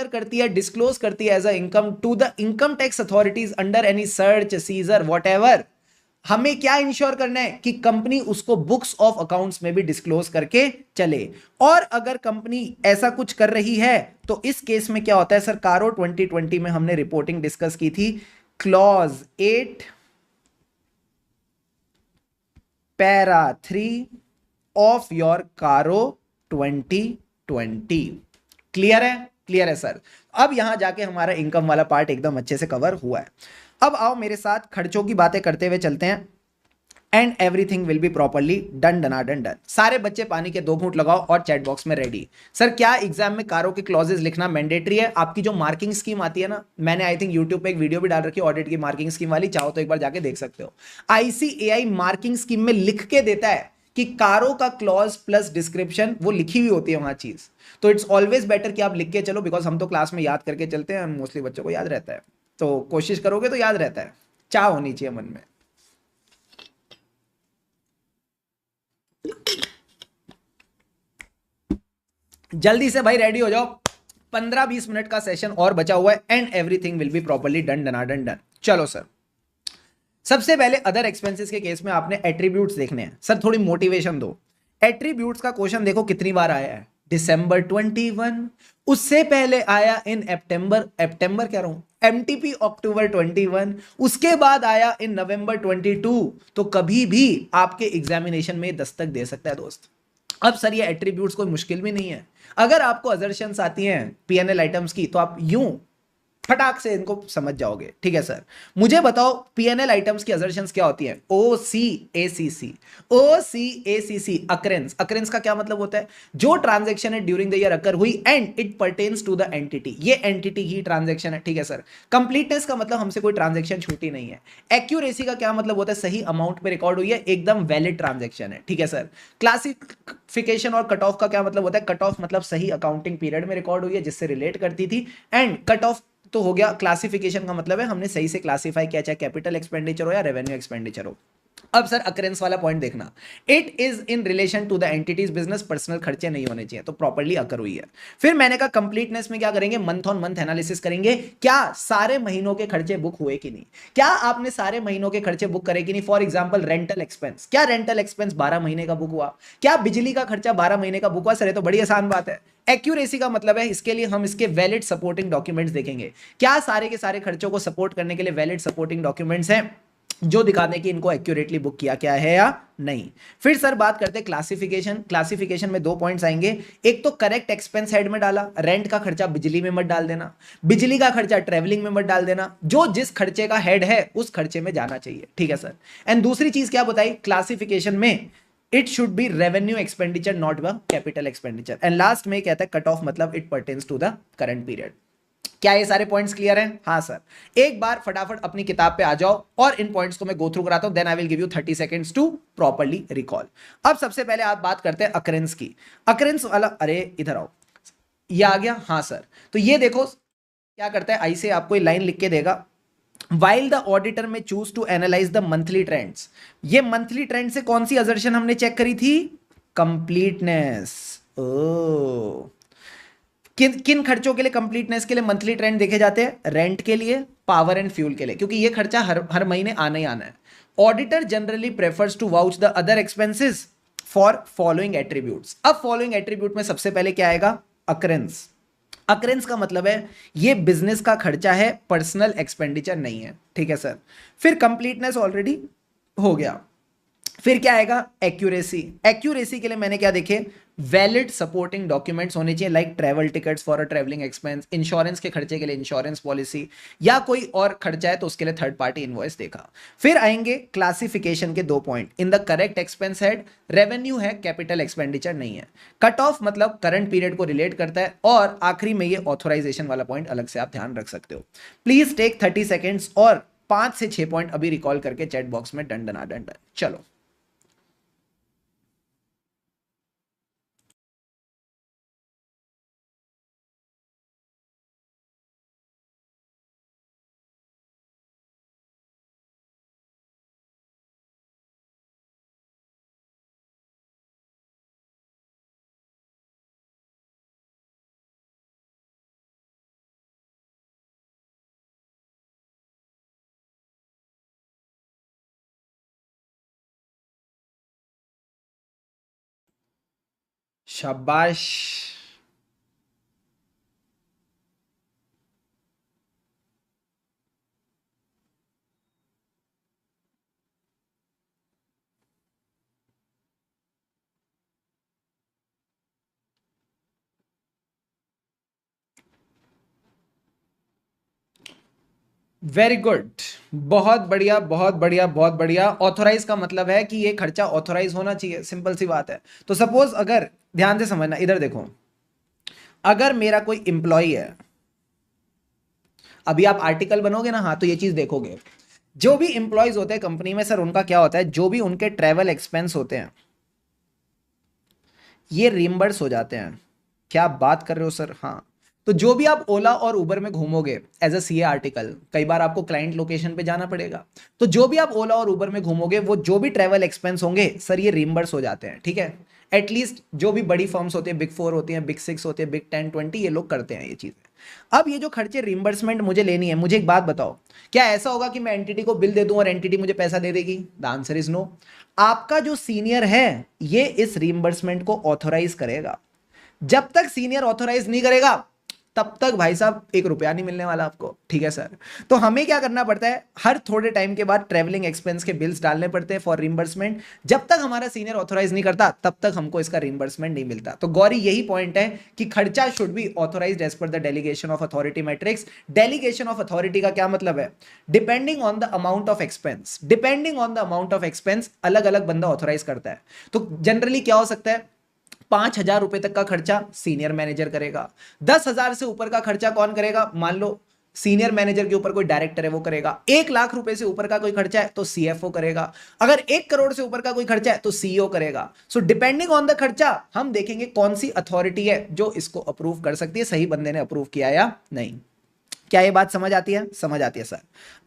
करती है, डिस्क्लोज करती है as a income to the income tax authorities under any search, seizure, whatever, हमें क्या इंश्योर करना है कि कंपनी उसको बुक्स ऑफ अकाउंट्स में भी डिस्क्लोज करके चले। और अगर कंपनी ऐसा कुछ कर रही है तो इस केस में क्या होता है सर? कारो 2020 में हमने रिपोर्टिंग डिस्कस की थी, क्लॉज 8 पैरा 3 ऑफ योर कारो 2020। क्लियर है सर। अब यहां जाके हमारा इनकम वाला पार्ट एकदम अच्छे से कवर हुआ है। अब आओ मेरे साथ खर्चों की बातें करते हुए चलते हैं। And everything will be properly done. सारे बच्चे पानी के 2 घूंट लगाओ और चैट बॉक्स में रेडी। सर क्या एग्जाम में कारो के क्लॉजेस लिखना मैंडेटरी है? आपकी जो मार्किंग स्कीम आती है ना, मैंने आई थिंक यूट्यूब पे एक वीडियो भी डाल रखी है ऑडिट की मार्किंग स्कीम वाली, चाहो तो एक बार जाके देख सकते हो। आईसीएआई मार्किंग स्कीम में लिख के देता है कि कारो का क्लॉज प्लस डिस्क्रिप्शन वो लिखी हुई होती है वहां चीज। तो इट्स ऑलवेज बेटर कि आप लिख के चलो, बिकॉज हम तो क्लास में याद करके चलते हैं, मोस्टली बच्चों को याद रहता है, तो कोशिश करोगे तो याद रहता है। चाह होनी चाहिए मन में। जल्दी से भाई रेडी हो जाओ, 15-20 मिनट का सेशन और बचा हुआ है। And everything will be properly done. चलो सर, सबसे पहले अदर एक्सपेंसेस के केस में आपने एट्रीब्यूट्स देखने हैं। सर थोड़ी मोटिवेशन दो। एट्रीब्यूट्स का क्वेश्चन देखो कितनी बार आया है? दिसंबर 21, उससे पहले आया इन एप्टेम्बर कह रहा हूं, एमटीपी अक्टूबर 21, उसके बाद आया इन नवंबर 22। तो कभी भी आपके एग्जामिनेशन में दस्तक दे सकता है दोस्त। अब सर ये एट्रीब्यूट्स कोई मुश्किल भी नहीं है। अगर आपको अजर्शंस आती हैं पीएनएल आइटम्स की तो आप यूं फटाक से इनको समझ जाओगे, ठीक है सर। मुझे बताओ पीएनएल आइटम्स की असर्शंस क्या होती है? ओ सी ए सी सी, ओ सी ए सी सी, अकरेंस। अकरेंस का क्या मतलब होता है? जो ट्रांजैक्शन है ड्यूरिंग द ईयर अकर हुई and it pertains to the entity, ये एंटिटी की ट्रांजैक्शन है, ठीक है सर। कंप्लीटनेस का मतलब हमसे कोई ट्रांजैक्शन छूटी नहीं है। एक्यूरेसी का क्या मतलब होता है? सही अमाउंट में रिकॉर्ड हुई है, एकदम वैलिड ट्रांजैक्शन है, ठीक है सर। क्लासिफिकेशन और कट ऑफ का क्या मतलब होता है? कट ऑफ मतलब सही अकाउंटिंग पीरियड में रिकॉर्ड हुई है जिससे रिलेट करती थी, एंड कट ऑफ तो हो गया। क्लासिफिकेशन का मतलब है हमने सही से क्लासिफाई किया, चाहे कैपिटल एक्सपेंडिचर हो या रेवेन्यू एक्सपेंडिचर हो। अब सर अकरेंस वाला पॉइंट देखना, it is in relation to the entity's business, personal खर्चे नहीं होने चाहिए, तो प्रॉपर्ली अकर हुई है। फिर मैंने कहा कंप्लीटनेस में क्या करेंगे? मंथ ऑन मंथ एनालिसिस करेंगे, क्या सारे महीनों के खर्चे बुक हुए कि नहीं, क्या आपने सारे महीनों के खर्चे बुक करे कि नहीं। फॉर एग्जांपल रेंटल एक्सपेंस, क्या रेंटल एक्सपेंस 12 महीने का बुक हुआ? क्या बिजली का खर्चा 12 महीने का बुक हुआ? सर ये तो बड़ी आसान बात है। एक्यूरेसी का मतलब है, इसके लिए हम इसके वैलिड सपोर्टिंग डॉक्यूमेंट्स देखेंगे, क्या सारे के सारे खर्चों को सपोर्ट करने के लिए वैलिड सपोर्टिंग डॉक्यूमेंट्स हैं जो दिखाने की इनको एक्यूरेटली बुक किया क्या है या नहीं। फिर सर बात करते हैं क्लासिफिकेशन। क्लासिफिकेशन में दो पॉइंट्स आएंगे, एक तो करेक्ट एक्सपेंस हेड में डाला, रेंट का खर्चा बिजली में मत डाल देना, बिजली का खर्चा ट्रेवलिंग में मत डाल देना, जो जिस खर्चे का हेड है उस खर्चे में जाना चाहिए, ठीक है सर। एंड दूसरी चीज क्या बताई क्लासिफिकेशन में? It should be revenue expenditure not a capital expenditure. And last में कहता है कट ऑफ मतलब it pertains to the current period. क्या ये सारे पॉइंट्स क्लियर हैं? हाँ सर। एक बार फटाफट अपनी किताब पे आ जाओ और इन पॉइंट्स को मैं गो थ्रू कराता हूं, then I will give you 30 seconds to properly recall. अब सबसे पहले आप बात करते हैं अकरेंस की। अकरेंस वाला, अरे इधर आओ, ये आ गया। हाँ सर, तो ये देखो क्या करता है, आई से आपको लाइन लिख के देगा, while the auditor may choose to analyse the monthly trends. ये मंथली ट्रेंड से कौन सी असर्शन हमने चेक करी थी? कंप्लीटनेस। ओ, किन किन खर्चों के लिए कंप्लीटनेस के लिए मंथली ट्रेंड देखे जाते हैं? रेंट के लिए, पावर एंड फ्यूल के लिए, क्योंकि ये खर्चा हर महीने आना ही आना है। Auditor generally prefers to vouch the other expenses for following attributes. अब फॉलोइंग एट्रीब्यूट में सबसे पहले क्या आएगा? अकरेंस। अकरेंस का मतलब है ये बिजनेस का खर्चा है, पर्सनल एक्सपेंडिचर नहीं है, ठीक है सर। फिर कंप्लीटनेस ऑलरेडी हो गया। फिर क्या आएगा? एक्यूरेसी। एक्यूरेसी के लिए मैंने क्या देखे? वैलिड सपोर्टिंग डॉक्यूमेंट्स होने चाहिए, like travel tickets for a travelling expense, insurance के खर्चे के लिए इंश्योरेंस पॉलिसी, या कोई और खर्चा है तो उसके लिए थर्ड पार्टी इनवॉइस देखा। फिर आएंगे क्लासिफिकेशन के दो point, in the correct expense head revenue है, कैपिटल एक्सपेंडिचर नहीं है। कट ऑफ मतलब करंट पीरियड को रिलेट करता है, और आखिरी में ये ऑथोराइजेशन वाला पॉइंट अलग से आप ध्यान रख सकते हो। प्लीज टेक 30 सेकेंड्स और 5 से 6 पॉइंट अभी रिकॉल करके चैट बॉक्स में डन डना डन डन। चलो शाबाश। वेरी गुड, बहुत बढ़िया बहुत बढ़िया बहुत बढ़िया। ऑथोराइज का मतलब है कि ये खर्चा ऑथोराइज होना चाहिए, सिंपल सी बात है। तो सपोज अगर, ध्यान से समझना, इधर देखो, अगर मेरा कोई इंप्लॉई है, अभी आप आर्टिकल बनोगे ना, हाँ तो ये चीज देखोगे, जो भी इंप्लॉयज होते हैं कंपनी में सर, उनका क्या होता है, जो भी उनके ट्रेवल एक्सपेंस होते हैं ये रिम्बर्स हो जाते हैं। क्या आप बात कर रहे हो सर? हाँ। तो जो भी आप ओला और उबर में घूमोगे एज अ सीए आर्टिकल, कई बार आपको क्लाइंट लोकेशन पे जाना पड़ेगा, तो जो भी आप ओला और उबर में घूमोगे वो जो भी ट्रेवल एक्सपेंस होंगे सर ये रिम्बर्स हो जाते हैं, ठीक है। एटलीस्ट जो भी बड़ी फर्म्स होती है, बिग 4 होती हैं, बिग 6 होती है, बिग 10 20, ये लोग करते हैं ये चीजें। अब ये जो खर्चे रिम्बर्समेंट मुझे लेनी है, मुझे एक बात बताओ, क्या ऐसा होगा कि मैं एंटिटी को बिल दे दूं और एंटिटी मुझे पैसा दे देगी? The answer is no. आपका जो सीनियर है ये इस रिम्बर्समेंट को ऑथोराइज करेगा। जब तक सीनियर ऑथोराइज नहीं करेगा तब तक भाई साहब 1 रुपया नहीं मिलने वाला आपको। ठीक है सर। तो हमें क्या करना पड़ता है, हर थोड़े टाइम के बाद ट्रेवलिंग एक्सपेंस के बिल्स डालने पड़ते हैं फॉर रिम्बर्समेंट। जब तक हमारा सीनियर ऑथोराइज नहीं करता तब तक हमको इसका रिम्बर्समेंट नहीं मिलता। तो गौरी यही पॉइंट है कि खर्चा should be authorised as per the delegation of authority matrix. Delegation of authority का क्या मतलब है, depending on the amount of expense, depending on the amount of expense अलग अलग बंदा ऑथोराइज करता है। तो जनरली क्या हो सकता है, 5,000 रुपए तक का खर्चा सीनियर मैनेजर करेगा, 10,000 से ऊपर का खर्चा कौन करेगा, मान लो सीनियर मैनेजर के ऊपर कोई डायरेक्टर है वो करेगा, 1 लाख रुपए से ऊपर का कोई खर्चा है तो सीएफओ करेगा, अगर 1 करोड़ से ऊपर का कोई खर्चा है तो सीईओ करेगा। सो डिपेंडिंग ऑन द खर्चा हम देखेंगे कौन सी अथॉरिटी है जो इसको अप्रूव कर सकती है, सही बंदे ने अप्रूव किया या नहीं। क्या ये बात समझ आती है, समझ आती है सर।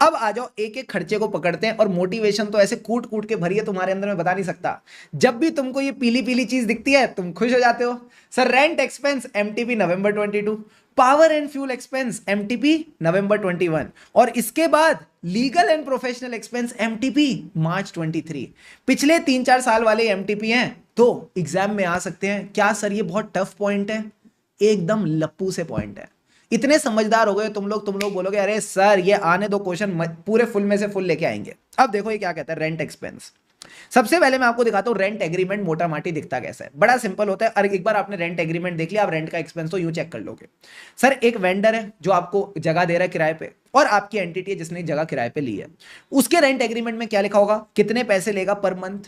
अब आ जाओ एक एक खर्चे को पकड़ते हैं, और मोटिवेशन तो ऐसे कूट कूट के भरी है तुम्हारे अंदर, मैं बता नहीं सकता। जब भी तुमको ये पीली पीली चीज दिखती है तुम खुश हो जाते हो। Sir rent expense MTP November 22, power and fuel expense MTP November 21, और इसके बाद legal and professional expense MTP March 23। पिछले 3-4 साल वाले एमटीपी हैं तो एग्जाम में आ सकते हैं। क्या सर ये बहुत टफ पॉइंट है, एकदम लप्पू से पॉइंट है। इतने समझदार हो गए तुम लोग बोलोगे अरे सर ये आने दो क्वेश्चन, पूरे फुल में से फुल लेके आएंगे। अब देखो ये क्या कहता है, रेंट एक्सपेंस। सबसे पहले मैं आपको दिखाता हूं रेंट एग्रीमेंट मोटा माटी दिखता कैसा है, बड़ा सिंपल होता है। और एक बार आपने रेंट एग्रीमेंट देख लिया, आप रेंट का एक्सपेंस तो यूं चेक कर लोगे। सर एक वेंडर है जो आपको जगह दे रहा है किराए पे, और आपकी एंटिटी है जिसने जगह किराए पे ली है। उसके रेंट एग्रीमेंट में क्या लिखा होगा, कितने पैसे लेगा पर मंथ,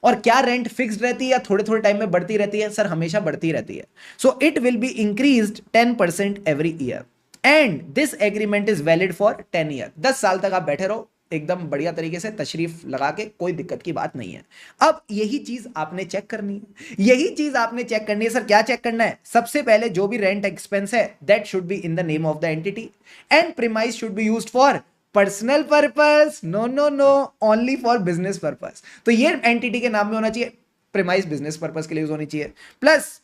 और क्या रेंट फिक्स्ड रहती है या थोड़े थोड़े टाइम में बढ़ती रहती है, सर हमेशा बढ़ती रहती है। So it will be increased 10% every year, and this agreement is valid for 10 year. 10 साल तक आप बैठे रहो एकदम बढ़िया तरीके से, तशरीफ लगा के, कोई दिक्कत की बात नहीं है। अब यही चीज आपने चेक करनी है, यही चीज आपने चेक करनी है। सर क्या चेक करना है, सबसे पहले जो भी रेंट एक्सपेंस है that should be in the name of the entity, and premise should be used for personal purpose, no no no, only for business purpose. तो ये एंटिटी के नाम में होना चाहिए, प्रीमाइस बिजनेस पर्पस के लिए यूज होनी चाहिए। प्लस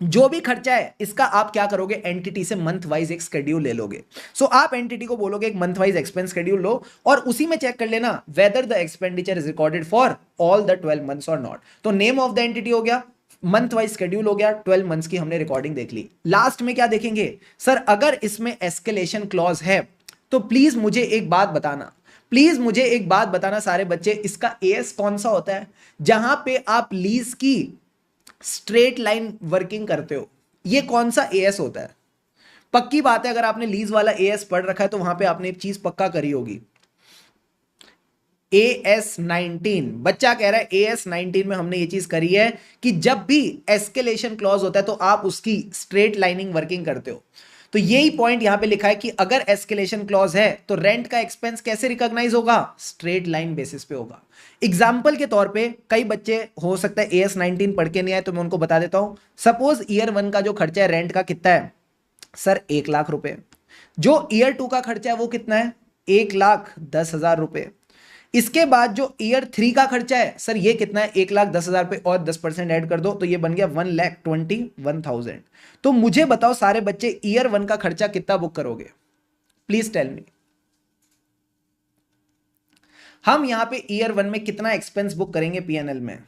जो भी खर्चा है इसका आप क्या करोगे, एंटिटी से मंथ वाइज एक शेड्यूल ले लोगे। सो आप एंटिटी को बोलोगे एक मंथ वाइज एक्सपेंस शेड्यूल लो, और उसी में चेक कर लेना whether the expenditure is recorded for all the 12 months और नॉट। तो नेम ऑफ द एंटिटी हो गया, मंथ वाइज शेड्यूल हो गया, 12 मंथ्स की हमने रिकॉर्डिंग देख ली। लास्ट में क्या देखेंगे, सर अगर इसमें एस्केलेशन क्लॉज है तो प्लीज मुझे एक बात बताना, प्लीज मुझे एक बात बताना सारे बच्चे, इसका एएस कौन सा होता है जहां पे आप लीज की स्ट्रेट लाइन वर्किंग करते हो, ये कौन सा एएस होता है। पक्की बात है अगर आपने लीज वाला एएस पढ़ रखा है तो वहां पे आपने एक चीज पक्का करी होगी, AS19। बच्चा कह रहा है AS19 में हमने ये चीज करी है कि जब भी एस्केलेशन क्लॉज होता है तो आप उसकी स्ट्रेट लाइनिंग वर्किंग करते हो। तो यही पॉइंट यहां पे लिखा है कि अगर एस्केलेशन क्लॉज है तो रेंट का एक्सपेंस कैसे रिकॉग्नाइज होगा, स्ट्रेट लाइन बेसिस पे होगा। एग्जाम्पल के तौर पे कई बच्चे हो सकता है AS19 पढ़ के नहीं आए तो मैं उनको बता देता हूं। सपोज ईयर 1 का जो खर्चा है रेंट का कितना है, सर 1 लाख रुपए। जो ईयर 2 का खर्चा है वो कितना है, 1,10,000 रुपए। इसके बाद जो ईयर 3 का खर्चा है सर ये कितना है, 1,10,000 रुपए, और 10% ऐड कर दो तो ये बन गया 1,21,000। तो मुझे बताओ सारे बच्चे ईयर 1 का खर्चा कितना बुक करोगे, प्लीज टेल मी। हम यहां पे ईयर 1 में कितना एक्सपेंस बुक करेंगे पीएनएल में,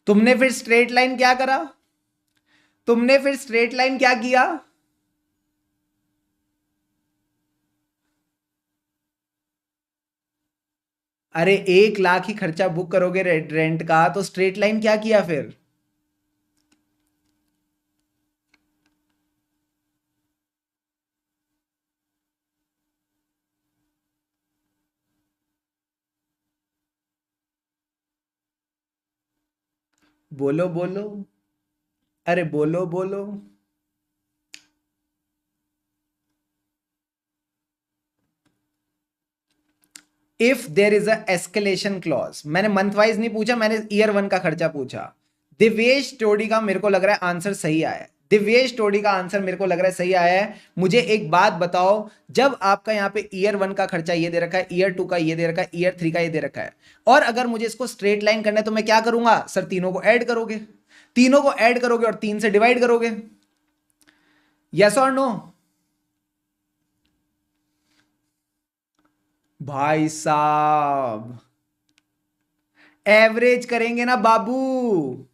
तुमने फिर स्ट्रेट लाइन क्या करा, तुमने फिर स्ट्रेट लाइन क्या किया, अरे 1 लाख ही खर्चा बुक करोगे रेंट का तो स्ट्रेट लाइन क्या किया फिर। बोलो बोलो, अरे बोलो बोलो। If there is a escalation clause, मैंने मंथ वाइज नहीं पूछा, मैंने ईयर 1 का खर्चा पूछा। दिवेश टोडी का मेरे को लग रहा है आंसर सही आया है। दिव्येश टोडी का आंसर मेरे को लग रहा है सही आया है। मुझे एक बात बताओ, जब आपका यहाँ पे ईयर 1 का खर्चा ये दे रखा है, ईयर 2 का ये दे रखा है, ईयर 3 का ये दे रखा है, और अगर मुझे इसको स्ट्रेट लाइन करना है तो मैं क्या करूंगा सर? तीनों को ऐड करोगे, तीनों को ऐड करोगे और 3 से डिवाइड करोगे। यस और नो? भाई साहब एवरेज करेंगे ना बाबू,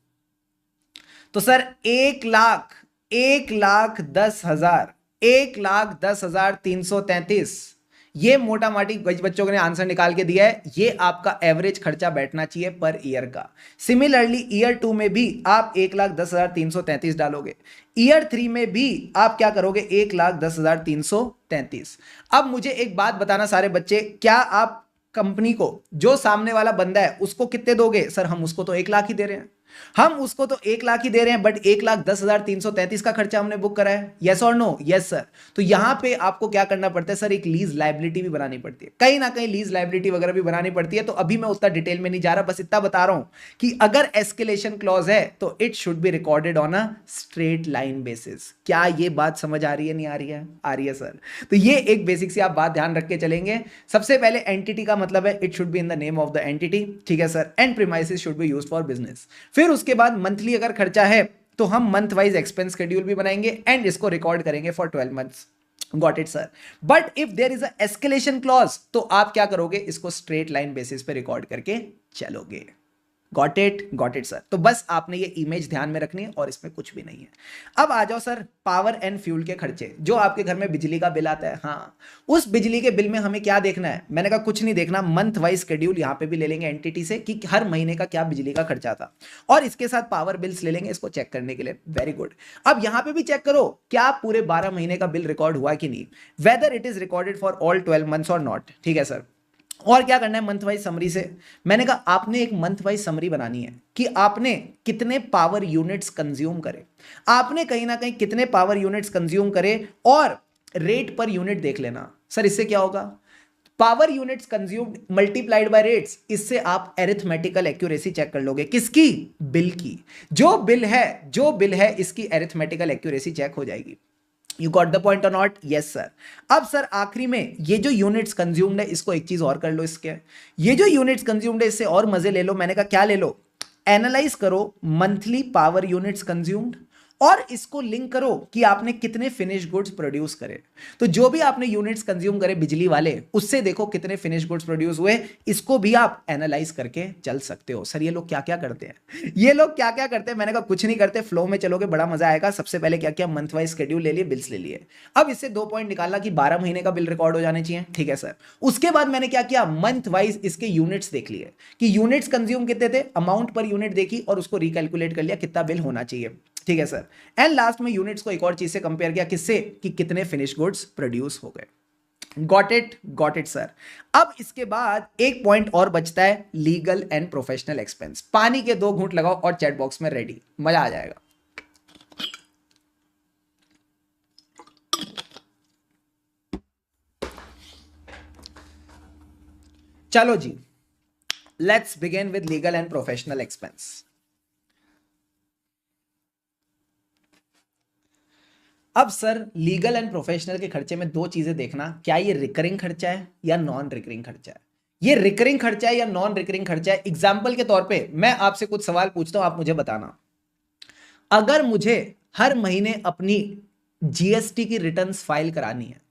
तो सर 1,10,000, 1,10,333, ये मोटा माटी बच्चों ने आंसर निकाल के दिया है। ये आपका एवरेज खर्चा बैठना चाहिए पर ईयर का। सिमिलरली ईयर 2 में भी आप 1,10,333 डालोगे, ईयर 3 में भी आप क्या करोगे? 1,10,333। अब मुझे एक बात बताना सारे बच्चे, क्या आप कंपनी को, जो सामने वाला बंदा है उसको कितने दोगे? सर हम उसको तो 1,00,000 ही दे रहे हैं, हम उसको तो 1,00,000 ही दे रहे हैं, बट 1,10,333 का खर्चा हमने बुक करा है। यस और नो? Yes sir. तो यहां पे आपको क्या करना पड़ता है सर? एक लीज लायबिलिटी भी बनानी पड़ती है, कहीं ना कहीं लीज लायबिलिटी वगैरह भी बनानी पड़ती है। तो अभी मैं उतना डिटेल में नहीं जा रहा, बस इतना बता रहा हूं कि अगर एस्केलेशन क्लॉज है तो it should be recorded on a straight line basis. क्या ये बात समझ आ रही है? नहीं आ रही है? आ रही है सर। तो ये एक बेसिक सी आप बात ध्यान रख के चलेंगे। सबसे पहले एंटिटी का मतलब है it should be in the name of the entity, ठीक है sir. And premises should be used for business. फिर उसके बाद मंथली अगर खर्चा है तो हम मंथ वाइज एक्सपेंस शेड्यूल भी बनाएंगे एंड इसको रिकॉर्ड करेंगे for 12 months. Got it sir. But if there is a escalation clause तो आप क्या करोगे? इसको स्ट्रेट लाइन बेसिस पे रिकॉर्ड करके चलोगे। Got it sir. तो बस आपने ये इमेज ध्यान में रखनी है और इसमें कुछ भी नहीं है। अब आ जाओ सर पावर एंड फ्यूल के खर्चे, जो आपके घर में बिजली का बिल आता है। हाँ, उस बिजली के बिल में हमें क्या देखना है? मैंने कहा कुछ नहीं देखना, मंथ वाइज शेड्यूल यहां पे भी ले लेंगे एंटिटी से कि हर महीने का क्या बिजली का खर्चा था, और इसके साथ पावर बिल्स ले लेंगे इसको चेक करने के लिए। Very good. अब यहां पे भी चेक करो क्या पूरे 12 महीने का बिल रिकॉर्ड हुआ कि नहीं, whether it is recorded for all 12 months और नॉट, ठीक है सर। और क्या करना है मंथ वाइज समरी से? मैंने कहा आपने एक मंथ वाइज समरी बनानी है कि आपने कितने पावर यूनिट्स कंज्यूम करे, आपने कहीं ना कहीं कितने पावर यूनिट्स कंज्यूम करे, और रेट पर यूनिट देख लेना। सर इससे क्या होगा? Power units consumed multiplied by rates, इससे आप एरिथमेटिकल एक्यूरेसी चेक कर लोगे। किसकी? बिल की। जो बिल है इसकी एरिथमेटिकल एक्यूरेसी चेक हो जाएगी। यू गॉट द पॉइंट और नॉट? Yes sir. अब सर आखिरी में ये जो यूनिट्स कंज्यूम्ड है इसको एक चीज और कर लो, इसके ये जो यूनिट्स कंज्यूम्ड है इससे और मजे ले लो। मैंने कहा क्या ले लो? एनालाइज करो मंथली पावर यूनिट्स कंज्यूम्ड और इसको लिंक करो कि आपने कितने फिनिश गुड्स प्रोड्यूस करे। तो जो भी आपने यूनिट्स कंज्यूम करे बिजली वाले, उससे देखो कितने फिनिश गुड्स प्रोड्यूस हुए, इसको भी आप एनालाइज करके चल सकते हो। सर ये लोग क्या क्या करते हैं? ये लोग क्या क्या करते हैं? मैंने कहा कुछ नहीं करते, फ्लो में चलोगे बड़ा मजा आएगा। सबसे पहले क्या किया? मंथ वाइज शेड्यूल ले लिए, बिल्स ले लिए। अब इससे 2 पॉइंट निकाला कि 12 महीने का बिल रिकॉर्ड हो जाने चाहिए, ठीक है सर। उसके बाद मैंने क्या किया? मंथ वाइज इसके यूनिट्स देख लिए कि यूनिट्स कंज्यूम कितने थे, अमाउंट पर यूनिट देखी और उसको रिकैलकुलेट कर लिया कितना बिल होना चाहिए, ठीक है सर। एंड लास्ट में यूनिट्स को एक और चीज से कंपेयर किया, किससे? कि कितने फिनिश गुड्स प्रोड्यूस हो गए। Got it sir. अब इसके बाद एक पॉइंट और बचता है, लीगल एंड प्रोफेशनल एक्सपेंस। पानी के 2 घूंट लगाओ और चैट बॉक्स में रेडी, मजा आ जाएगा। चलो जी, let's begin with legal and professional expense. अब सर लीगल एंड प्रोफेशनल के खर्चे में 2 चीजें देखना, क्या ये रिकरिंग खर्चा है या नॉन रिकरिंग खर्चा है। ये रिकरिंग खर्चा है या नॉन रिकरिंग खर्चा है? एग्जाम्पल के तौर पे मैं आपसे कुछ सवाल पूछता हूं, आप मुझे बताना। अगर मुझे हर महीने अपनी जीएसटी की रिटर्न्स फाइल करानी है,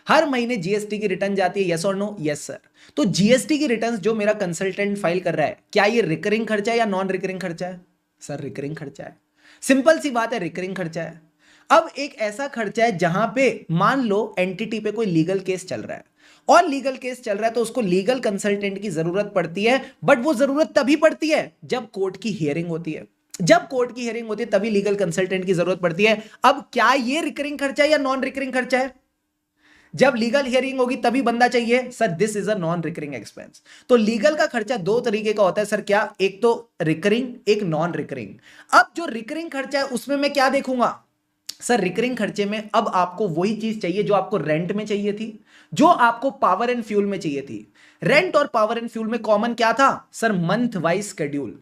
हर महीने जीएसटी की रिटर्न जाती है, यस और नो? Yes sir. तो जीएसटी की रिटर्न्स जो मेरा कंसल्टेंट फाइल कर रहा है, क्या ये रिकरिंग खर्चा है या नॉन रिकरिंग खर्चा है? सर रिकरिंग खर्चा है। सिंपल सी बात है, रिकरिंग खर्चा है। अब एक ऐसा खर्चा है जहां पे मान लो एंटिटी पे कोई लीगल केस चल रहा है, और लीगल केस चल रहा है तो उसको लीगल कंसल्टेंट की जरूरत पड़ती है, बट वो जरूरत तभी पड़ती है जब कोर्ट की हियरिंग होती है। जब कोर्ट की हियरिंग होती है तभी लीगल कंसल्टेंट की जरूरत पड़ती है। अब क्या ये रिकरिंग खर्चा है या नॉन रिकरिंग खर्चा है? जब लीगल हियरिंग होगी तभी बंदा चाहिए, sir this is a non recurring expense. तो लीगल का खर्चा 2 तरीके का होता है सर, क्या? एक तो रिकरिंग, एक नॉन रिकरिंग। अब जो रिकरिंग खर्चा है उसमें मैं क्या देखूंगा? सर रिकरिंग खर्चे में अब आपको वही चीज चाहिए जो आपको रेंट में चाहिए थी, जो आपको पावर एंड फ्यूल में चाहिए थी। रेंट और पावर एंड फ्यूल में कॉमन क्या था? Sir month wise schedule.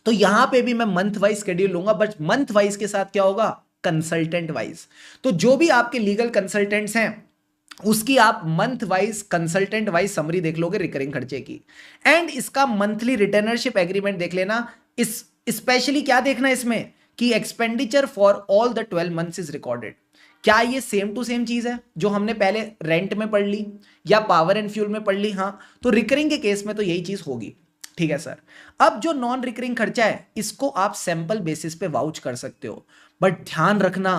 तो यहां पे भी मैं मंथ वाइज शेड्यूल लूंगा, बट मंथ वाइज के साथ क्या होगा? Consultant wise. तो जो भी आपके लीगल कंसल्टेंट्स हैं उसकी आप month wise consultant wise summary देख लोगे रिकरिंग खर्चे की, एंड इसका मंथली रिटर्नरशिप एग्रीमेंट देख लेना। इस स्पेशली क्या देखना इसमें कि expenditure for all the 12 months is recorded. क्या ये सेम टू सेम चीज है जो हमने पहले रेंट में पढ़ ली या पावर एंड फ्यूल में पढ़ ली? हाँ, तो रिकरिंग के केस में तो यही चीज होगी। ठीक है सर। अब जो नॉन रिकरिंग खर्चा है इसको आप सैंपल बेसिस पे वाउच कर सकते हो, बट ध्यान रखना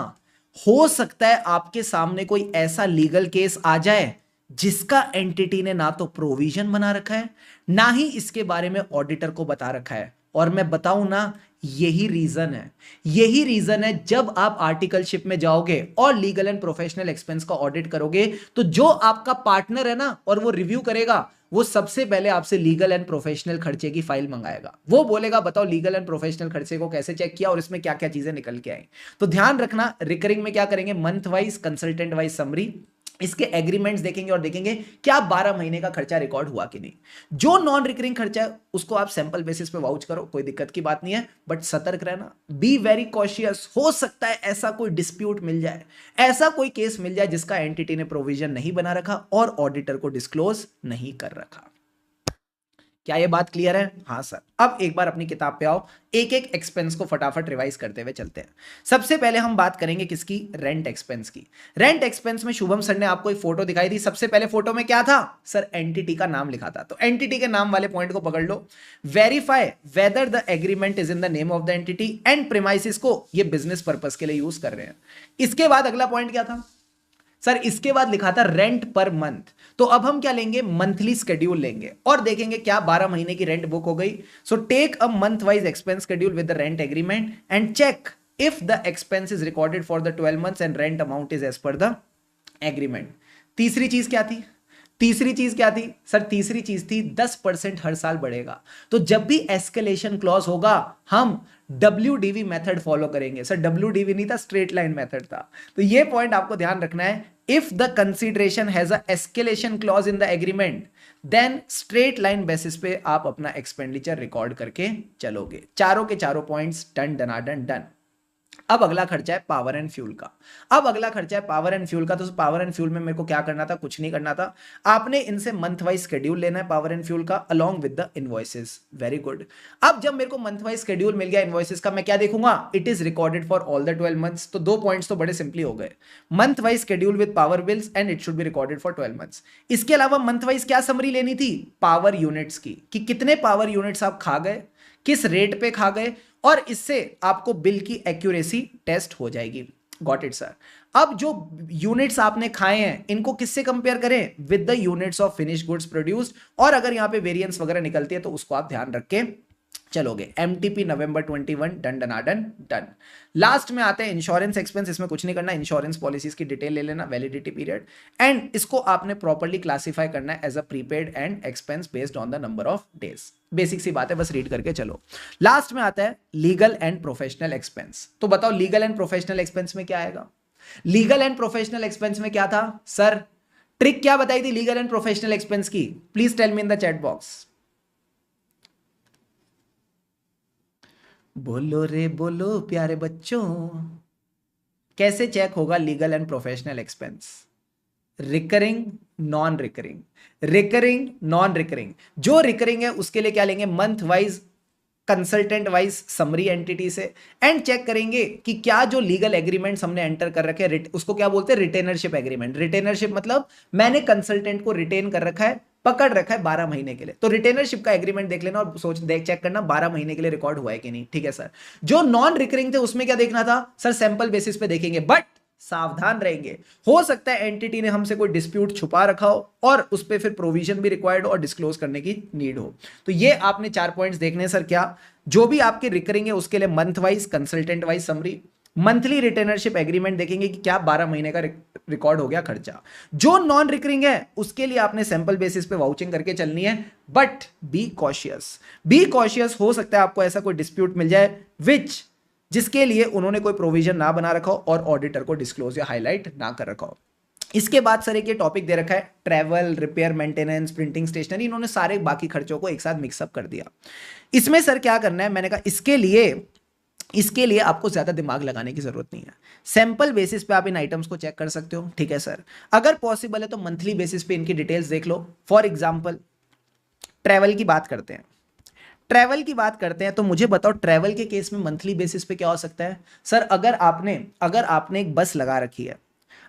हो सकता है आपके सामने कोई ऐसा लीगल केस आ जाए जिसका एंटिटी ने ना तो प्रोविजन बना रखा है ना ही इसके बारे में ऑडिटर को बता रखा है। और मैं बताऊं ना, यही रीजन है जब आप आर्टिकलशिप में जाओगे और लीगल एंड प्रोफेशनल एक्सपेंस का ऑडिट करोगे तो जो आपका पार्टनर है ना और वो रिव्यू करेगा, वो सबसे पहले आपसे लीगल एंड प्रोफेशनल खर्चे की फाइल मंगाएगा। वो बोलेगा बताओ लीगल एंड प्रोफेशनल खर्चे को कैसे चेक किया और इसमें क्या क्या चीजें निकल के आई। तो ध्यान रखना, रिकरिंग में क्या करेंगे, month wise consultant wise summary, इसके एग्रीमेंट्स देखेंगे और देखेंगे क्या 12 महीने का खर्चा रिकॉर्ड हुआ कि नहीं। जो नॉन रिकरिंग खर्चा है उसको आप सैंपल बेसिस पे वाउच करो, कोई दिक्कत की बात नहीं है, बट सतर्क रहना, बी वेरी कॉशियस। हो सकता है ऐसा कोई डिस्प्यूट मिल जाए, ऐसा कोई केस मिल जाए जिसका एंटिटी ने प्रोविजन नहीं बना रखा और ऑडिटर को डिस्क्लोज नहीं कर रखा। क्या ये बात क्लियर है? हाँ सर। अब एक बार अपनी किताब पे आओ, एक एक एक्सपेंस को फटाफट रिवाइज करते हुए चलते हैं। सबसे पहले हम बात करेंगे किसकी, रेंट एक्सपेंस की। रेंट एक्सपेंस में शुभम सर ने आपको एक फोटो दिखाई दी। सबसे पहले फोटो में क्या था सर, एंटिटी का नाम लिखा था। तो एंटिटी के नाम वाले पॉइंट को पकड़ लो। Verify whether the agreement is in the name of the entity and premises को ये बिजनेस पर्पस के लिए यूज कर रहे हैं। इसके बाद अगला पॉइंट क्या था सर, इसके बाद लिखा था रेंट पर मंथ। तो अब हम क्या लेंगे, मंथली शेड्यूल लेंगे और देखेंगे क्या 12 महीने की रेंट बुक हो गई। So take a month wise expense schedule with the rent agreement and check if the expense is recorded for the 12 months and rent amount is as per the agreement. तीसरी चीज क्या थी sir, तीसरी चीज थी 10% हर साल बढ़ेगा। तो जब भी एस्केलेशन क्लॉज होगा हम WDV मेथड फॉलो करेंगे। सर WDV नहीं था, स्ट्रेट लाइन मेथड था। तो ये पॉइंट आपको ध्यान रखना है। If the consideration has a escalation clause in the agreement then straight line basis पे आप अपना एक्सपेंडिचर रिकॉर्ड करके चलोगे। चारों के चारों पॉइंट्स डन डनाडन डन। अब अगला खर्चा है पावर एंड फ्यूल का। तो पावर एंड फ्यूल में मेरे को क्या करना था, कुछ नहीं करना था। आपने इनसे मंथ वाइज शेड्यूल लेना है पावर एंड फ्यूल का along with the invoices. Very good. अब जब मेरे को मंथ वाइज शेड्यूल मिल गया इनवॉइसेस का, मैं क्या देखूंगा, it is recorded for all the 12 months. तो दो पॉइंट्स तो बड़े सिंपली हो गए, month wise schedule with power bills and it should be recorded for 12 months. इसके अलावा मंथ वाइज क्या समरी लेनी थी, पावर यूनिट्स की, कि कितने पावर यूनिट्स आप खा गए, किस रेट पे खा गए, और इससे आपको बिल की एक्यूरेसी टेस्ट हो जाएगी। Got it sir. अब जो यूनिट्स आपने खाए हैं इनको किससे कंपेयर करें, with the units of finish goods produced, और अगर यहां पे वेरिएंस वगैरह निकलती है तो उसको आप ध्यान रख के चलोगे। MTP नवंबर 21 डन डनाडन डन। लास्ट में आते हैं इंश्योरेंस एक्सपेंस। इसमें कुछ नहीं करना, इंश्योरेंस पॉलिसीज की डिटेल ले लेना, वैलिडिटी पीरियड, एंड इसको आपने प्रॉपर्ली क्लासिफाई करना है as a prepaid and expense based on the number of days. Basic सी बात है, बस रीड करके चलो। लास्ट में आता है लीगल एंड प्रोफेशनल एक्सपेंस। तो बताओ लीगल एंड प्रोफेशनल एक्सपेंस में क्या आएगा। लीगल एंड प्रोफेशनल एक्सपेंस में क्या था सर, ट्रिक क्या बताई थी लीगल एंड प्रोफेशनल एक्सपेंस की, please tell me in the chat box. बोलो रे बोलो प्यारे बच्चों, कैसे चेक होगा legal and professional expense, recurring non recurring, recurring non recurring. जो रिकरिंग है उसके लिए क्या लेंगे, month wise consultant wise summary entity से, एंड चेक करेंगे कि क्या जो लीगल एग्रीमेंट्स हमने एंटर कर रखे हैं, उसको क्या बोलते हैं, रिटेनरशिप एग्रीमेंट। रिटेनरशिप मतलब मैंने कंसल्टेंट को रिटेन कर रखा है, पकड़ रखा है 12 महीने के लिए। तो रिटेनरशिप का एग्रीमेंट देख लेना और चेक करना 12 महीने के लिए रिकॉर्ड हुआ है कि नहीं। ठीक है सर। जो नॉन रिकरिंग थे उसमें क्या देखना था सर, सैंपल बेसिस पे देखेंगे, बट सावधान रहेंगे, हो सकता है एंटिटी ने हमसे कोई डिस्प्यूट छुपा रखा हो और उस पर फिर प्रोविजन भी रिक्वायर्ड हो और डिस्क्लोज करने की नीड हो। तो ये आपने 4 पॉइंट्स देखने सर। क्या जो भी आपके रिकरिंग है उसके लिए month wise consultant wise summary, monthly retainership agreement देखेंगे कि क्या 12 महीने का रिकॉर्ड हो गया खर्चा। जो नॉन रिकरिंग है उसके लिए आपने सैंपल बेसिस पे वाउचिंग करके चलनी है, बट बी कॉशियस। हो सकता है आपको ऐसा कोई डिस्प्यूट मिल जाए जिसके लिए उन्होंने कोई प्रोविजन ना बना रखा हो और ऑडिटर को डिस्क्लोज या हाईलाइट ना कर रखा हो। इसके बाद सर एक ये टॉपिक दे रखा है travel, repair, maintenance, printing, stationery, इन्होंने सारे बाकी खर्चों को एक साथ मिक्सअप कर दिया। इसमें सर क्या करना है, मैंने कहा इसके लिए इसके लिए आपको ज्यादा दिमाग लगाने की जरूरत नहीं है, सैंपल बेसिस पे आप इन आइटम्स को चेक कर सकते हो। ठीक है सर, अगर पॉसिबल है तो मंथली बेसिस पे इनकी डिटेल्स देख लो। फॉर एग्जांपल ट्रैवल की बात करते हैं, ट्रैवल की बात करते हैं तो मुझे बताओ ट्रैवल के केस में मंथली बेसिस पे क्या हो सकता है। सर अगर आपने एक बस लगा रखी है,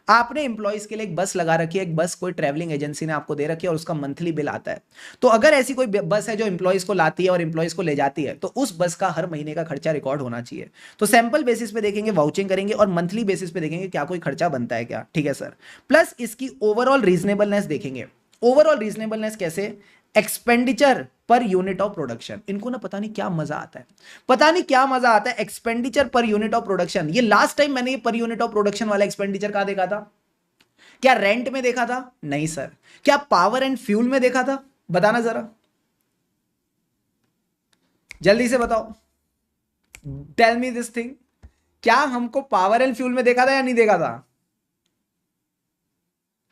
आपने एम्प्लॉइज के लिए एक बस लगा रखी है, एक बस कोई ट्रैवलिंग एजेंसी ने आपको दे रखी है और उसका मंथली बिल आता है, तो अगर ऐसी कोई बस है जो एम्प्लॉइज को लाती है और एम्प्लॉइज को ले जाती है, तो उस बस का हर महीने का खर्चा रिकॉर्ड होना चाहिए। तो सैंपल बेसिस पे देखेंगे, वाउचिंग करेंगे और मंथली बेसिस पे देखेंगे क्या कोई खर्चा बनता है क्या। ठीक है सर, प्लस इसकी ओवरऑल रीजनेबलनेस देखेंगे। ओवरऑल रीजनेबलनेस कैसे, expenditure per unit of production. इनको ना पता नहीं क्या मजा आता है, पता नहीं क्या मजा आता है expenditure per unit of production. ये लास्ट टाइम मैंने ये पर यूनिट ऑफ प्रोडक्शन वाला एक्सपेंडिचर कहां देखा था, क्या रेंट में देखा था, नहीं सर, क्या पावर एंड फ्यूल में देखा था, बताना जरा, जल्दी से बताओ, टेल मी दिस थिंग। क्या हमको पावर एंड फ्यूल में देखा था या नहीं देखा था,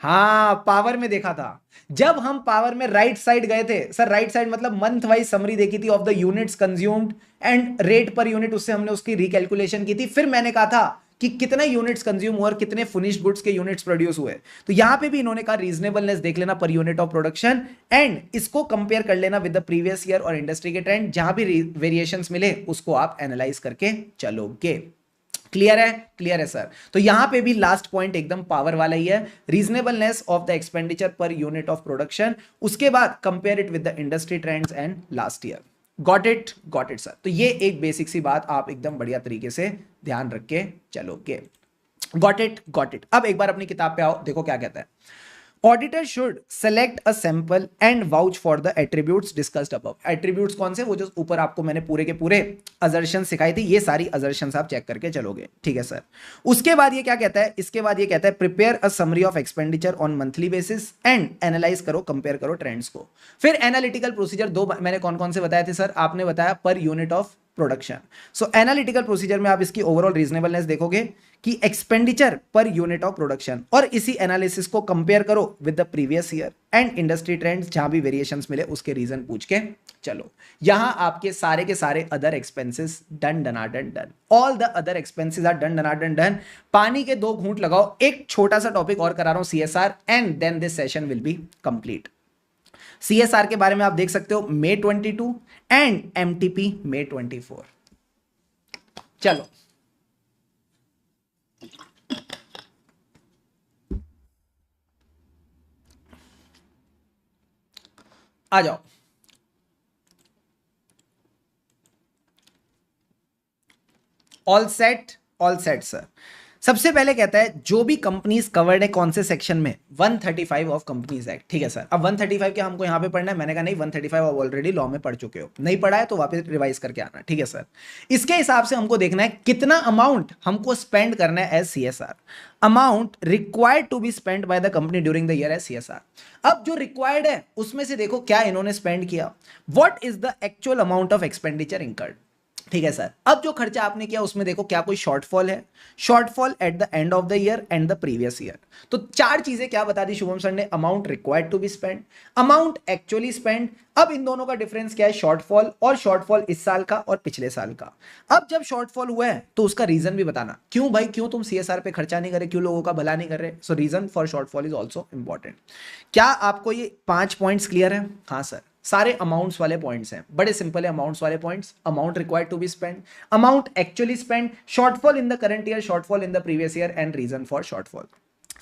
हाँ पावर में देखा था। जब हम पावर में राइट साइड गए थे सर, राइट साइड मतलब मंथ वाइज समरी देखी थी of the units consumed and rate per unit, उससे हमने उसकी रिकैलकुलेशन की थी। फिर मैंने कहा था कि कितने यूनिट्स कंज्यूम हुए और कितने फिनिश्ड गुड्स के यूनिट्स प्रोड्यूस हुए। तो यहां पे भी इन्होंने कहा रीजनेबलनेस देख लेना per unit of production, and इसको कंपेयर कर लेना विद द प्रीवियस ईयर और इंडस्ट्री के ट्रेंड, जहां भी वेरिएशंस मिले उसको आप एनालाइज करके चलोगे। क्लियर है, क्लियर है सर। तो यहां पे भी लास्ट पॉइंट एकदम पावर वाला ही है, reasonableness of the expenditure per unit of production, उसके बाद compare it with the industry trends and last year. Got it sir. तो ये एक बेसिक सी बात आप एकदम बढ़िया तरीके से ध्यान रख के चलोगे। Got it. अब एक बार अपनी किताब पे आओ, देखो क्या कहता है। Auditor should select a sample and vouch for the attributes discussed above. Attributes कौन से, वो जो ऊपर आपको मैंने पूरे के पूरे अजर्शन सिखाई थी, ये सारी अजर्शंस आप चेक करके चलोगे। ठीक है सर, उसके बाद ये क्या कहता है, इसके बाद ये कहता है prepare a summary of expenditure on monthly basis and analyse करो, कंपेयर करो ट्रेंड्स को। फिर एनालिटिकल प्रोसीजर दो मैंने कौन कौन से बताए थे सर, आपने बताया per unit of production. So analytical procedure में आप इसकी ओवरऑल रीजनेबलनेस देखोगे कि expenditure per unit of production, और इसी एनालिसिस को कंपेयर करो with the previous year and industry trends, जहां भी वेरिएशंस मिले उसके रीजन पूछ के चलो। यहां आपके सारे के सारे other expenses done. All the other expenses are done. पानी के 2 घूंट लगाओ, एक छोटा सा टॉपिक और करा रहा हूं CSR, and then this session will be complete. CSR के बारे में आप देख सकते हो May 22 एंड एमटीपी May 24। चलो आ जाओ, ऑल सेट सर। सबसे पहले कहता है जो भी कंपनीज कवर्ड है कौन से सेक्शन में, 135 ऑफ कंपनीज एक्ट। ठीक है सर, अब 135 क्या हमको यहां पे पढ़ना है, मैंने कहा नहीं 135 आप ऑलरेडी लॉ में पढ़ चुके हो, नहीं पढ़ा है तो वापस रिवाइज करके आना। ठीक है सर, इसके हिसाब से हमको देखना है कितना अमाउंट हमको स्पेंड करना है as CSR, amount required to be spend by the company during the year as CSR. अब जो रिक्वायर्ड है उसमें से देखो क्या इन्होंने स्पेंड किया, what is the actual amount of expenditure incurred. ठीक है सर, अब जो खर्चा आपने किया उसमें देखो क्या कोई शॉर्टफॉल है, shortfall at the end of the year and the previous year. तो 4 चीजें क्या बता दी शुभम सर ने, amount required to be spend, amount actually spend. अब इन दोनों का डिफरेंस क्या है, शॉर्टफॉल, और शॉर्टफॉल इस साल का और पिछले साल का। अब जब शॉर्टफॉल हुआ है तो उसका रीजन भी बताना, क्यों भाई, क्यों तुम सीएसआर पे खर्चा नहीं कर रहे, क्यों लोगों का भला नहीं कर रहे। So reason for shortfall is also important. क्या आपको ये 5 पॉइंट्स क्लियर है, हाँ सर, सारे अमाउंट्स वाले पॉइंट्स हैं, बड़े सिंपल है अमाउंट्स वाले points. Amount required to be spend, amount actually spend, shortfall in the current year, shortfall in the previous year and reason for shortfall.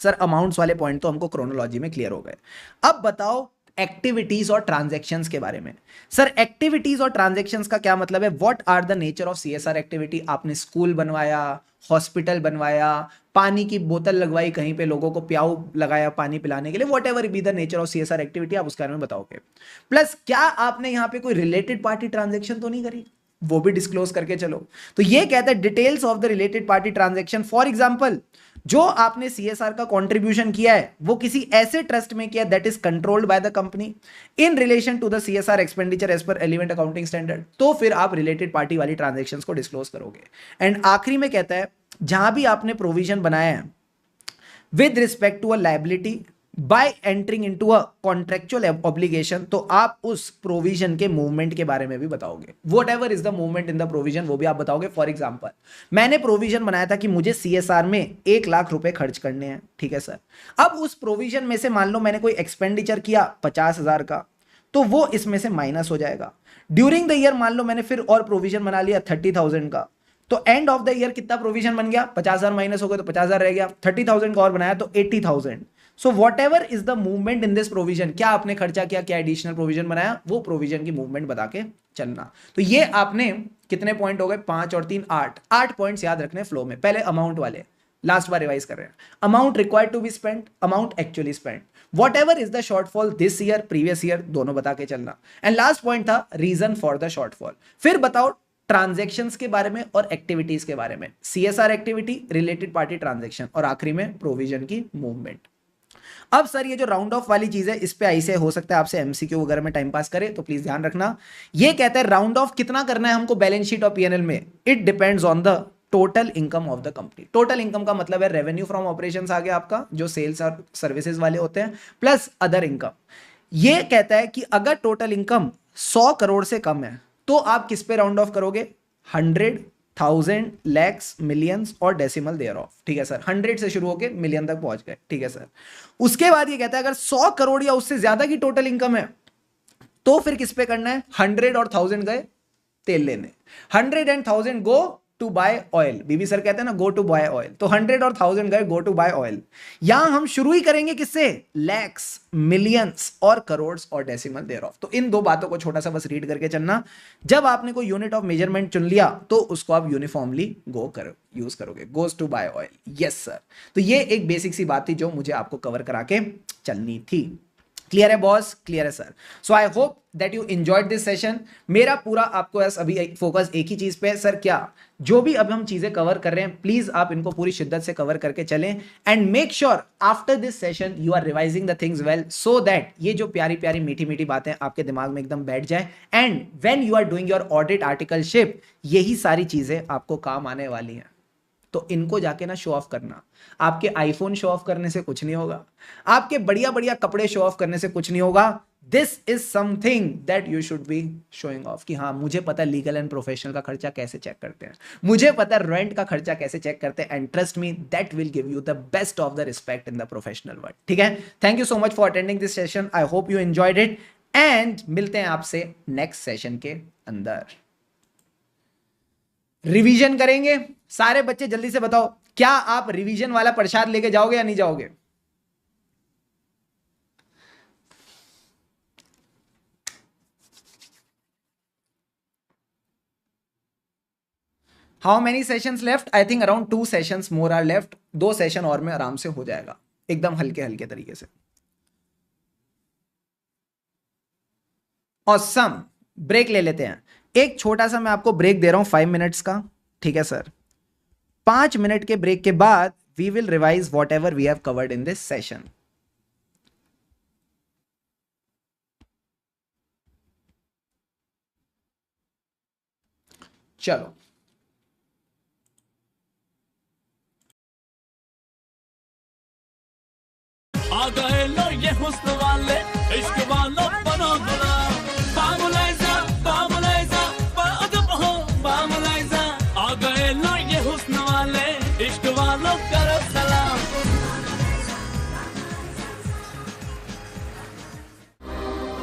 Sir amounts वाले point तो हमको chronology में clear हो गए। अब बताओ एक्टिविटीज और ट्रांजैक्शंस के बारे में। सर एक्टिविटीज और ट्रांजैक्शंस का क्या मतलब है, what are the nature of CSR activity. आपने स्कूल बनवाया, हॉस्पिटल बनवाया, पानी की बोतल लगवाई, कहीं पे लोगों को प्याऊ लगाया पानी पिलाने के लिए, what ever be the nature of CSR activity, आप उसके बारे में बताओगे। प्लस क्या आपने यहां पे कोई रिलेटेड पार्टी ट्रांजैक्शन तो नहीं करी, वो भी डिस्क्लोज करके चलो। तो ये कहता है details of the related party transaction. For example जो आपने सीएसआर का कंट्रीब्यूशन किया है वो किसी ऐसे ट्रस्ट में किया that is controlled by the company in relation to the CSR expenditure as per element accounting standard, तो फिर आप रिलेटेड पार्टी वाली ट्रांजैक्शंस को डिस्क्लोज करोगे। एंड आखिरी में कहता है जहां भी आपने प्रोविजन बनाया है with respect to a liability by entering into a contractual obligation, तो आप उस प्रोविजन के मूवमेंट के बारे में भी बताओगे। What ever is the movement in the provision वो भी आप बताओगे। फॉर एग्जाम्पल मैंने प्रोविजन बनाया था कि मुझे सीएसआर में 1 लाख रुपए खर्च करने हैं, ठीक है सर। अब उस प्रोविजन में से मान लो मैंने कोई एक्सपेंडिचर किया 50,000 का, तो वो इसमें से माइनस हो जाएगा। ड्यूरिंग द ईयर मान लो मैंने फिर और प्रोविजन बना लिया 30,000 का, तो एंड ऑफ द ईयर कितना प्रोविजन बन गया, 50,000 माइनस हो गया तो 50,000 रह गया, 30,000 का और बनाया तो 80,000। So what ever is the movement in this provision, क्या आपने खर्चा किया, क्या एडिशनल प्रोविजन बनाया, वो प्रोविजन की मूवमेंट बता के चलना। तो ये आपने कितने पॉइंट हो गए, 5 और 3 8 पॉइंट्स याद रखने फ्लो में। पहले अमाउंट वाले लास्ट बार रिवाइज कर रहे हैं। Amount required to be spent, amount actually spent, whatever is the shortfall this year previous year, दोनों बता के चलना। एंड लास्ट पॉइंट था रीजन फॉर द शॉर्टफॉल। फिर बताओ ट्रांजैक्शंस के बारे में और एक्टिविटीज के बारे में, CSR activity, related party transaction, और आखिरी में प्रोविजन की मूवमेंट। अब सर ये जो राउंड ऑफ वाली चीज है, इस पे ऐसे हो सकता है आपसे एमसीक्यू वगैरह में टाइम पास करे, तो प्लीज ध्यान रखना। ये कहता है राउंड ऑफ कितना करना है हमको बैलेंस शीट और पीएनएल में, it depends on the total income of the company. Total income का मतलब है रेवेन्यू फ्रॉम ऑपरेशंस आ गया आपका, जो सेल्स और सर्विसेज वाले होते हैं, प्लस अदर इनकम। ये कहता है कि अगर टोटल इनकम 100 करोड़ से कम है तो आप किस पे राउंड ऑफ करोगे, 100, 1000, लैक्स, मिलियंस और डेसिमल देयर ऑफ, ठीक है सर। 100 से शुरू होके मिलियन तक पहुंच गए, ठीक है सर। उसके बाद ये कहता है अगर 100 करोड़ या उससे ज्यादा की टोटल इनकम है तो फिर किस पे करना है, 100 और 1000 गए तेल लेने, 100 and 1000 go to buy oil. बीबी सर कहते हैं ना गो टू बाय ऑयल, तो 100 और 1000 गए गो टू बाय ऑयल। यहां हम शुरू ही करेंगे किससे, लैक्स, मिलियंस और करोड़ और डेसिमल देयर ऑफ। तो इन दो बातों को छोटा सा बस रीड करके चलना। जब आपने कोई यूनिट ऑफ मेजरमेंट चुन लिया तो उसको आप यूनिफॉर्मली यूज करोगे, goes to buy oil. Yes sir. तो ये एक बेसिक सी बात थी जो मुझे आपको कवर करा के चलनी थी। क्लियर है बॉस, क्लियर है sir. So I hope that you enjoyed this session. मेरा पूरा आपको अभी फोकस एक ही चीज पे है सर, क्या जो भी अब हम चीजें कवर कर रहे हैं प्लीज आप इनको पूरी शिद्दत से कवर करके चलें, and make sure after this session you are revising the things well, so that ये जो प्यारी प्यारी मीठी मीठी बातें आपके दिमाग में एकदम बैठ जाए, and when you are doing your audit articleship यही सारी चीजें आपको काम आने वाली हैं। तो इनको जाके ना शो ऑफ करना, आपके आईफोन शो ऑफ करने से कुछ नहीं होगा, आपके बढ़िया बढ़िया कपड़े शो ऑफ करने से कुछ नहीं होगा। This is something that you should be showing off, कि हाँ मुझे पता है लीगल एंड प्रोफेशनल का खर्चा कैसे चेक करते हैं, मुझे पता है रेंट का खर्चा कैसे चेक करते हैं, and trust me that will give you the best of the respect in the professional world. ठीक है, thank you so much for attending this session, I hope you enjoyed it, and मिलते हैं आपसे next session के अंदर। Revision करेंगे सारे बच्चे, जल्दी से बताओ क्या आप रिवीजन वाला प्रसाद लेके जाओगे या नहीं जाओगे। How many sessions left, I think around 2 sessions more are left. 2 session और में आराम से हो जाएगा, एकदम हल्के हल्के तरीके से। ऑसम, ब्रेक ले लेते हैं। एक छोटा सा मैं आपको ब्रेक दे रहा हूं 5 मिनट्स का, ठीक है सर। 5 मिनट के ब्रेक के बाद we will revise whatever we have covered in this session. चलो आ गए लो ये हुस्न वाले, इश्क वालों बनो गुलाम। बामुलाइजा बामुलाइजा बाअदब हो बामुलाइजा, आ गए लो ये हुस्न वाले, इश्क वालों करो सलाम।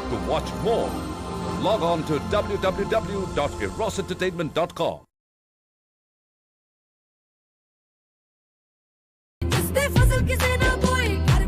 To watch more, log on to www.erosentertainment.com. जिसने फसल की सेना बोई घर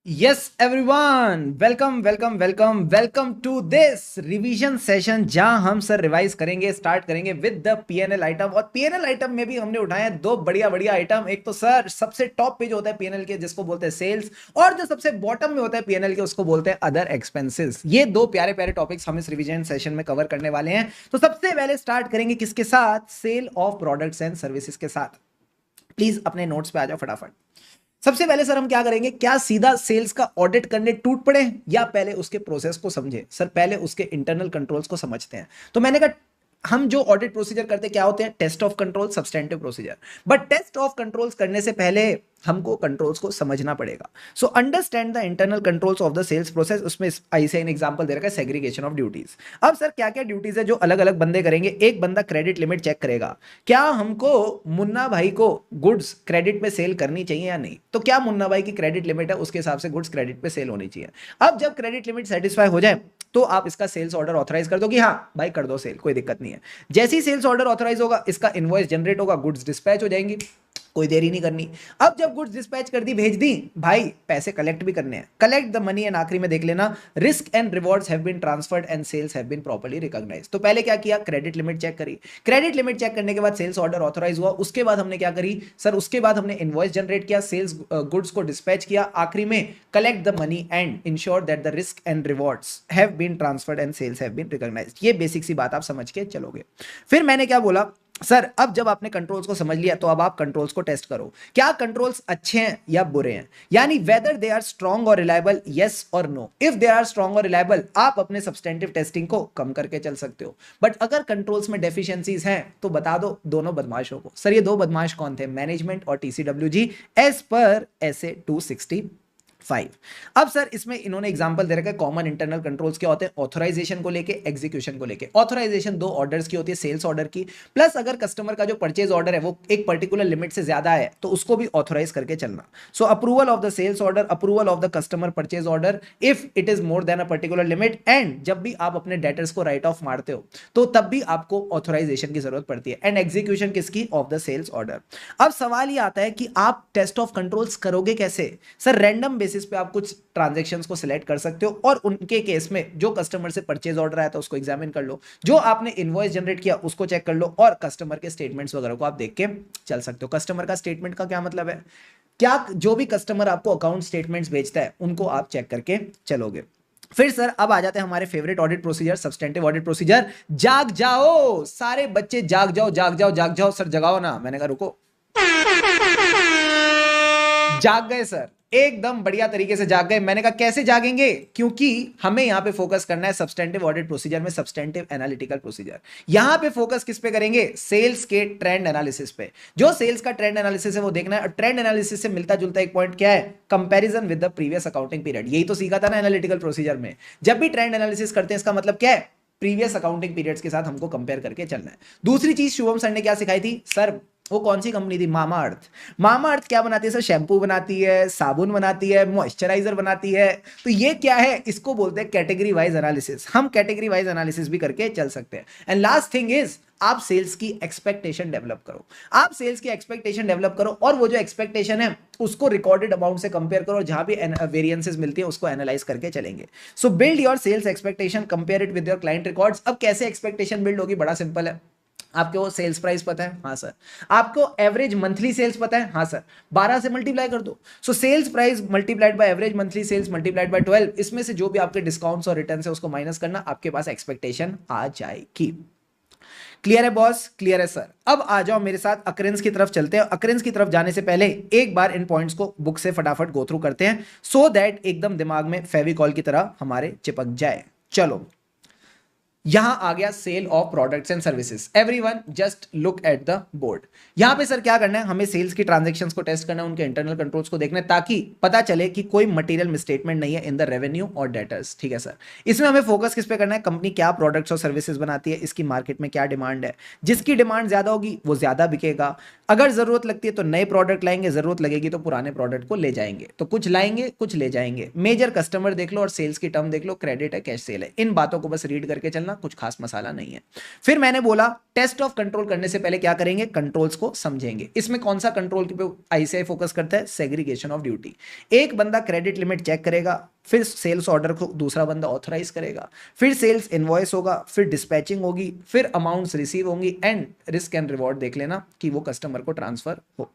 yes everyone, welcome welcome welcome welcome to this revision session, जहां हम सर रिवाइज करेंगे, स्टार्ट करेंगे विद द पीएनएल आइटम। और पीएनएल आइटम में भी हमने उठाए हैं 2 बढ़िया बढ़िया आइटम। एक तो सर सबसे टॉप पे जो होता है पीएनएल के, जिसको बोलते हैं सेल्स, और जो सबसे बॉटम में होता है पीएनएल के, उसको बोलते हैं अदर एक्सपेंसेस। ये 2 प्यारे प्यारे टॉपिक्स हम इस रिवीजन सेशन में कवर करने वाले हैं। तो सबसे पहले स्टार्ट करेंगे किसके साथ, sale of products and services के साथ। प्लीज अपने नोट्स पे आ जाओ फटाफट। सबसे पहले सर हम क्या करेंगे, क्या सीधा सेल्स का ऑडिट करने टूट पड़े या पहले उसके प्रोसेस को समझे? सर पहले उसके इंटरनल कंट्रोल्स को समझते हैं। तो मैंने कहा हम जो ऑडिट प्रोसीजर करते हैं क्या होते हैं, test of control, substantive procedure. But test of controls करने से पहले हमको कंट्रोल्स को समझना पड़ेगा। So understand the internal controls of the sales process. उसमें ऐसे एन एग्जांपल दे रखा है, सेग्रीगेशन ऑफ ड्यूटीज। अब सर क्या क्या ड्यूटीज है जो अलग अलग बंदे करेंगे? एक बंदा क्रेडिट लिमिट चेक करेगा, क्या हमको मुन्ना भाई को गुड्स क्रेडिट पे सेल करनी चाहिए या नहीं। तो क्या मुन्ना भाई की क्रेडिट लिमिट है, उसके हिसाब से गुड्स क्रेडिट पे सेल होनी चाहिए। अब जब क्रेडिट लिमिट सेटिस्फाई हो जाए तो आप इसका सेल्स ऑर्डर ऑथराइज कर दो कि हाँ भाई कर दो सेल, कोई दिक्कत नहीं है। जैसे ही सेल्स ऑर्डर ऑथराइज होगा, इसका इनवॉइस जनरेट होगा, गुड्स डिस्पैच हो जाएंगी, कोई देरी नहीं करनी। अब जब गुड्स डिस्पैच कर दी, भेज दी, भाई पैसे कलेक्ट भी करने हैं, कलेक्ट द मनी। एंड आखिरी में देख लेना, risk and rewards have been transferred and sales have been properly recognised. तो पहले क्या किया, क्रेडिट लिमिट चेक करी, क्रेडिट लिमिट चेक करने के बाद सेल्स ऑर्डर ऑथराइज हुआ। उसके बाद हमने क्या करी सर, उसके बाद हमने इनवॉइस जनरेट किया, सेल्स गुड्स को डिस्पैच किया, आखिरी में collect the money and ensure that the risk and rewards have been transferred and sales have been recognised. ये बेसिक सी बात आप समझ के चलोगे। फिर मैंने क्या बोला सर, अब जब आपने कंट्रोल्स को समझ लिया तो अब आप कंट्रोल्स को टेस्ट करो, क्या कंट्रोल्स अच्छे हैं या बुरे हैं, यानी वेदर दे आर स्ट्रॉन्ग और रिलायबल, यस और no. If they are strong और रिलायबल, आप अपने सब्सटेंटिव टेस्टिंग को कम करके चल सकते हो। बट अगर कंट्रोल्स में डेफिशिएंसीज हैं तो बता दो दोनों बदमाशों को। सर ये दो बदमाश कौन थे, मैनेजमेंट और टीसीडब्ल्यूजी, एज पर SA 265। अब सर इसमें इन्होंने एग्जांपल दे रखा है कॉमन इंटरनल कंट्रोल्स क्या होते हैं, ऑथराइजेशन को लेके, एग्जीक्यूशन को लेके। ऑथराइजेशन दो ऑर्डर्स की होती है, सेल्स ऑर्डर की, प्लस अगर कस्टमर का जो परचेज ऑर्डर है वो एक पर्टिकुलर लिमिट से ज्यादा है तो उसको भी ऑथराइज करके चलना। So approval of the sales order, approval of the customer purchase order if it is more than a particular limit. And जब भी आप अपने डेटर्स को राइट ऑफ मारते हो तो तब भी आपको ऑथराइजेशन की जरूरत पड़ती है। एंड एग्जीक्यूशन किसकी, ऑफ द सेल्स ऑर्डर। अब सवाल ये आता है कि आप टेस्ट ऑफ कंट्रोल्स करोगे कैसे? सर रैंडम बेसिस पे आप कुछ ट्रांजैक्शंस को सिलेक्ट कर सकते हो और उनके केस में जो कस्टमर से परचेज ऑर्डर आया था उसको एग्जामिन कर लो, जो आपने इनवॉइस जनरेट किया उसको चेक कर लो, और कस्टमर के स्टेटमेंट्स वगैरह को आप देख के चल सकते हो। कस्टमर का स्टेटमेंट का क्या मतलब है, क्या जो भी कस्टमर आपको अकाउंट स्टेटमेंट्स भेजता है उनको आप चेक करके चलोगे। फिर सर अब आ जाते हैं हमारे favourite audit procedure, substantive audit procedure. जाग जाओ सारे बच्चे, जाग जाओ जाग जाओ जाग जाओ। सर जगाओ ना, मैंने कहा रुको। जाग गए सर, एकदम बढ़िया तरीके से जाग गए। मैंने कहा कैसे जागेंगे, क्योंकि हमें यहां पे फोकस करना है सब्सटेंटिव ऑडिट प्रोसीजर में, सब्सटेंटिव एनालिटिकल प्रोसीजर। यहां पे फोकस किस पे करेंगे, सेल्स के ट्रेंड एनालिसिस पे। जो सेल्स का ट्रेंड एनालिसिस है वो देखना है। ट्रेंड एनालिसिस से मिलता जुलता एक पॉइंट क्या है, comparison with the previous accounting period. यही तो सीखा था ना एनालिटिकल प्रोसीजर में। जब भी ट्रेंड एनालिसिस करते हैं इसका मतलब क्या है, प्रीवियस अकाउंटिंग पीरियड्स के साथ हमको कंपेयर करके चलना है। दूसरी चीज शुभम सर ने क्या सिखाई थी सर, वो कौन सी कंपनी थी, मामा अर्थ। मामा अर्थ क्या बनाती है सर, शैम्पू बनाती है, साबुन बनाती है, मॉइस्चराइजर बनाती है। तो ये क्या है, इसको बोलते हैं कैटेगरी वाइज एनालिसिस। हम कैटेगरी वाइज एनालिसिस भी करके चल सकते हैं। एंड लास्ट थिंग इज, आप सेल्स की एक्सपेक्टेशन डेवलप करो। आप सेल्स की एक्सपेक्टेशन डेवलप करो और वो जो एक्सपेक्टेशन है उसको रिकॉर्डेड अमाउंट से कंपेयर करो, और जहां भी वेरिएंसेस मिलती है उसको एनालाइज करके चलेंगे। So build your sales expectation, compare it with your client records. अब कैसे एक्सपेक्टेशन बिल्ड होगी, बड़ा सिंपल है। आपको सेल्स प्राइस पता है, हाँ सर। आपको एवरेज मंथली सेल्स पता है, हाँ सर। 12 से मल्टीप्लाई कर दो। So sales price multiplied by average monthly sales multiplied by 12, इसमें से जो भी आपके डिस्काउंट्स और रिटर्न है उसको माइनस करना, आपके पास एक्सपेक्टेशन आ जाएगी। क्लियर है बॉस, क्लियर है सर। अब आ जाओ मेरे साथ अकरेंस की तरफ चलते हैं। अकरेंस की तरफ जाने से पहले एक बार इन पॉइंट्स को बुक से फटाफट गो थ्रू करते हैं, सो दैट एकदम दिमाग में फेविकॉल की तरह हमारे चिपक जाए। चलो, यहां आ गया sale of products and services. Everyone just look at the board. यहां पे सर क्या करना है, हमें सेल्स की ट्रांजैक्शंस को टेस्ट करना है, उनके इंटरनल कंट्रोल्स को देखना है, ताकि पता चले कि कोई मटेरियल मिसस्टेटमेंट नहीं है इन द रेवेन्यू और डेटर्स। ठीक है सर। इसमें हमें फोकस किस पे करना है, कंपनी क्या प्रोडक्ट्स और सर्विसेज बनाती है, इसकी मार्केट में क्या डिमांड है। जिसकी डिमांड ज्यादा होगी वो ज्यादा बिकेगा। अगर जरूरत लगती है तो नए प्रोडक्ट लाएंगे, जरूरत लगेगी तो पुराने प्रोडक्ट को ले जाएंगे। तो कुछ लाएंगे कुछ ले जाएंगे। मेजर कस्टमर देख लो और सेल्स की टर्म देख लो, क्रेडिट है कैश सेल है। इन बातों को बस रीड करके चलना, कुछ खास मसाला नहीं है। फिर मैंने बोला टेस्ट ऑफ कंट्रोल करने से पहले क्या करेंगे, कंट्रोल्स को समझेंगे। इसमें कौन सा कंट्रोल पे आईसीआई फोकस करता है, सेग्रीगेशन ऑफ ड्यूटी। एक बंदा क्रेडिट लिमिट चेक करेगा, फिर सेल्स ऑर्डर को दूसरा बंदा ऑथराइज करेगा, फिर सेल्स इनवॉइस होगा, फिर डिस्पैचिंग होगी, फिर अमाउंट्स रिसीव होंगी, एंड रिस्क एंड रिवॉर्ड देख लेना कि वो कस्टमर को ट्रांसफर हो।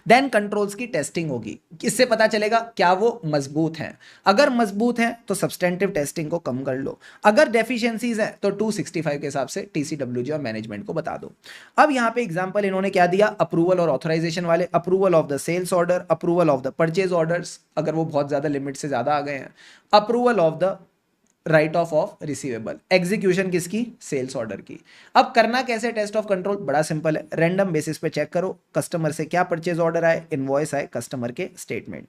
देन कंट्रोल्स की टेस्टिंग होगी, इससे पता चलेगा क्या वो मजबूत हैं। अगर मजबूत हैं तो सब्सटेंटिव टेस्टिंग को कम कर लो, अगर डेफिशिएंसीज हैं तो 265 के हिसाब से टीसीडब्ल्यूजी और मैनेजमेंट को बता दो। अब यहाँ पे एग्जांपल इन्होंने क्या दिया, अप्रूवल और ऑथराइजेशन वाले, approval of the sales order, approval of the purchase orders अगर वो बहुत ज्यादा लिमिट से ज्यादा आ गए हैं, approval of the right of receivable, execution किसकी, सेल्स ऑर्डर की। अब करना कैसे टेस्ट ऑफ कंट्रोल, बड़ा सिंपल है, रैंडम बेसिस पे चेक करो कस्टमर से क्या परचेज ऑर्डर आए, इनवॉइस आए, कस्टमर के स्टेटमेंट,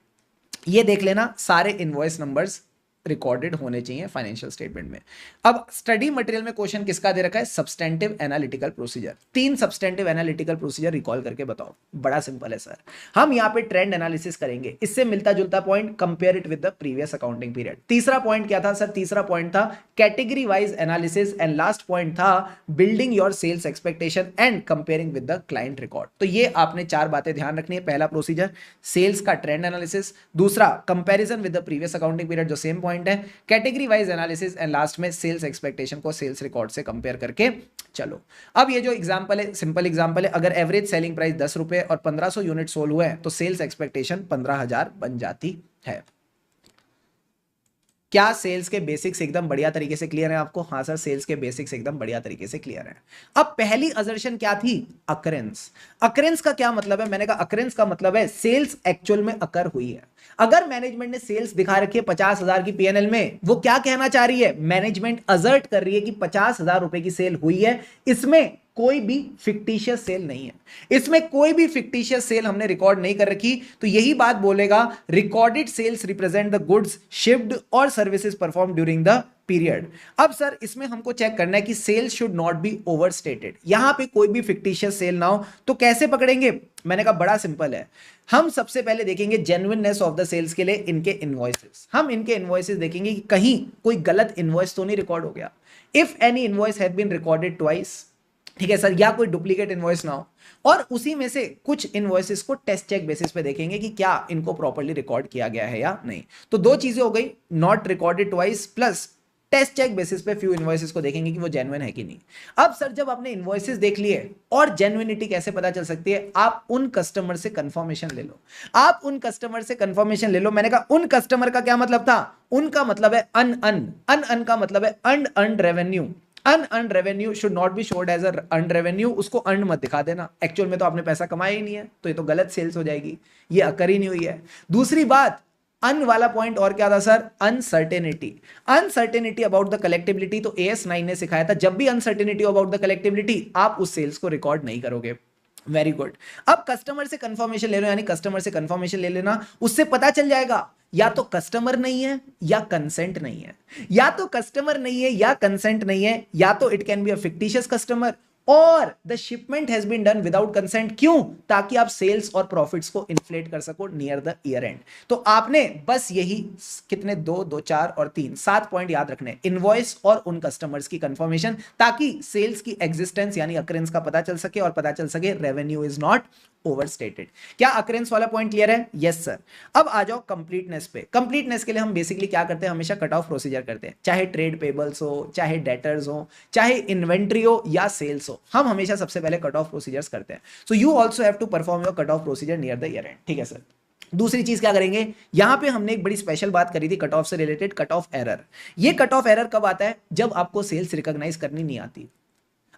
ये देख लेना सारे इनवॉइस नंबर्स रिकॉर्डेड होने चाहिए फाइनेंशियल स्टेटमेंट में। अब स्टडी मटेरियल में क्वेश्चन किसका दे रखा है, substantive analytical procedure, 3 substantive analytical procedure recall करके बताओ। बड़ा सिंपल है सर, हम यहाँ पे ट्रेंड एनालिसिस करेंगे, इससे मिलता जुलता point, compare it with the previous accounting period. तीसरा पॉइंट क्या था सर, तीसरा पॉइंट था category wise analysis, and last point था building your sales expectation and comparing with the client record. तो ये आपने 4 बातें ध्यान रखनी है। पहला प्रोसीजर सेल्स का ट्रेंड एनालिसिस, दूसरा comparison with the previous accounting period जो सेम पॉइंट है, category wise analysis, and last में सेल्स एक्सपेक्टेशन को सेल्स रिकॉर्ड से कंपेयर करके चलो। अब ये जो एग्जांपल है, सिंपल एग्जांपल है, अगर एवरेज सेलिंग प्राइस 10 रुपए और 1500 यूनिट सोल हुए हैं तो सेल्स एक्सपेक्टेशन 15,000 बन जाती है। क्या सेल्स के बेसिक्स एकदम बढ़िया तरीके से क्लियर है आपको? हाँ सर, सेल्स के बेसिक्स एकदम बढ़िया तरीके से क्लियर है। अब पहली असर्शन क्या थी, अकरेंस। अकरेंस का क्या मतलब है, मैंने कहा अकरेंस का मतलब है सेल्स एक्चुअल में अकर हुई है। अगर मैनेजमेंट ने सेल्स दिखा रखी है 50,000 की पीएनएल में, वो क्या कहना चाह रही है, मैनेजमेंट असर्ट कर रही है कि 50,000 रुपए की सेल हुई है, इसमें कोई भी फिक्टिशियस सेल नहीं है, इसमें कोई भी फिक्टिशियस सेल हमने रिकॉर्ड नहीं कर रखी। तो यही बात बोलेगा, recorded sales represent the goods shipped और services perform during the period. अब सर इसमें हमको चेक करना है कि sales should not be overstated, यहां पे कोई भी फिक्टिशियस सेल ना हो। तो कैसे पकड़ेंगे, मैंने कहा बड़ा सिंपल है, हम सबसे पहले देखेंगे जेन्युइननेस ऑफ द सेल्स के लिए इनके इनवॉइसेस। हम इनके इनवॉइसेस देखेंगे कि कहीं कोई गलत इनवॉइस तो नहीं रिकॉर्ड हो गया। If any invoice have been recorded twice, ठीक है सर, या कोई डुप्लीकेट इनवॉइस ना हो, और उसी में से कुछ इनवॉइसेस को टेस्ट चेक बेसिस पे देखेंगे कि क्या इनको प्रॉपर्ली रिकॉर्ड किया गया है या नहीं। तो 2 चीजें हो गई, not recorded twice plus test check basis पे फ्यू इनवॉइसेस को देखेंगे कि वो जेन्युइन है कि नहीं। अब सर जब आपने इनवॉइसेस देख लिए, और जेन्युइनिटी कैसे पता चल सकती है, आप उन कस्टमर से कंफर्मेशन ले लो, आप उन कस्टमर से कंफर्मेशन ले लो। मैंने कहा उन कस्टमर का क्या मतलब था, उनका मतलब है अन का मतलब है earned revenue. Unearned revenue should not be showed as earned revenue, उसको अर्न मत दिखा देना, एक्चुअल में तो आपने पैसा कमाया ही नहीं है, तो ये तो गलत सेल्स हो जाएगी, ये अकर ही नहीं हुई है। दूसरी बात, अन वाला पॉइंट और क्या था sir, uncertainty. Uncertainty about the collectibility, तो AS9 ने सिखाया था जब भी अनसर्टेनिटी अबाउट द कलेक्टिबिलिटी, आप उस सेल्स को रिकॉर्ड नहीं करोगे। Very good. अब कस्टमर से कंफर्मेशन ले लो, यानी कस्टमर से कंफर्मेशन ले लेना, उससे पता चल जाएगा या तो कस्टमर नहीं है या कंसेंट नहीं है, या तो कस्टमर नहीं है या कंसेंट नहीं है, या तो it can be a fictitious customer और the shipment has been done without consent. क्यों? ताकि आप सेल्स और प्रॉफिट्स को इन्फ्लेट कर सको नियर द ईयर एंड। तो आपने बस यही कितने 2, 4 और 3, 7 पॉइंट याद रखने, इनवॉइस और उन कस्टमर्स की कंफर्मेशन, ताकि सेल्स की एग्जिस्टेंस यानी अकरेंस का पता चल सके, और पता चल सके रेवेन्यू इज नॉट ओवरस्टेटेड। क्या अकरेंस वाला पॉइंट क्लियर है? Yes sir. अब आ जाओ कंप्लीटनेस पे। कंप्लीटनेस के लिए हम बेसिकली क्या करते हैं, हमेशा कट ऑफ प्रोसीजर करते हैं, चाहे ट्रेड पेबल्स हो, चाहे डेटर्स हो, चाहे इन्वेंट्री हो या सेल्स हो, हम हमेशा सबसे पहले कट ऑफ प्रोसीजर्स करते हैं। So you also have to perform your cut off procedure near the year end, ठीक है सर। दूसरी चीज क्या करेंगे, यहां पे हमने एक बड़ी स्पेशल बात करी थी कट ऑफ से रिलेटेड, कट ऑफ एरर। ये कट ऑफ एरर कब आता है, जब आपको सेल्स रिकॉग्नाइज करनी नहीं आती।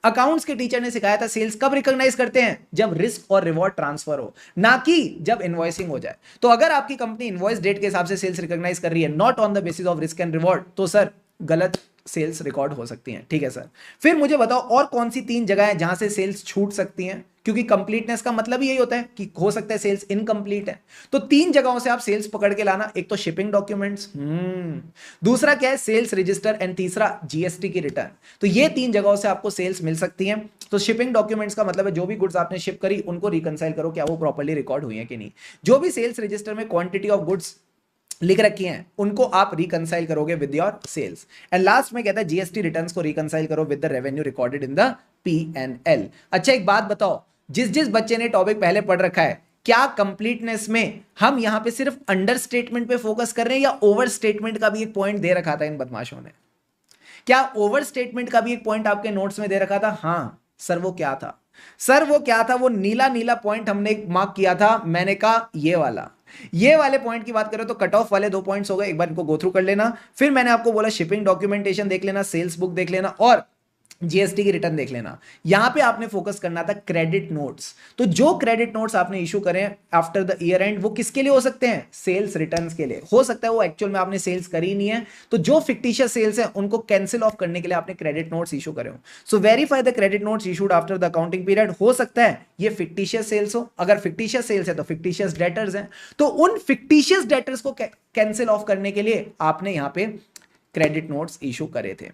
अकाउंट्स के टीचर ने सिखाया था सेल्स कब रिकॉग्नाइज करते हैं, जब रिस्क और रिवॉर्ड ट्रांसफर हो, ना कि जब इनवॉइसिंग हो जाए। तो अगर आपकी कंपनी इनवॉइस डेट के हिसाब से सेल्स रिकॉग्नाइज कर रही है, not on the basis of risk and reward, तो सर गलत सेल्स रिकॉर्ड हो सकती हैं, ठीक है सर। फिर मुझे बताओ और कौन सी 3 जगह है जहां से सेल्स छूट सकती हैं, क्योंकि कंप्लीटनेस का मतलब ही यही होता है कि हो सकता है सेल्स इनकम्प्लीट है। तो 3 जगहों से आप सेल्स पकड़ के लाना, एक तो शिपिंग डॉक्यूमेंट्स, दूसरा क्या है सेल्स रजिस्टर, एंड तीसरा GST की रिटर्न। तो ये 3 जगहों से आपको सेल्स मिल सकती हैं। तो शिपिंग डॉक्यूमेंट्स का मतलब है जो भी गुड्स आपने शिप करी उनको रिकंसाइल करो, क्या वो प्रॉपर्ली रिकॉर्ड हुई है कि नहीं। जो भी सेल्स रजिस्टर में क्वांटिटी ऑफ गुड्स लिख रखी हैं उनको आप रिकंसाइल करोगे with your sales. And last में कहता है GST रिटर्न्स को रिकंसाइल करो with the revenue recorded in the P&L। अच्छा एक बात बताओ, जिस बच्चे ने टॉपिक पहले पढ़ रखा है, क्या कंप्लीटनेस में हम यहां पे सिर्फ अंडर स्टेटमेंट पे फोकस कर रहे हैं, या ओवर स्टेटमेंट का भी एक पॉइंट दे रखा था इन बदमाशों ने? क्या ओवर स्टेटमेंट का भी एक पॉइंट आपके नोट्स में दे रखा था? हाँ सर, वो क्या था? सर वो क्या था, वो नीला नीला पॉइंट हमने मार्क किया था, मैंने कहा ये वाले पॉइंट की बात करें तो कट ऑफ वाले 2 पॉइंट्स हो गए, एक बार इनको गो थ्रू कर लेना। फिर मैंने आपको बोला शिपिंग डॉक्यूमेंटेशन देख लेना, सेल्स बुक देख लेना और जीएसटी की रिटर्न देख लेना। यहां पे आपने फोकस करना था क्रेडिट नोट्स। तो जो क्रेडिट नोट्स आपने इशू करें आफ्टर द ईयर एंड, वो किसके लिए हो सकते हैं, सेल्स रिटर्न्स के लिए हो सकता है, वो एक्चुअल में आपने सेल्स करी नहीं है, तो जो फिक्टिशियस सेल्स है उनको कैंसिल ऑफ करने के लिए आपने क्रेडिट नोट्स इशू करे हो। So verify the credit notes issued after the accounting period. हो सकता है ये फिक्टिशियस सेल्स हो, अगर फिक्टिशियस सेल्स है तो फिक्टिशियस डेटर्स हैं, तो उन फिक्टिशियस डेटर्स को कैंसिल ऑफ करने के लिए आपने यहां पे क्रेडिट नोट्स इशू करे थे।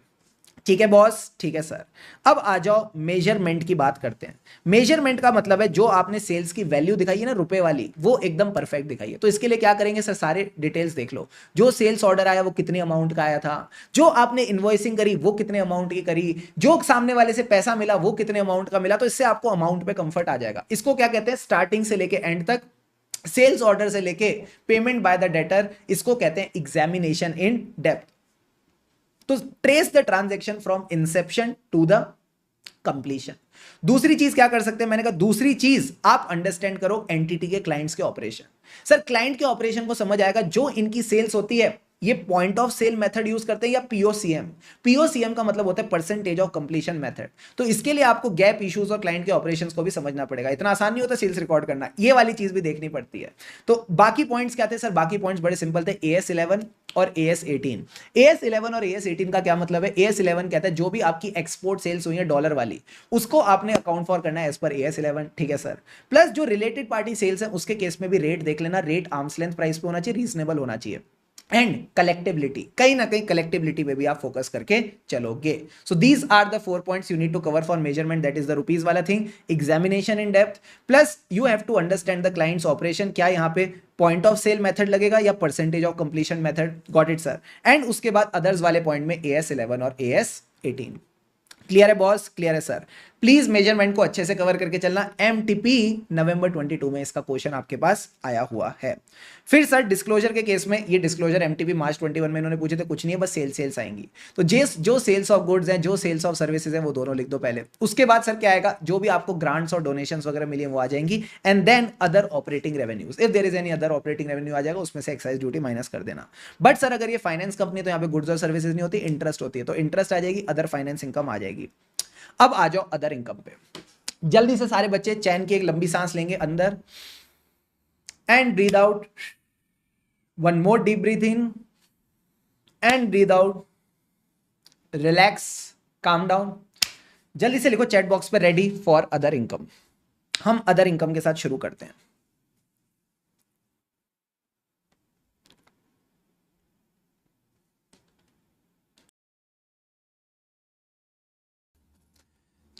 ठीक है बॉस, ठीक है सर। अब आ जाओ मेजरमेंट की बात करते हैं। मेजरमेंट का मतलब है जो आपने सेल्स की वैल्यू दिखाई है ना रुपए वाली, वो एकदम परफेक्ट दिखाई है। तो इसके लिए क्या करेंगे सर, सारे डिटेल्स देख लो। जो सेल्स ऑर्डर आया वो कितने अमाउंट का आया था, जो आपने इनवॉइसिंग करी वो कितने अमाउंट की करी, जो सामने वाले से पैसा मिला वो कितने अमाउंट का मिला। तो इससे आपको अमाउंट पे कंफर्ट आ जाएगा। इसको क्या कहते हैं, स्टार्टिंग से लेके एंड तक, सेल्स ऑर्डर से लेके पेमेंट बाय द डेटर, इसको कहते हैं एग्जामिनेशन इन डेप्थ। तो trace the transaction from inception to the completion. दूसरी चीज क्या कर सकते हैं, मैंने कहा दूसरी चीज आप अंडरस्टैंड करो एंटिटी के क्लाइंट्स के ऑपरेशन। सर क्लाइंट के ऑपरेशन को समझ आएगा, जो इनकी सेल्स होती है ये point of sale method use करते हैं या पीओसीएम। पीओसीएम का मतलब होता है परसेंटेज ऑफ कंप्लीशन मेथड। तो इसके लिए आपको गैप इश्यूज और क्लाइंट के ऑपरेशंस को भी समझना पड़ेगा। इतना आसान नहीं होता सेल्स रिकॉर्ड करना, ये वाली चीज भी देखनी पड़ती है। तो बाकी पॉइंट्स क्या थे सर, बाकी पॉइंट्स बड़े सिंपल थे, AS11 और AS18। AS11 और AS18 का क्या मतलब है, AS11 कहता है जो भी आपकी एक्सपोर्ट सेल्स हुई है डॉलर वाली, उसको आपने अकाउंट फॉर करना है एज पर AS11। ठीक है सर। प्लस जो रिलेटेड पार्टी सेल्स है उसके केस में भी रेट देख लेना, रेट आर्म्स लेंथ प्राइस पे होना चाहिए, रीजनेबल होना चाहिए। एंड कलेक्टिबिलिटी, कहीं ना कहीं कलेक्टिबिलिटी पे भी आप फोकस करके चलोगे। So these are the 4 points you need to cover for measurement, that is the rupees वाला thing, examination in depth, plus you have to understand the client's operation. क्या यहाँ पे पॉइंट ऑफ सेल मेथड लगेगा या percentage of completion method, got it sir. And उसके बाद others वाले point में AS11 और AS18। क्लियर है बॉस, क्लियर है सर। प्लीज मेजरमेंट को अच्छे से कवर करके चलना। MTP नवंबर 22 में इसका क्वेश्चन आपके पास आया हुआ है। फिर सर डिस्क्लोजर के केस में, ये डिस्क्लोजर MTP मार्च 21 में इन्होंने पूछे थे, कुछ नहीं है बस सेल्स आएंगी। तो जो सेल्स ऑफ गुड्स हैं, जो सेल्स ऑफ सर्विसेज हैं, वो दोनों लिख दो पहले। उसके बाद सर क्या आएगा, जो भी आपको ग्रांट्स और डोनेशंस वगैरह मिली वो आ जाएंगी। And then other operating revenues, if there is any other operating revenue आ जाएगा, उसमें से एक्साइज ड्यूटी माइनस कर देना। बट सर अगर ये फाइनेंस कंपनी, तो यहाँ पे गुड्स और सर्विसेज नहीं होती, इंटरेस्ट होती है, तो इंटरेस्ट आ जाएगी, अदर फाइनेंस इनकम आ जाएगी। अब आ जाओ अदर इनकम पे। जल्दी से सारे बच्चे चैन की एक लंबी सांस लेंगे अंदर and breathe out, one more deep breath in and breathe out, relax, calm down. जल्दी से लिखो चैट बॉक्स पे रेडी फॉर अदर इनकम। हम अदर इनकम के साथ शुरू करते हैं।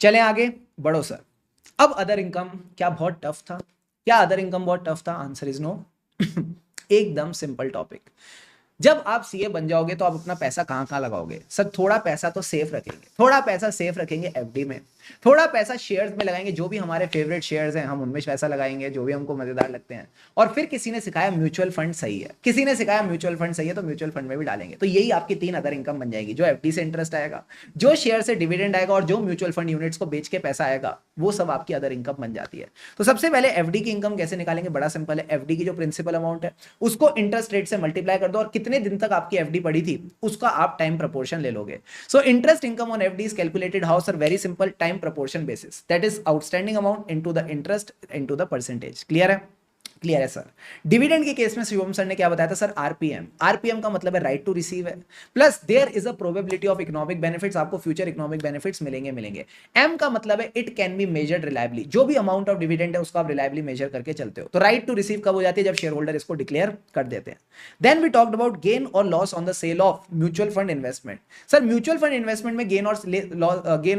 चलें आगे, बढ़ो सर। अब अदर इनकम क्या बहुत टफ था, क्या अदर इनकम बहुत टफ था, आंसर इज नो। एकदम सिंपल टॉपिक। जब आप सीए बन जाओगे तो आप अपना पैसा कहां कहां लगाओगे सर, थोड़ा पैसा तो सेफ रखेंगे, थोड़ा पैसा सेफ रखेंगे एफडी में, थोड़ा पैसा शेयर्स में लगाएंगे, जो भी हमारे फेवरेट शेयर्स हैं हम उनमें पैसा लगाएंगे, जो भी हमको मजेदार लगते हैं। और फिर किसी ने सिखाया म्यूचुअल फंड सही है, किसी ने सिखाया म्यूचुअल फंड सही है, तो म्यूचुअल फंड में भी डालेंगे। तो यही आपकी 3 अदर इनकम बन जाएगी, जो एफडी से इंटरेस्ट आएगा, जो शेयर से डिविडेंड आएगा, और जो म्यूचुअल फंड यूनिट्स को बेच के पैसा आएगा, वो सब आपकी अदर इनकम बन जाती है। तो सबसे पहले एफडी की इनकम कैसे निकालेंगे, बड़ा सिंपल है। एफडी की जो प्रिंसिपल अमाउंट है उसको इंटरेस्ट रेट से मल्टीप्लाई कर दो, और कितने दिन तक आपकी एफडी पड़ी थी उसका आप टाइम प्रोपोर्शन ले लोगे। So interest income on FD is calculated how sir, very simple, time proportion basis, that is outstanding amount into the interest into the percentage। Clear है, क्लियर है सर। डिविडेंड के case में Shivam sir ने क्या बताया था सर, आरपीएम। आरपीएम का मतलब है राइट टू रिसीव है, plus there is a probability of economic benefits, आपको फ्यूचर इकोनॉमिक बेनिफिट्स मिलेंगे। एम का मतलब है it can be measured reliably, जो भी अमाउंट ऑफ डिविडेंड है उसको आप रिलायबली मेजर करके चलते हो। तो राइट टू रिसीव कब हो जाती है, जब शेयर होल्डर इसको डिक्लेयर कर देते हैं। Then we talked about gain और loss on the sale of mutual fund investment. Sir mutual fund investment में गेन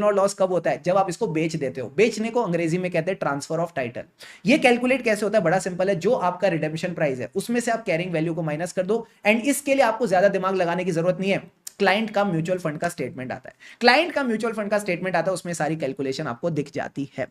और लॉस कब होता है, जब आप इसको बेच देते हो। बेचने को अंग्रेजी में कहते हैं ट्रांसफर ऑफ टाइटल। ये कैलकुलेट कैसे होता है, बड़ा सिंपल है, जो आपका रिडेम्पशन प्राइस है उसमें से आप कैरिंग वैल्यू को माइनस कर दो। एंड इसके लिए आपको ज्यादा दिमाग लगाने की जरूरत नहीं है, क्लाइंट का म्यूचुअल फंड का स्टेटमेंट आता है, क्लाइंट का म्यूचुअल फंड का स्टेटमेंट आता है, उसमें सारी कैलकुलेशन आपको दिख जाती है।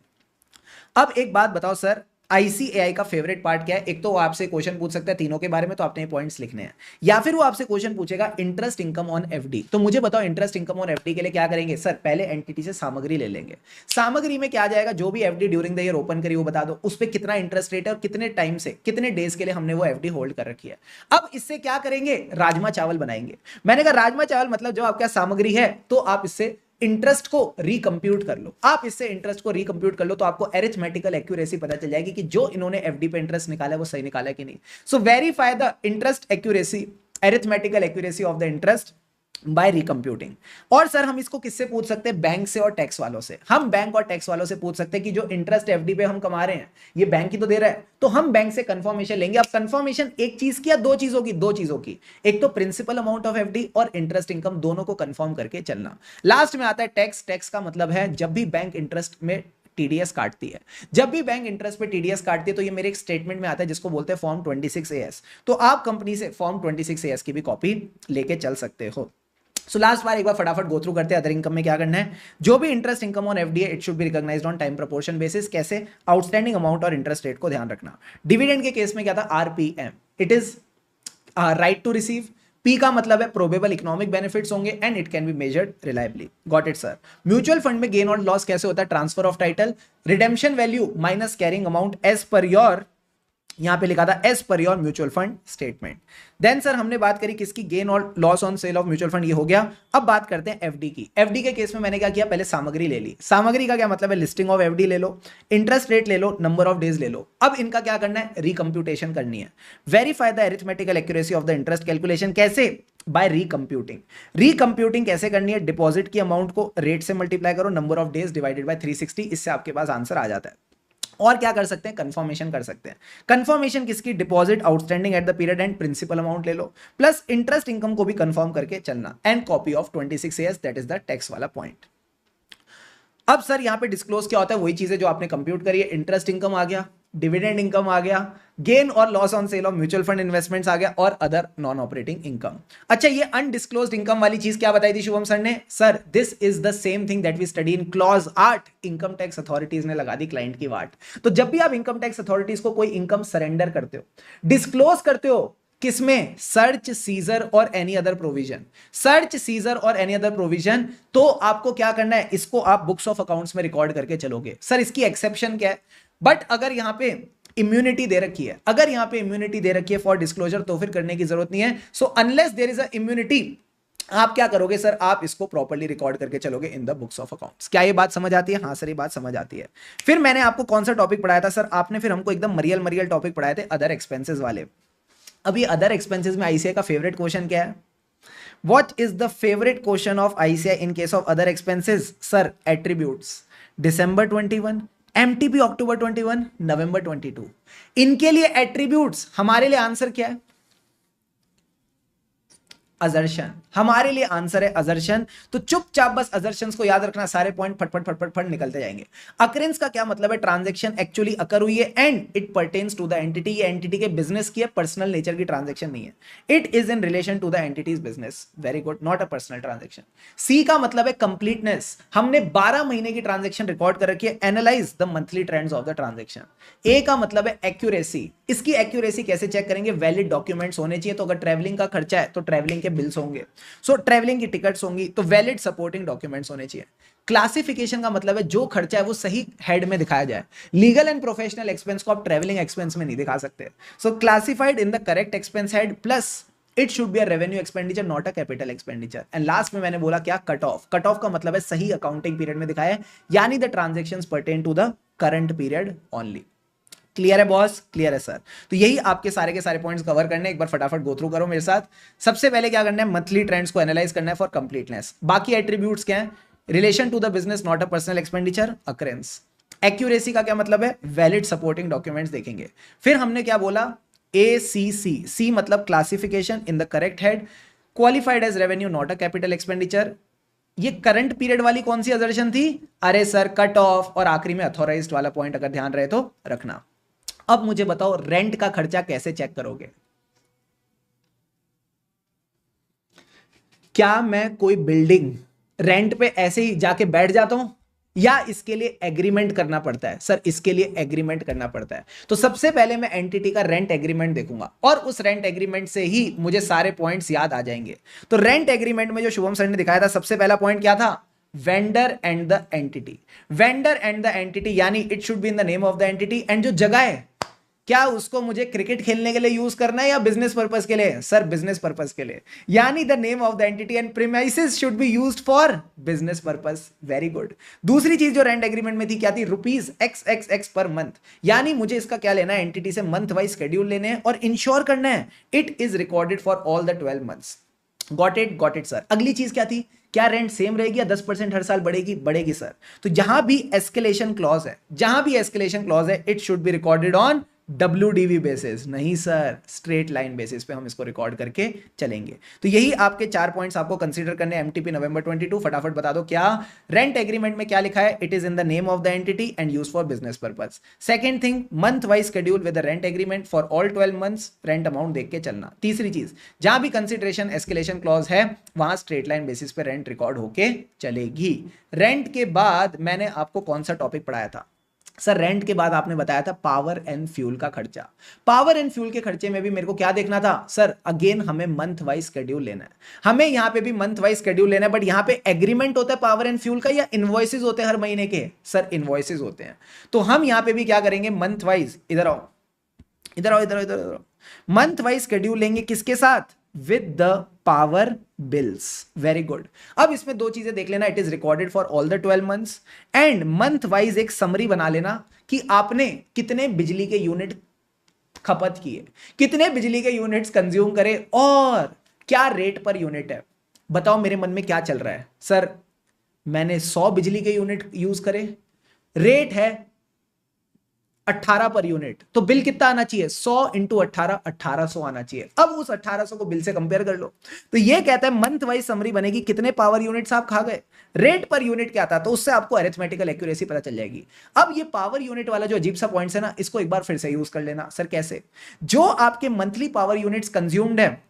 अब एक बात बताओ सर, आईसीएआई का फेवरेट पार्ट क्या है? एक तो वो आपसे क्वेश्चन पूछ सकता है तीनों के बारे में, तो आपने ये पॉइंट्स लिखने हैं, या फिर वो आपसे क्वेश्चन पूछेगा इंटरेस्ट इनकम ऑन एफडी। तो मुझे बताओ इंटरेस्ट इनकम ऑन एफडी के लिए क्या करेंगे? सर पहले एंटिटी से सामग्री ले लेंगे। सामग्री में क्या आ जाएगा? जो भी FD during the year open करी वो बता दो, उस पर कितना इंटरेस्ट रेट है और कितने टाइम से, कितने डेज के लिए हमने वो एफडी होल्ड कर रखी है। अब इससे क्या करेंगे? राजमा चावल बनाएंगे। मैंने कहा राजमा चावल मतलब जो आपका सामग्री है, तो आप इससे इंटरेस्ट को रिकंप्यूट कर लो। आप इससे इंटरेस्ट को रिकंप्यूट कर लो तो आपको अरिथमेटिकल एक्यूरेसी पता चल जाएगी कि जो इन्होंने एफडी पे इंटरेस्ट निकाला है वो सही निकाला है कि नहीं। So verify the interest accuracy, arithmetical accuracy of the interest by recomputing. और सर हम इसको किससे पूछ सकते हैं? बैंक से और टैक्स वालों से। हम बैंक और टैक्स वालों से पूछ सकते हैं कि जो इंटरेस्ट एफडी पे हम कमा रहे हैं ये बैंक ही तो दे रहा है, तो हम बैंक से कंफर्मेशन लेंगे। अब कंफर्मेशन एक चीज की या दो चीजों की? दो चीजों की। एक तो प्रिंसिपल अमाउंट ऑफ एफडी और इंटरेस्ट इनकम, दोनों को कंफर्म करके चलना। लास्ट में आता है टैक्स। टैक्स का मतलब है जब भी बैंक इंटरेस्ट में टीडीएस काटती है, जब भी बैंक इंटरेस्ट पे टीडीएस काटती है, तो ये मेरे एक स्टेटमेंट में आता है जिसको बोलते हैं फॉर्म 26AS। तो आप कंपनी से फॉर्म 26AS की भी कॉपी लेके चल सकते हो। सो लास्ट बार एक बार फटाफट गो थ्रू करते हैं अदर इनकम में क्या करना है। जो भी interest income on FD it should be recognised on time proportion basis. कैसे? आउटस्टैंडिंग अमाउंट और इंटरेस्ट रेट को ध्यान रखना। डिविडेंड के केस में क्या था? RPM, it is right to receive. P का मतलब है प्रोबेबल इकोनॉमिक बेनिफिट्स होंगे and it can be measured reliably. Got it sir. Mutual fund में गेन और लॉस कैसे होता है? Transfer of title, redemption value minus carrying amount as per your, यहां पे लिखा था as per your mutual fund statement. Then sir हमने बात करी किसकी? गेन और loss on sale of mutual fund, ये हो गया। अब बात करते हैं एफडी की। एफडी के केस में मैंने क्या किया? पहले सामग्री ले ली। सामग्री का क्या मतलब है? लिस्टिंग ऑफ एफडी ले लो, इंटरेस्ट रेट ले लो, नंबर ऑफ डेज ले लो। अब इनका क्या करना है? रिकंप्यूटेशन करनी है। Verify the arithmetical accuracy of the interest calculation. कैसे? बाय रिकंप्यूटिंग। रिकंप्यूटिंग कैसे करनी है? डिपॉजिट की अमाउंट को रेट से मल्टीप्लाई करो, number of days divided bye 360, इससे आपके पास आंसर आ जाता है। और क्या कर सकते हैं? कंफर्मेशन कर सकते हैं। कंफर्मेशन किसकी? Deposit outstanding at the period end principal amount ले लो, प्लस इंटरेस्ट इनकम को भी कंफर्म करके चलना, and copy of 26AS, that is the tax वाला पॉइंट। अब सर यहां पे डिस्क्लोज क्या होता है? वही चीजें जो आपने कंप्यूट करी है। इंटरेस्ट इनकम आ गया, डिविडेंड इनकम आ गया, गेन और loss on sale of mutual fund investments आ गया, और अदर नॉन ऑपरेटिंग इनकम। अच्छा ये अनडिस्क्लोज्ड इनकम वाली चीज क्या बताई थी शुभम सर ने? Sir this is the same thing that we study in clause 8। Income tax authorities ने लगा दी क्लाइंट की वाट। तो जब भी आप इनकम टैक्स अथॉरिटीज को कोई इनकम सरेंडर करते हो, डिस्क्लोज करते हो, किसमें? सर्च, सीजर और any other provision. Search, seizure और एनी अदर प्रोविजन, तो आपको क्या करना है? इसको आप बुक्स ऑफ अकाउंट्स में रिकॉर्ड करके चलोगे। सर इसकी एक्सेप्शन क्या है? बट अगर यहां पे इम्यूनिटी दे रखी है, अगर यहां पे इम्यूनिटी दे रखी है फॉर डिस्क्लोजर, तो फिर करने की जरूरत नहीं है। So unless there is a immunity, आप क्या करोगे सर? आप इसको प्रॉपर्ली रिकॉर्ड करके चलोगे इन द बुक्स ऑफ अकाउंट्स। क्या ये बात समझ आती है? हाँ सर ये बात समझ आती है। फिर मैंने आपको कौन सा टॉपिक पढ़ाया था सर? आपने फिर हमको एकदम मरियल मरियल टॉपिक पढ़ाए थे, अदर एक्सपेंसेस वाले। अब ये अदर एक्सपेंसेस में आईसीआई का फेवरेट क्वेश्चन क्या है? What is the favourite question of ICI in case of other expenses? Sir attributes, December 21, MTP October 21, November 22। इनके लिए एट्रीब्यूट्स, हमारे लिए आंसर क्या है? अजर्शन। हमारे लिए आंसर है अजर्शन। तो चुपचाप बस अजर्शंस को याद रखना, सारे पॉइंट फटफट फटफट फट निकलते जाएंगे। अकरेंस का क्या मतलब है? ट्रांजैक्शन एक्चुअली अकर हुई है and it pertains to the entity. ये एंटिटी के बिजनेस की है, पर्सनल नेचर की ट्रांजैक्शन नहीं है। It is in relation to the entity's business. Very good, not a personal transaction. C का मतलब है कंप्लीटनेस। हमने 12 महीने की ट्रांजैक्शन रिकॉर्ड कर रखी है, analyse the monthly trends of the transaction. A का मतलब है एक्यूरेसी। इसकी एक्यूरेसी कैसे चेक करेंगे? वैलिड डॉक्यूमेंट्स होने चाहिए। तो अगर ट्रैवलिंग का खर्चा है तो ट्रैवलिंग के बिल्स होंगे, सो ट्रैवलिंग की टिकट्स होंगी, तो वैलिड सपोर्टिंग डॉक्यूमेंट्स होने चाहिए। क्लासिफिकेशन का मतलब है जो खर्चा है वो सही हेड में दिखाया जाए। लीगल एंड प्रोफेशनल एक्सपेंस को आप ट्रैवलिंग एक्सपेंस में नहीं दिखा सकते। So classified in the correct expense head, plus it should be a revenue expenditure not a capital expenditure. And last में मैंने बोला क्या? Cut off. कट ऑफ का मतलब है सही अकाउंटिंग पीरियड में दिखाया है, यानी the transactions pertain to the current period only. Clear है बॉस? क्लियर है सर। तो यही आपके सारे के सारे पॉइंट्स कवर करने, एक बार फटाफट गो थ्रू करो मेरे साथ। सबसे पहले क्या करना है? मंथली ट्रेंड्स को एनालाइज करना है फॉर कंप्लीटनेस। बाकी एट्रीब्यूट्स क्या है? Relation to the business not a personal expenditure, occurrence. Accuracy का क्या मतलब है? वैलिड सपोर्टिंग डॉक्यूमेंट्स देखेंगे। फिर हमने क्या बोला? ACC। सी मतलब classification in the correct head, qualified as revenue not a capital expenditure. ये करंट पीरियड वाली कौन सी असर्शन थी? अरे सर कट ऑफ, और आखिरी में अथॉराइज्ड वाला पॉइंट अगर ध्यान रहे तो रखना। अब मुझे बताओ रेंट का खर्चा कैसे चेक करोगे? क्या मैं कोई बिल्डिंग रेंट पे ऐसे ही जाके बैठ जाता हूं? या इसके लिए एग्रीमेंट करना पड़ता है? सर इसके लिए एग्रीमेंट करना पड़ता है। तो सबसे पहले मैं एंटिटी का रेंट एग्रीमेंट देखूंगा और उस रेंट एग्रीमेंट से ही मुझे सारे पॉइंट्स याद आ जाएंगे। तो रेंट एग्रीमेंट में जो शुभम सर ने दिखाया था, सबसे पहला पॉइंट क्या था? Vendor and the entity. Vendor and the entity यानी it should be in the name of the entity. And जो जगह है, क्या उसको मुझे क्रिकेट खेलने के लिए यूज करना है या बिजनेस पर्पस के लिए? सर बिजनेस पर्पस के लिए, यानी the name of the entity and premises should be used for business purpose. Very good. दूसरी चीज जो रेंट एग्रीमेंट में थी क्या थी? रुपीज XXX पर मंथ, यानी मुझे इसका क्या लेना है? एंटिटी से मंथ वाइज शेड्यूल लेने हैं और इंश्योर करना है it is recorded for all the 12 months. Got it sir. अगली चीज क्या थी? क्या रेंट सेम रहेगी या 10% हर साल बढ़ेगी? बढ़ेगी सर। तो जहां भी एस्केलेशन क्लॉज है, it should be recorded on WDV basis. नहीं सर, स्ट्रेट लाइन बेसिस पे हम इसको रिकॉर्ड करके चलेंगे। तो यही आपके 4 पॉइंट्स आपको कंसीडर करने हैं MTP नवंबर 22। फटाफट बता दो क्या रेंट एग्रीमेंट में क्या लिखा है? It is in the name of the entity and use for business purpose. Second thing, month wise schedule with the rent agreement for all 12 months, rent amount देख के चलना। तीसरी चीज, जहां भी कंसिडरेशन एस्केलेशन क्लॉज है वहां स्ट्रेट लाइन बेसिस पे रेंट रिकॉर्ड होके चलेगी। रेंट के बाद मैंने आपको कौन सा टॉपिक पढ़ाया था? सर रेंट के बाद आपने बताया था पावर एंड फ्यूल का खर्चा। पावर एंड फ्यूल के खर्चे में भी मेरे को क्या देखना था? सर अगेन हमें मंथ वाइज शेड्यूल लेना है, हमें यहां पे भी मंथ वाइज शेड्यूल लेना है। बट यहां पे एग्रीमेंट होता है पावर एंड फ्यूल का या इनवॉइसेस होते हैं हर महीने के? सर इनवॉइसेस होते हैं। तो हम यहां पे भी क्या करेंगे? मंथ वाइज, इधर आओ, मंथ वाइज शेड्यूल लेंगे। किसके साथ? With the power bills. Very good. अब इसमें दो चीजें देख लेना, it is recorded for all the 12 months and month wise एक समरी बना लेना कि आपने कितने बिजली के यूनिट खपत किए, कितने बिजली के यूनिट्स कंज्यूम करे और क्या रेट पर यूनिट है। बताओ मेरे मन में क्या चल रहा है? सर मैंने 100 बिजली के यूनिट यूज करे, रेट है 18 पर यूनिट, तो बिल कितना आना चाहिए? 100 इंटू 18, 1800 आना चाहिए। अब उस 1800 को बिल से कंपेयर कर लो। तो ये कहता है मंथ वाइज समरी बनेगी, कितने पावर यूनिट्स आप खा गए, रेट पर यूनिट क्या था, तो उससे आपको अरिथमेटिकल एक्यूरेसी पता चल जाएगी। अब ये पावर यूनिट वाला जो अजीब सा पॉइंट्स है ना, इसको एक बार फिर से यूज कर लेना। सर कैसे? जो आपके मंथली पावर यूनिट्स कंज्यूम्ड है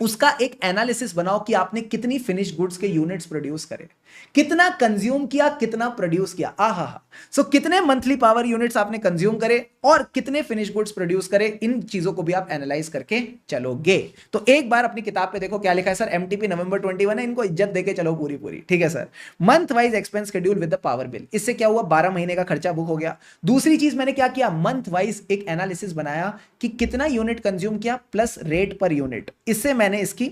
उसका एक एनालिसिस बनाओ कि आपने कितनी फिनिश गुड्स के यूनिट्स प्रोड्यूस करे, कितना कंज्यूम किया, कितना प्रोड्यूस किया। आहा, सो कितने मंथली पावर यूनिट्स आपने कंज्यूम करे और कितने फिनिश गुड्स प्रोड्यूस करे, इन चीजों को भी आप एनालाइज करके चलोगे। तो एक बार अपनी किताब पे देखो क्या लिखा है सर, MTP नवंबर 21 है, इनको इज्जत देके चलो पूरी पूरी। ठीक है sir. Month wise expense schedule with the power bill, इससे क्या हुआ? 12 महीने का खर्चा बुक हो गया। दूसरी चीज मैंने क्या किया? मंथ वाइज एक एनालिसिस बनाया कि कितना यूनिट कंज्यूम किया प्लस रेट पर यूनिट, इससे मैंने इसकी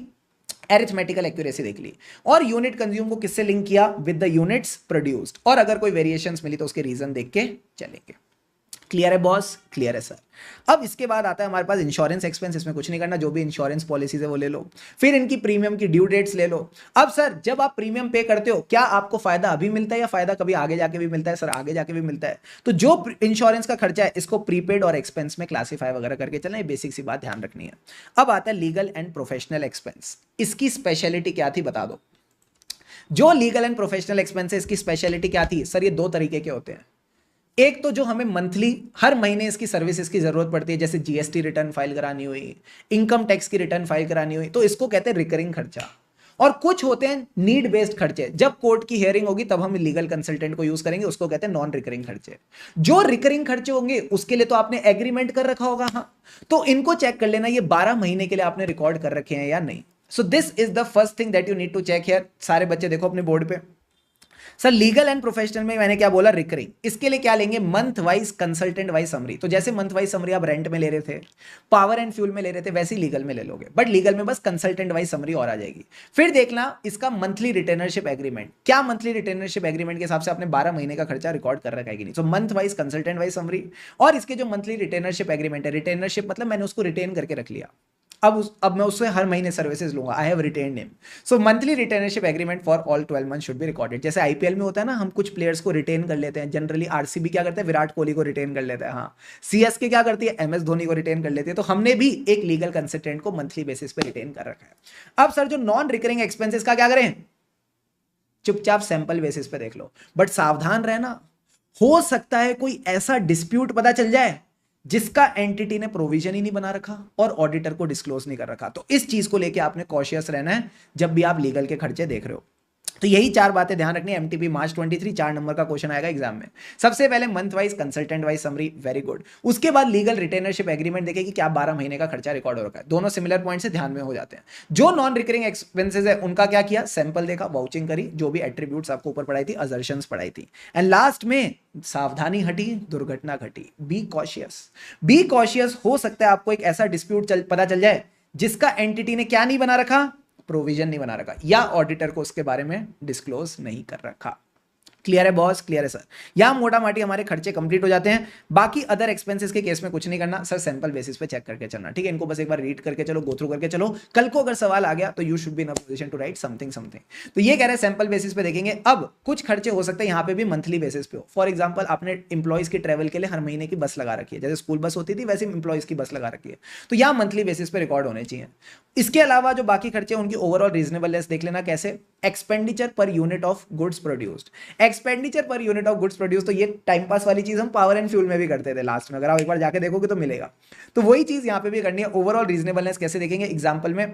अरिथमेटिकल एक्यूरेसी देख ली और यूनिट कंज्यूम को किससे लिंक किया? विद द यूनिट्स प्रोड्यूस्ड, और अगर कोई वेरिएशंस मिली तो उसके रीजन देख के चलेंगे। क्लियर है बॉस? क्लियर है सर। अब इसके बाद आता है हमारे पास इंश्योरेंस एक्सपेंस। इसमें कुछ नहीं करना, जो भी इंश्योरेंस पॉलिसीज है वो ले लो, फिर इनकी प्रीमियम की ड्यू डेट्स ले लो। अब सर जब आप प्रीमियम पे करते हो क्या आपको फायदा अभी मिलता है या फायदा कभी आगे जाके भी मिलता है? सर आगे जाके भी मिलता है। तो जो इंश्योरेंस का खर्चा है इसको प्रीपेड और एक्सपेंस में क्लासीफाई वगैरह करके चलना, ये बेसिक सी बात ध्यान रखनी है। अब आता है लीगल एंड प्रोफेशनल एक्सपेंस। इसकी स्पेशलिटी क्या थी बता दो। जो लीगल एंड प्रोफेशनल एक्सपेंस है इसकी स्पेशलिटी क्या थी? सर ये दो तरीके के होते हैं। एक तो जो हमें मंथली हर महीने इसकी सर्विसेज की जरूरत पड़ती है, जैसे GST रिटर्न फाइल करानी हुई, इनकम टैक्स की रिटर्न फाइल करानी हुई, तो इसको कहते हैं रिकरिंग खर्चा। और कुछ होते हैं नीड बेस्ड खर्चे, जब कोर्ट की हियरिंग होगी तब हम लीगल कंसल्टेंट को यूज करेंगे, उसको कहते हैं नॉन रिकरिंग खर्चे। जो रिकरिंग खर्चे होंगे उसके लिए तो आपने एग्रीमेंट कर रखा होगा, हाँ, तो इनको चेक कर लेना ये 12 महीने के लिए आपने रिकॉर्ड कर रखे हैं या नहीं। So this is the first thing that you need to check here. सारे बच्चे देखो अपने बोर्ड पे। सर लीगल एंड प्रोफेशनल में मैंने क्या बोला? रिकरिंग। इसके लिए क्या लेंगे? Month wise consultant wise summary. तो जैसे मंथ वाइज समरी आप रेंट में ले रहे थे, पावर एंड फ्यूल में ले रहे थे, वैसे ही लीगल में ले लोगे, बट लीगल में बस कंसल्टेंट वाइज समरी और आ जाएगी। फिर देखना इसका मंथली रिटेनरशिप एग्रीमेंट। क्या मंथली रिटेनरशिप एग्रीमेंट के हिसाब से आपने 12 महीने का खर्चा रिकॉर्ड कर रखा है कि नहीं? तो month wise consultant wise summary, और इसके जो मंथली रिटेनरशिप एग्रीमेंट है, रिटेनरशिप मतलब मैंने उसको रिटेन करके रख लिया, अब मैं उससे हर महीने सर्विसेज लूंगा, I have retained him. So monthly retainership agreement for all 12 month should be recorded. जैसे IPL में होता है ना, हम कुछ प्लेयर्स को रिटेन कर लेते हैं, जनरली RCB क्या करते हैं? विराट कोहली को रिटेन कर लेता है, हाँ। CSK क्या करती है? MS धोनी को रिटेन कर लेती है। तो हमने भी एक लीगल कंसल्टेंट को मंथली बेसिस पे रिटेन कर रखा है। अब सर जो नॉन रिकरिंग एक्सपेंसेस का क्या करें? चुपचाप सैंपल बेसिस पे देख लो, बट सावधान रहना, हो सकता है कोई ऐसा डिस्प्यूट पता चल जाए जिसका एंटिटी ने प्रोविजन ही नहीं बना रखा और ऑडिटर को डिस्क्लोज नहीं कर रखा। तो इस चीज को लेके आपने कॉशियस रहना है जब भी आप लीगल के खर्चे देख रहे हो। तो यही 4 बातें ध्यान रखनी है। एमटीपी मार्च 23 4 नंबर का क्वेश्चन आएगा एग्जाम में। सबसे पहले month wise consultant wise summary, very good. उसके बाद लीगल रिटेनरशिप एग्रीमेंट देखे कि क्या 12 महीने का खर्चा रिकॉर्ड हो रखा है। दोनों सिमिलर पॉइंट से ध्यान में हो जाते हैं। जो नॉन रिकरिंग एक्सपेंसेस है उनका क्या किया, सैंपल देखा, वाउचिंग करी, जो भी एट्रीब्यूट्स आपको ऊपर पढ़ाई थी, असर्शंस पढ़ाई थी। एंड लास्ट में सावधानी हटी, दुर्घटना घटी। Be cautious, be cautious. हो सकता है आपको एक ऐसा डिस्प्यूट पता चल जाए जिसका एंटिटी ने क्या नहीं बना रखा, प्रोविजन नहीं बना रखा, या ऑडिटर को उसके बारे में डिस्क्लोज नहीं कर रखा। क्लियर है बॉस, क्लियर है सर। यहां मोटा माटी हमारे खर्चे कंप्लीट हो जाते हैं। बाकी अदर एक्सपेंसेस के केस में कुछ नहीं करना सर, सैंपल बेसिस पे चेक करके चलना, ठीक है। इनको बस एक बार रीड करके चलो, गो थ्रू करके चलो। कल को अगर सवाल आ गया तो you should be in a position to write something something. तो ये कह रहे हैं सैंपल बेसिस पे देखेंगे। अब कुछ खर्चे हो सकते हैं यहाँ पे भी मंथली बेसिस पे हो। फॉर एग्जाम्पल आपने इंप्लॉइज की ट्रेवल के लिए हर महीने की बस लगा रखी है, जैसे स्कूल बस होती थी वैसे इंप्लॉइज की बस लगा रखी है, तो यहाँ मंथली बेसिस पे रिकॉर्ड होने चाहिए। इसके अलावा जो बाकी खर्चे उनकी ओवरऑल रीजनेबलनेस देख लेना। कैसे, expenditure per unit of goods produced, expenditure per unit of goods produce. तो ये टाइम पास वाली चीज हम पावर एंड फ्यूल में भी करते थे लास्ट में, अगर आप एक बार जाके देखोगे तो मिलेगा। तो वही चीज यहां पे भी करनी है। ओवरऑल रीजनेबलनेस कैसे देखेंगे, एग्जांपल में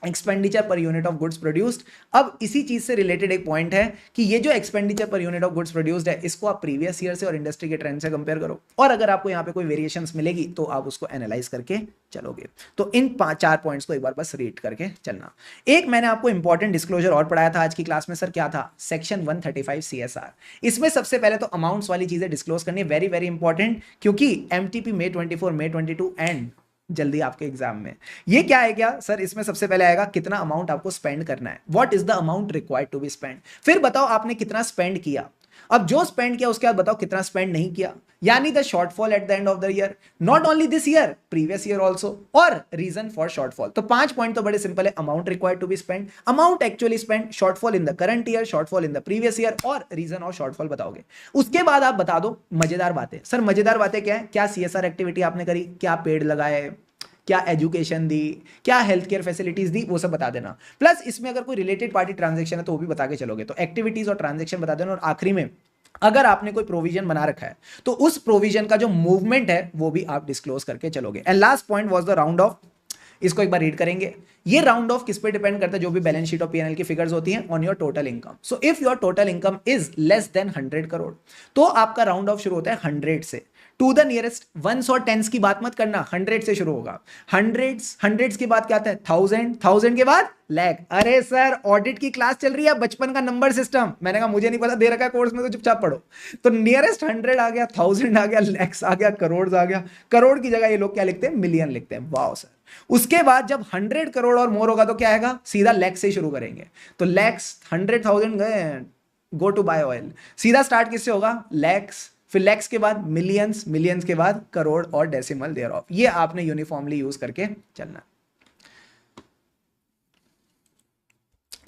expenditure per unit of goods produced. अब इसी चीज से रिलेटेड एक पॉइंट है कि ये जो expenditure per unit of goods produced है, इसको आप प्रीवियस ईयर से और इंडस्ट्री के ट्रेंड से कंपेयर करो, और अगर आपको यहाँ पे कोई वेरिएशंस मिलेगी तो आप उसको एनालाइज करके चलोगे। तो इन 4 पॉइंट्स को एक बार बस रीड करके चलना। एक मैंने आपको इंपॉर्टेंट डिस्क्लोजर और पढ़ाया था आज की क्लास में सर, क्या था, सेक्शन 135 CSR। इसमें सबसे पहले तो अमाउंट्स वाली चीजें डिस्क्लोज करनी है, वेरी वेरी इंपॉर्टेंट, क्योंकि एमटीपी May 24, May 22 एंड जल्दी आपके एग्जाम में ये क्या है, क्या सर, इसमें सबसे पहले आएगा कितना अमाउंट आपको स्पेंड करना है, what is the amount required to be spend. फिर बताओ आपने कितना स्पेंड किया। अब जो स्पेंड किया उसके बाद बताओ कितना स्पेंड नहीं किया, यानी the shortfall at the end of the year, not only this year, previous year also, और रीजन फॉर शॉर्टफॉल। तो 5 पॉइंट तो बड़े सिंपल है, amount required to be spend, amount actually spend, shortfall in the current year, shortfall in the previous year, और reason of shortfall बताओगे। उसके बाद आप बता दो मजेदार बातें। सर मजेदार बातें क्या है, क्या CSR एक्टिविटी आपने करी, क्या पेड़ लगाए, क्या एजुकेशन दी, क्या हेल्थ केयर फैसिलिटीज दी, वो सब बता देना। प्लस इसमें अगर कोई रिलेटेड पार्टी ट्रांजैक्शन है तो वो भी बता के चलोगे। तो एक्टिविटीज और ट्रांजैक्शन बता देना। और आखिरी में अगर आपने कोई प्रोविजन बना रखा है तो उस प्रोविजन का जो मूवमेंट है वो भी आप डिस्क्लोज करके चलोगे। And last point was the round of. इसको एक बार रीड करेंगे। ये राउंड ऑफ किस पे डिपेंड करता है, जो भी बैलेंस शीट और पीएनएल की फिगर्स होती हैं, on your total income. So if your total income is less than 100 crore तो आपका राउंड ऑफ शुरू होता है 100 से, टू द नियरेस्ट। वंस और टेंस की बात मत करना, 100 से शुरू होगा। हंड्रेड्स के बाद क्या आता है, 1000 के बाद लैख। अरे सर ऑडिट की क्लास चल रही है, बचपन का नंबर सिस्टम। मैंने कहा मुझे नहीं पता, दे रखा है कोर्स में तो चुपचाप पढ़ो। तो नियरेस्ट 100 आ गया, 1000 आ गया, लैक्स आ गया, करोड़ आ गया। करोड़ की जगह ये लोग क्या लिखते हैं, मिलियन लिखते हैं। Wow sir. उसके बाद जब 100 करोड़ और मोर होगा तो क्या आएगा, सीधा लैक्स से शुरू करेंगे। तो लैक्स 100,000 गए, गो टू बाय ऑयल। सीधा स्टार्ट किससे होगा, लैक्स, फिर लैक्स के बाद मिलियंस, मिलियंस के बाद करोड़ और डेसिमल देयर ऑफ। ये आपने यूनिफॉर्मली यूज करके चलना।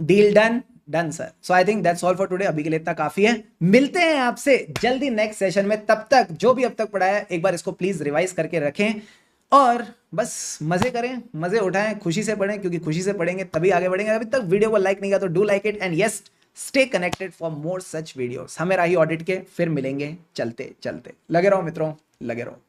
Deal done, done sir. So I think that's all for today. अभी के लिए इतना काफी है। मिलते हैं आपसे जल्दी नेक्स्ट सेशन में। तब तक जो भी अब तक पढ़ाया है एक बार इसको प्लीज रिवाइज करके रखें और बस मजे करें, मजे उठाएं, खुशी से पढ़ें, क्योंकि खुशी से पढ़ेंगे तभी आगे बढ़ेंगे। अभी तक वीडियो को लाइक नहीं किया तो do like it and yes stay connected for more such videos. हमें राही ऑडिट के, फिर मिलेंगे चलते चलते। लगे रहो मित्रों, लगे रहो।